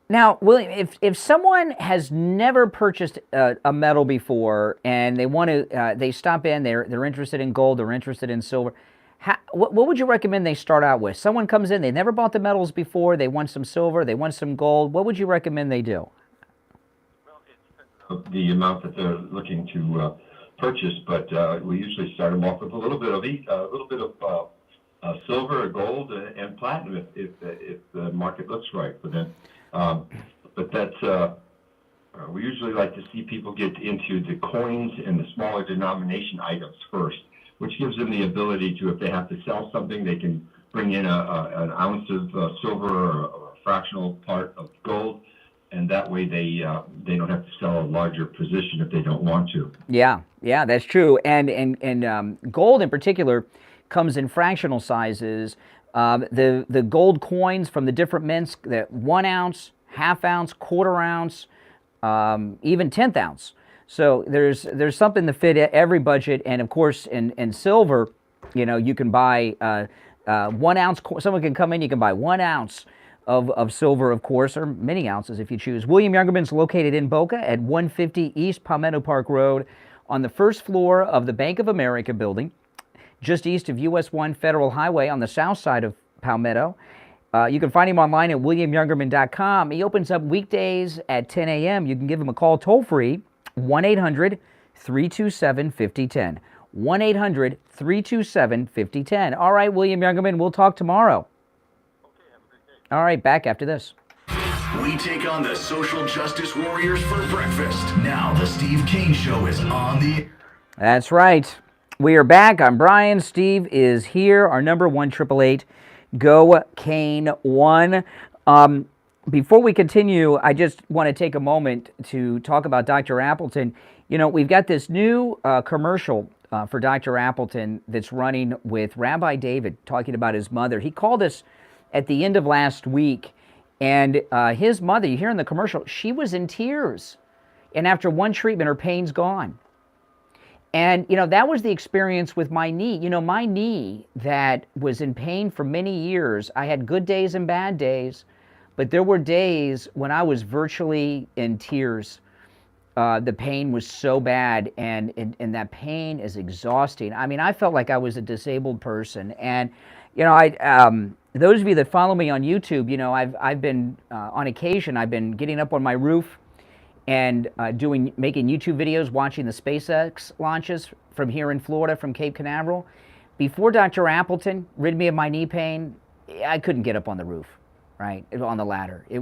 Now, William, if someone has never purchased a metal before and they want to, they stop in, they're interested in gold, they're interested in silver, what would you recommend they start out with? Someone comes in, they never bought the metals before, they want some silver, they want some gold. What would you recommend they do? Well, it depends on the amount that they're looking to purchase, but we usually start them off with a little bit of silver, gold, and platinum if the market looks right for them. But that's we usually like to see people get into the coins and the smaller denomination items first, which gives them the ability to, if they have to sell something, they can bring in an ounce of silver or a fractional part of gold, and that way they don't have to sell a larger position if they don't want to. Yeah, that's true. And gold in particular comes in fractional sizes. The gold coins from the different mints, that 1 ounce, half ounce, quarter ounce, even 1/10 ounce. So there's something to fit every budget. And of course, in silver, you can buy 1 ounce. Someone can come in, you can buy 1 ounce of silver, of course, or many ounces if you choose. William Youngerman's located in Boca at 150 East Palmetto Park Road on the first floor of the Bank of America building, just east of US 1 Federal Highway on the south side of Palmetto. You can find him online at williamyoungerman.com. He opens up weekdays at 10 a.m. You can give him a call toll-free, 1-800-327-5010. 1-800-327-5010. All right, William Youngerman, we'll talk tomorrow. All right, back after this. We take on the social justice warriors for breakfast. Now the Steve Kane Show is on the air. That's right. We are back. I'm Brian. Steve is here. Our number 1-888-GO-KANE-1. Before we continue, I just want to take a moment to talk about Dr. Appleton. We've got this new commercial for Dr. Appleton that's running with Rabbi David talking about his mother. He called us at the end of last week, and his mother, you hear in the commercial, she was in tears. And after one treatment, her pain's gone. And, that was the experience with my knee. My knee that was in pain for many years, I had good days and bad days, but there were days when I was virtually in tears. The pain was so bad, and that pain is exhausting. I mean, I felt like I was a disabled person. And, those of you that follow me on YouTube, I've been, on occasion, I've been getting up on my roof and making YouTube videos, watching the SpaceX launches from here in Florida, from Cape Canaveral. Before Dr. Appleton rid me of my knee pain, I couldn't get up on the roof, right, on the ladder. I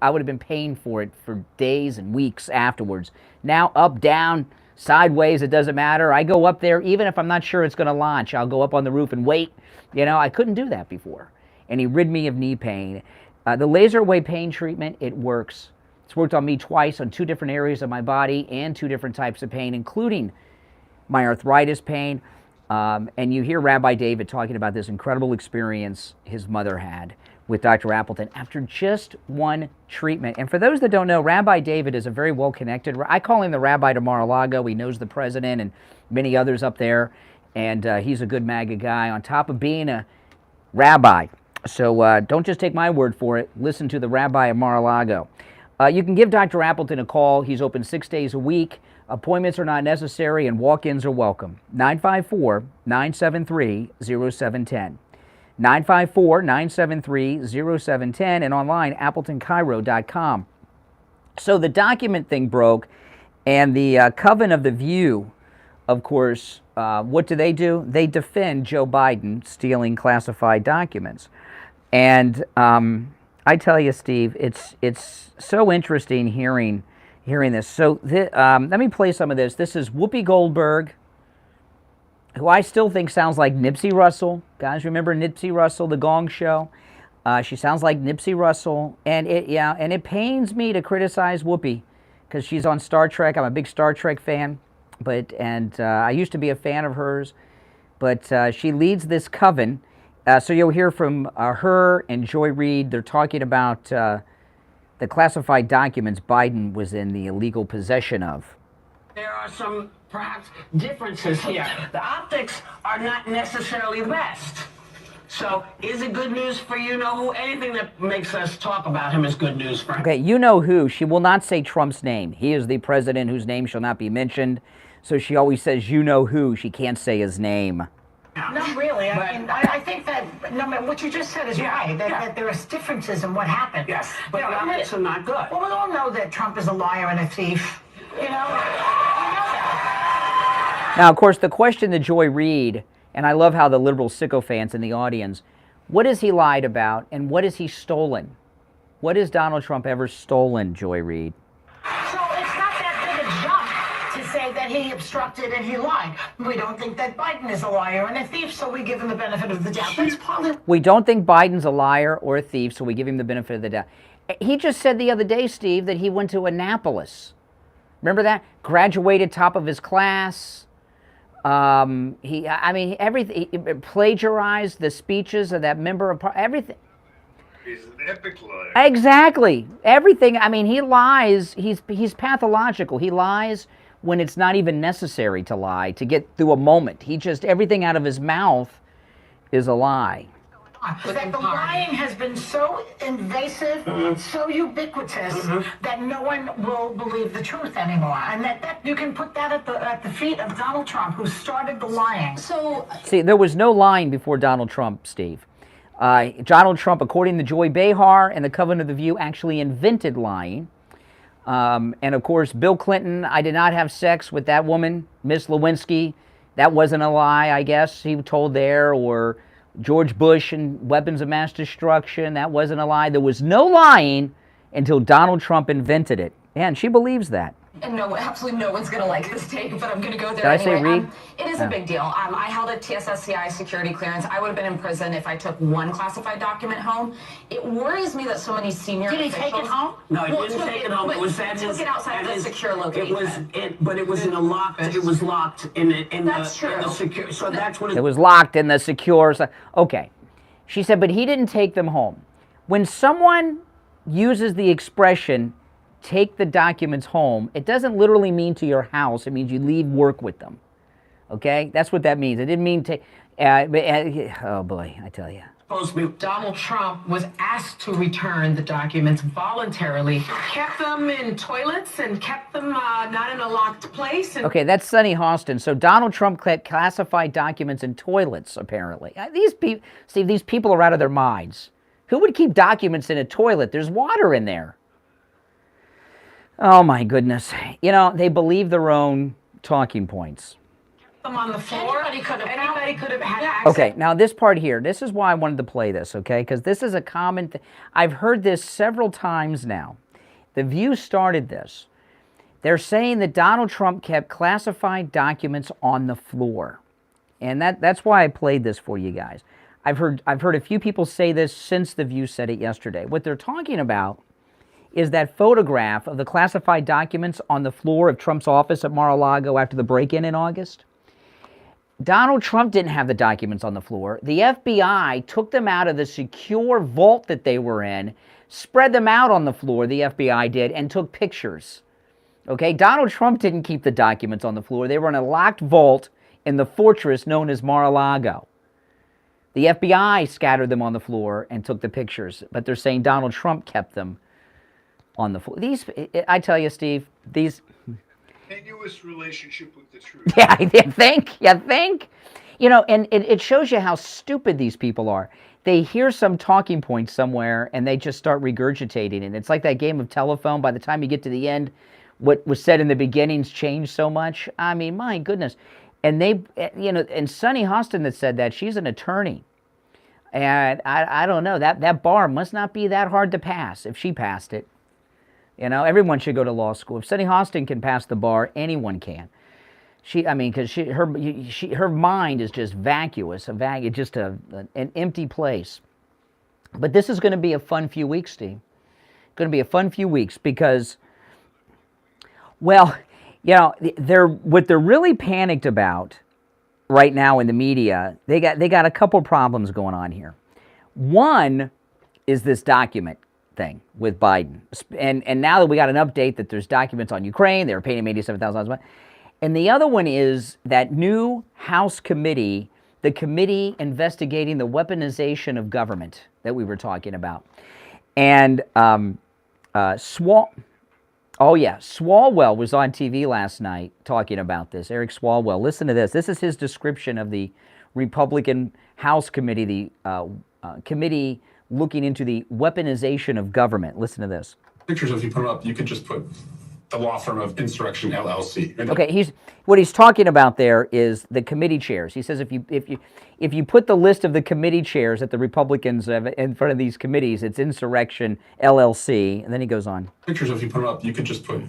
would have been paying for it for days and weeks afterwards. Now, up, down, sideways, it doesn't matter. I go up there, even if I'm not sure it's going to launch, I'll go up on the roof and wait. I couldn't do that before. And he rid me of knee pain. The laser wave pain treatment, it works. It's worked on me twice on 2 different areas of my body and 2 different types of pain, including my arthritis pain. And you hear Rabbi David talking about this incredible experience his mother had with Dr. Appleton after just one treatment. And for those that don't know, Rabbi David is a very well-connected, I call him the Rabbi to Mar-a-Lago. He knows the president and many others up there. And he's a good MAGA guy on top of being a rabbi. So don't just take my word for it. Listen to the Rabbi of Mar-a-Lago. You can give Dr. Appleton a call. He's open 6 days a week. Appointments are not necessary, and walk-ins are welcome. 954-973-0710. 954-973-0710, and online, AppletonCairo.com. So the document thing broke, and the Coven of the View, of course, what do? They defend Joe Biden stealing classified documents. And I tell you, Steve, it's so interesting hearing this. So let me play some of this. This is Whoopi Goldberg, who I still think sounds like Nipsey Russell. Guys, remember Nipsey Russell, The Gong Show? She sounds like Nipsey Russell, and it pains me to criticize Whoopi because she's on Star Trek. I'm a big Star Trek fan, and I used to be a fan of hers, but she leads this coven. So you'll hear from her and Joy Reid. They're talking about the classified documents Biden was in the illegal possession of. There are some, perhaps, differences here. The optics are not necessarily the best. So, is it good news for you know who? Anything that makes us talk about him is good news for him. Okay, you know who. She will not say Trump's name. He is the president whose name shall not be mentioned. So she always says, you know who. She can't say his name. Not really. I think that No, but what you just said is right, that there is differences in what happened. Yes, but the optics are not good. Well, we all know that Trump is a liar and a thief. You know? Now, of course, the question to Joy Reid, and I love how the liberal sycophants in the audience, what has he lied about and what has he stolen? What has Donald Trump ever stolen, Joy Reid? So it's not that big a jump to say that he obstructed and he lied. We don't think that Biden is a liar and a thief, so we give him the benefit of the doubt. That's probably... We don't think Biden's a liar or a thief, so we give him the benefit of the doubt. He just said the other day, Steve, that he went to Annapolis. Remember that? Graduated top of his class. Everything. He plagiarized the speeches of that member of everything. He's an epic liar. Exactly. Everything. I mean, he lies. He's pathological. He lies when it's not even necessary to lie to get through a moment. He just, everything out of his mouth is a lie. That the lying has been so invasive, so ubiquitous, that no one will believe the truth anymore. And that you can put that at the feet of Donald Trump, who started the lying. So, see, there was no lying before Donald Trump, Steve. Donald Trump, according to Joy Behar and the Covenant of the View, actually invented lying. And of course, Bill Clinton, I did not have sex with that woman, Miss Lewinsky. That wasn't a lie, I guess, he told there. Or George Bush and weapons of mass destruction, that wasn't a lie. There was no lying until Donald Trump invented it. And she believes that. And no, absolutely no one's going to like this take, but I'm going to go there Did I anyway. say Reid? It is a big deal. I held a TSSCI security clearance. I would have been in prison if I took one classified document home. It worries me that so many senior Did he officials... take it home? No, he didn't take it home. It was at his... Took it outside the secure location. But it was in a locked... It was locked in the secure... So that's what it was locked in the secure... Okay. She said, but he didn't take them home. When someone uses the expression, take the documents home, it doesn't literally mean to your house. It means you leave work with them. Okay? That's what that means. It didn't mean to... oh, boy, I tell you. Donald Trump was asked to return the documents voluntarily, kept them in toilets and kept them not in a locked place. And okay, that's Sonny Hostin. So Donald Trump kept classified documents in toilets, apparently. These people, Steve, these people are out of their minds. Who would keep documents in a toilet? There's water in there. Oh, my goodness. You know, they believe their own talking points. them on the floor. Anybody could have had access. Okay, now this part here, this is why I wanted to play this, okay? Because this is a common thing. I've heard this several times now. The View started this. They're saying that Donald Trump kept classified documents on the floor. And that's why I played this for you guys. I've heard a few people say this since The View said it yesterday. What they're talking about is that photograph of the classified documents on the floor of Trump's office at Mar-a-Lago after the break-in in August. Donald Trump didn't have the documents on the floor. The FBI took them out of the secure vault that they were in, spread them out on the floor, the FBI did, and took pictures. Okay, Donald Trump didn't keep the documents on the floor. They were in a locked vault in the fortress known as Mar-a-Lago. The FBI scattered them on the floor and took the pictures, but they're saying Donald Trump kept them on the floor. These, I tell you, Steve, these... Tenuous relationship with the truth. Yeah, you think? You know, and it shows you how stupid these people are. They hear some talking point somewhere, and they just start regurgitating it. It's like that game of telephone. By the time you get to the end, what was said in the beginning's changed so much. I mean, my goodness. And they, you know, and Sonny Hostin that said that, she's an attorney. And I don't know, that bar must not be that hard to pass if she passed it. You know, everyone should go to law school. If Sonny Hostin can pass the bar, anyone can. I mean, because her mind is just vacuous, just an empty place. But this is going to be a fun few weeks, Steve. Going to be a fun few weeks because, well, you know, what they're really panicked about right now in the media, they got a couple problems going on here. One is this document thing with Biden. And now that we got an update that there's documents on Ukraine, they were paying him $87,000. And the other one is that new House committee, the committee investigating the weaponization of government that we were talking about. And Swalwell was on TV last night talking about this. Eric Swalwell, listen to this. This is his description of the Republican House committee, the committee looking into the weaponization of government. Listen to this. Pictures, if you put them up, you could just put the law firm of Insurrection LLC. Okay, what he's talking about there is the committee chairs. He says if you put the list of the committee chairs that the Republicans have in front of these committees, it's Insurrection LLC, and then he goes on. Pictures, if you put them up, you could just put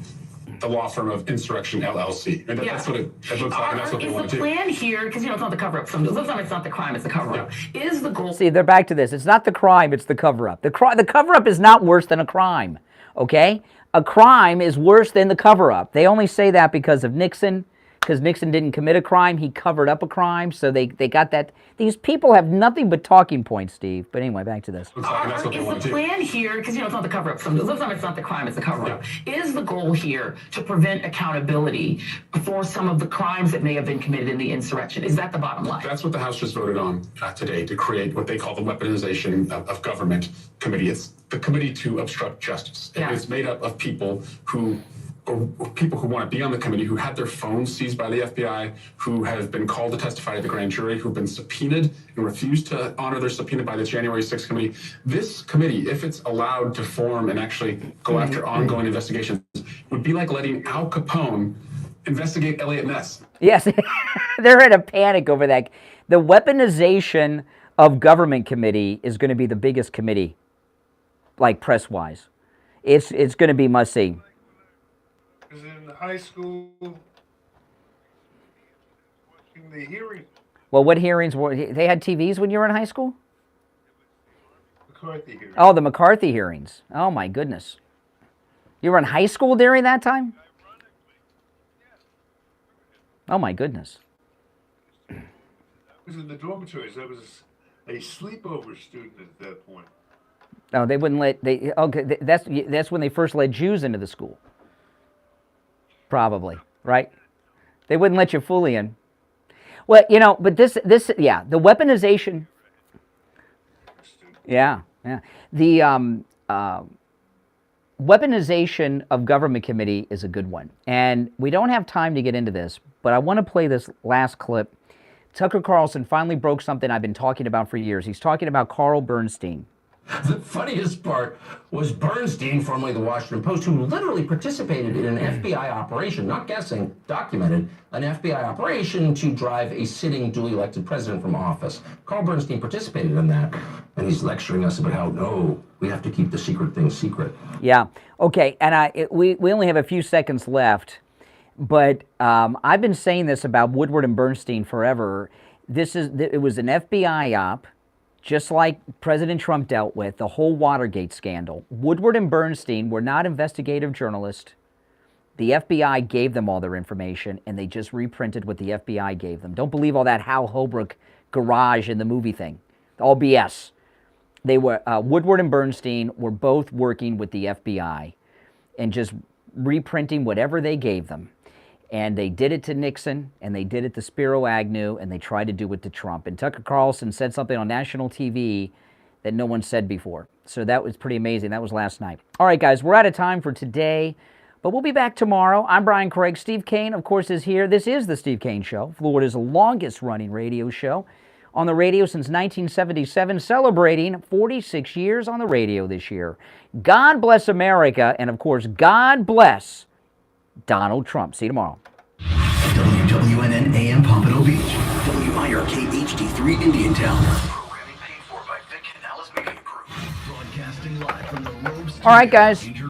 the law firm of Insurrection LLC. And that's what it looks like, and that's what they want to do. Is the plan here, because it's not the cover-up. Sometimes it's not the crime, it's the cover-up. Is the goal... See, they're back to this. It's not the crime, it's the cover-up. The cover-up is not worse than a crime, okay? A crime is worse than the cover-up. They only say that because of Nixon, because Nixon didn't commit a crime. He covered up a crime, so they got that. These people have nothing but talking points, Steve. But anyway, back to this. Is the plan here, because it's not the cover-up. Sometimes it's not the crime, it's the cover-up. Is the goal here to prevent accountability for some of the crimes that may have been committed in the insurrection? Is that the bottom line? That's what the House just voted on today, to create what they call the Weaponization of Government Committee. It's the Committee to Obstruct Justice. Yeah. It's made up of people who want to be on the committee, who had their phones seized by the FBI, who have been called to testify to the grand jury, who've been subpoenaed and refused to honor their subpoena by the January 6th committee. This committee, if it's allowed to form and actually go after ongoing investigations, would be like letting Al Capone investigate Elliot Ness. Yes, they're in a panic over that. The Weaponization of Government Committee is going to be the biggest committee, like press-wise. It's going to be must-see. Because in high school, watching the hearings. Well, what hearings were they had TVs when you were in high school? McCarthy hearings. Oh, the McCarthy hearings. Oh my goodness. You were in high school during that time? Oh my goodness. I was in the dormitories. I was a sleepover student at that point. No, they wouldn't let okay. That's when they first let Jews into the school. Probably, right? They wouldn't let you fully in. Well, but the weaponization. Yeah. The weaponization of government committee is a good one. And we don't have time to get into this, but I want to play this last clip. Tucker Carlson finally broke something I've been talking about for years. He's talking about Carl Bernstein. The funniest part was Bernstein, formerly the Washington Post, who literally participated in an FBI operation, not guessing, documented, an FBI operation to drive a sitting duly elected president from office. Carl Bernstein participated in that, and he's lecturing us about how, no, we have to keep the secret thing secret. Yeah, okay, and we only have a few seconds left, but I've been saying this about Woodward and Bernstein forever. It was an FBI op, just like President Trump dealt with, the whole Watergate scandal. Woodward and Bernstein were not investigative journalists. The FBI gave them all their information, and they just reprinted what the FBI gave them. Don't believe all that Hal Holbrook garage in the movie thing. All BS. They were Woodward and Bernstein were both working with the FBI and just reprinting whatever they gave them. And they did it to Nixon, and they did it to Spiro Agnew, and they tried to do it to Trump. And Tucker Carlson said something on national TV that no one said before. So that was pretty amazing. That was last night. All right, guys, we're out of time for today, but we'll be back tomorrow. I'm Brian Craig. Steve Kane, of course, is here. This is the Steve Kane Show, Florida's longest-running radio show on the radio since 1977, celebrating 46 years on the radio this year. God bless America, and, of course, God bless Donald Trump. See you tomorrow. WWNN AM Pompano Beach. WIRK HD3 Indiantown. Programming paid for by Vic Canales Media Group. Broadcasting live from the Robes. All right, guys.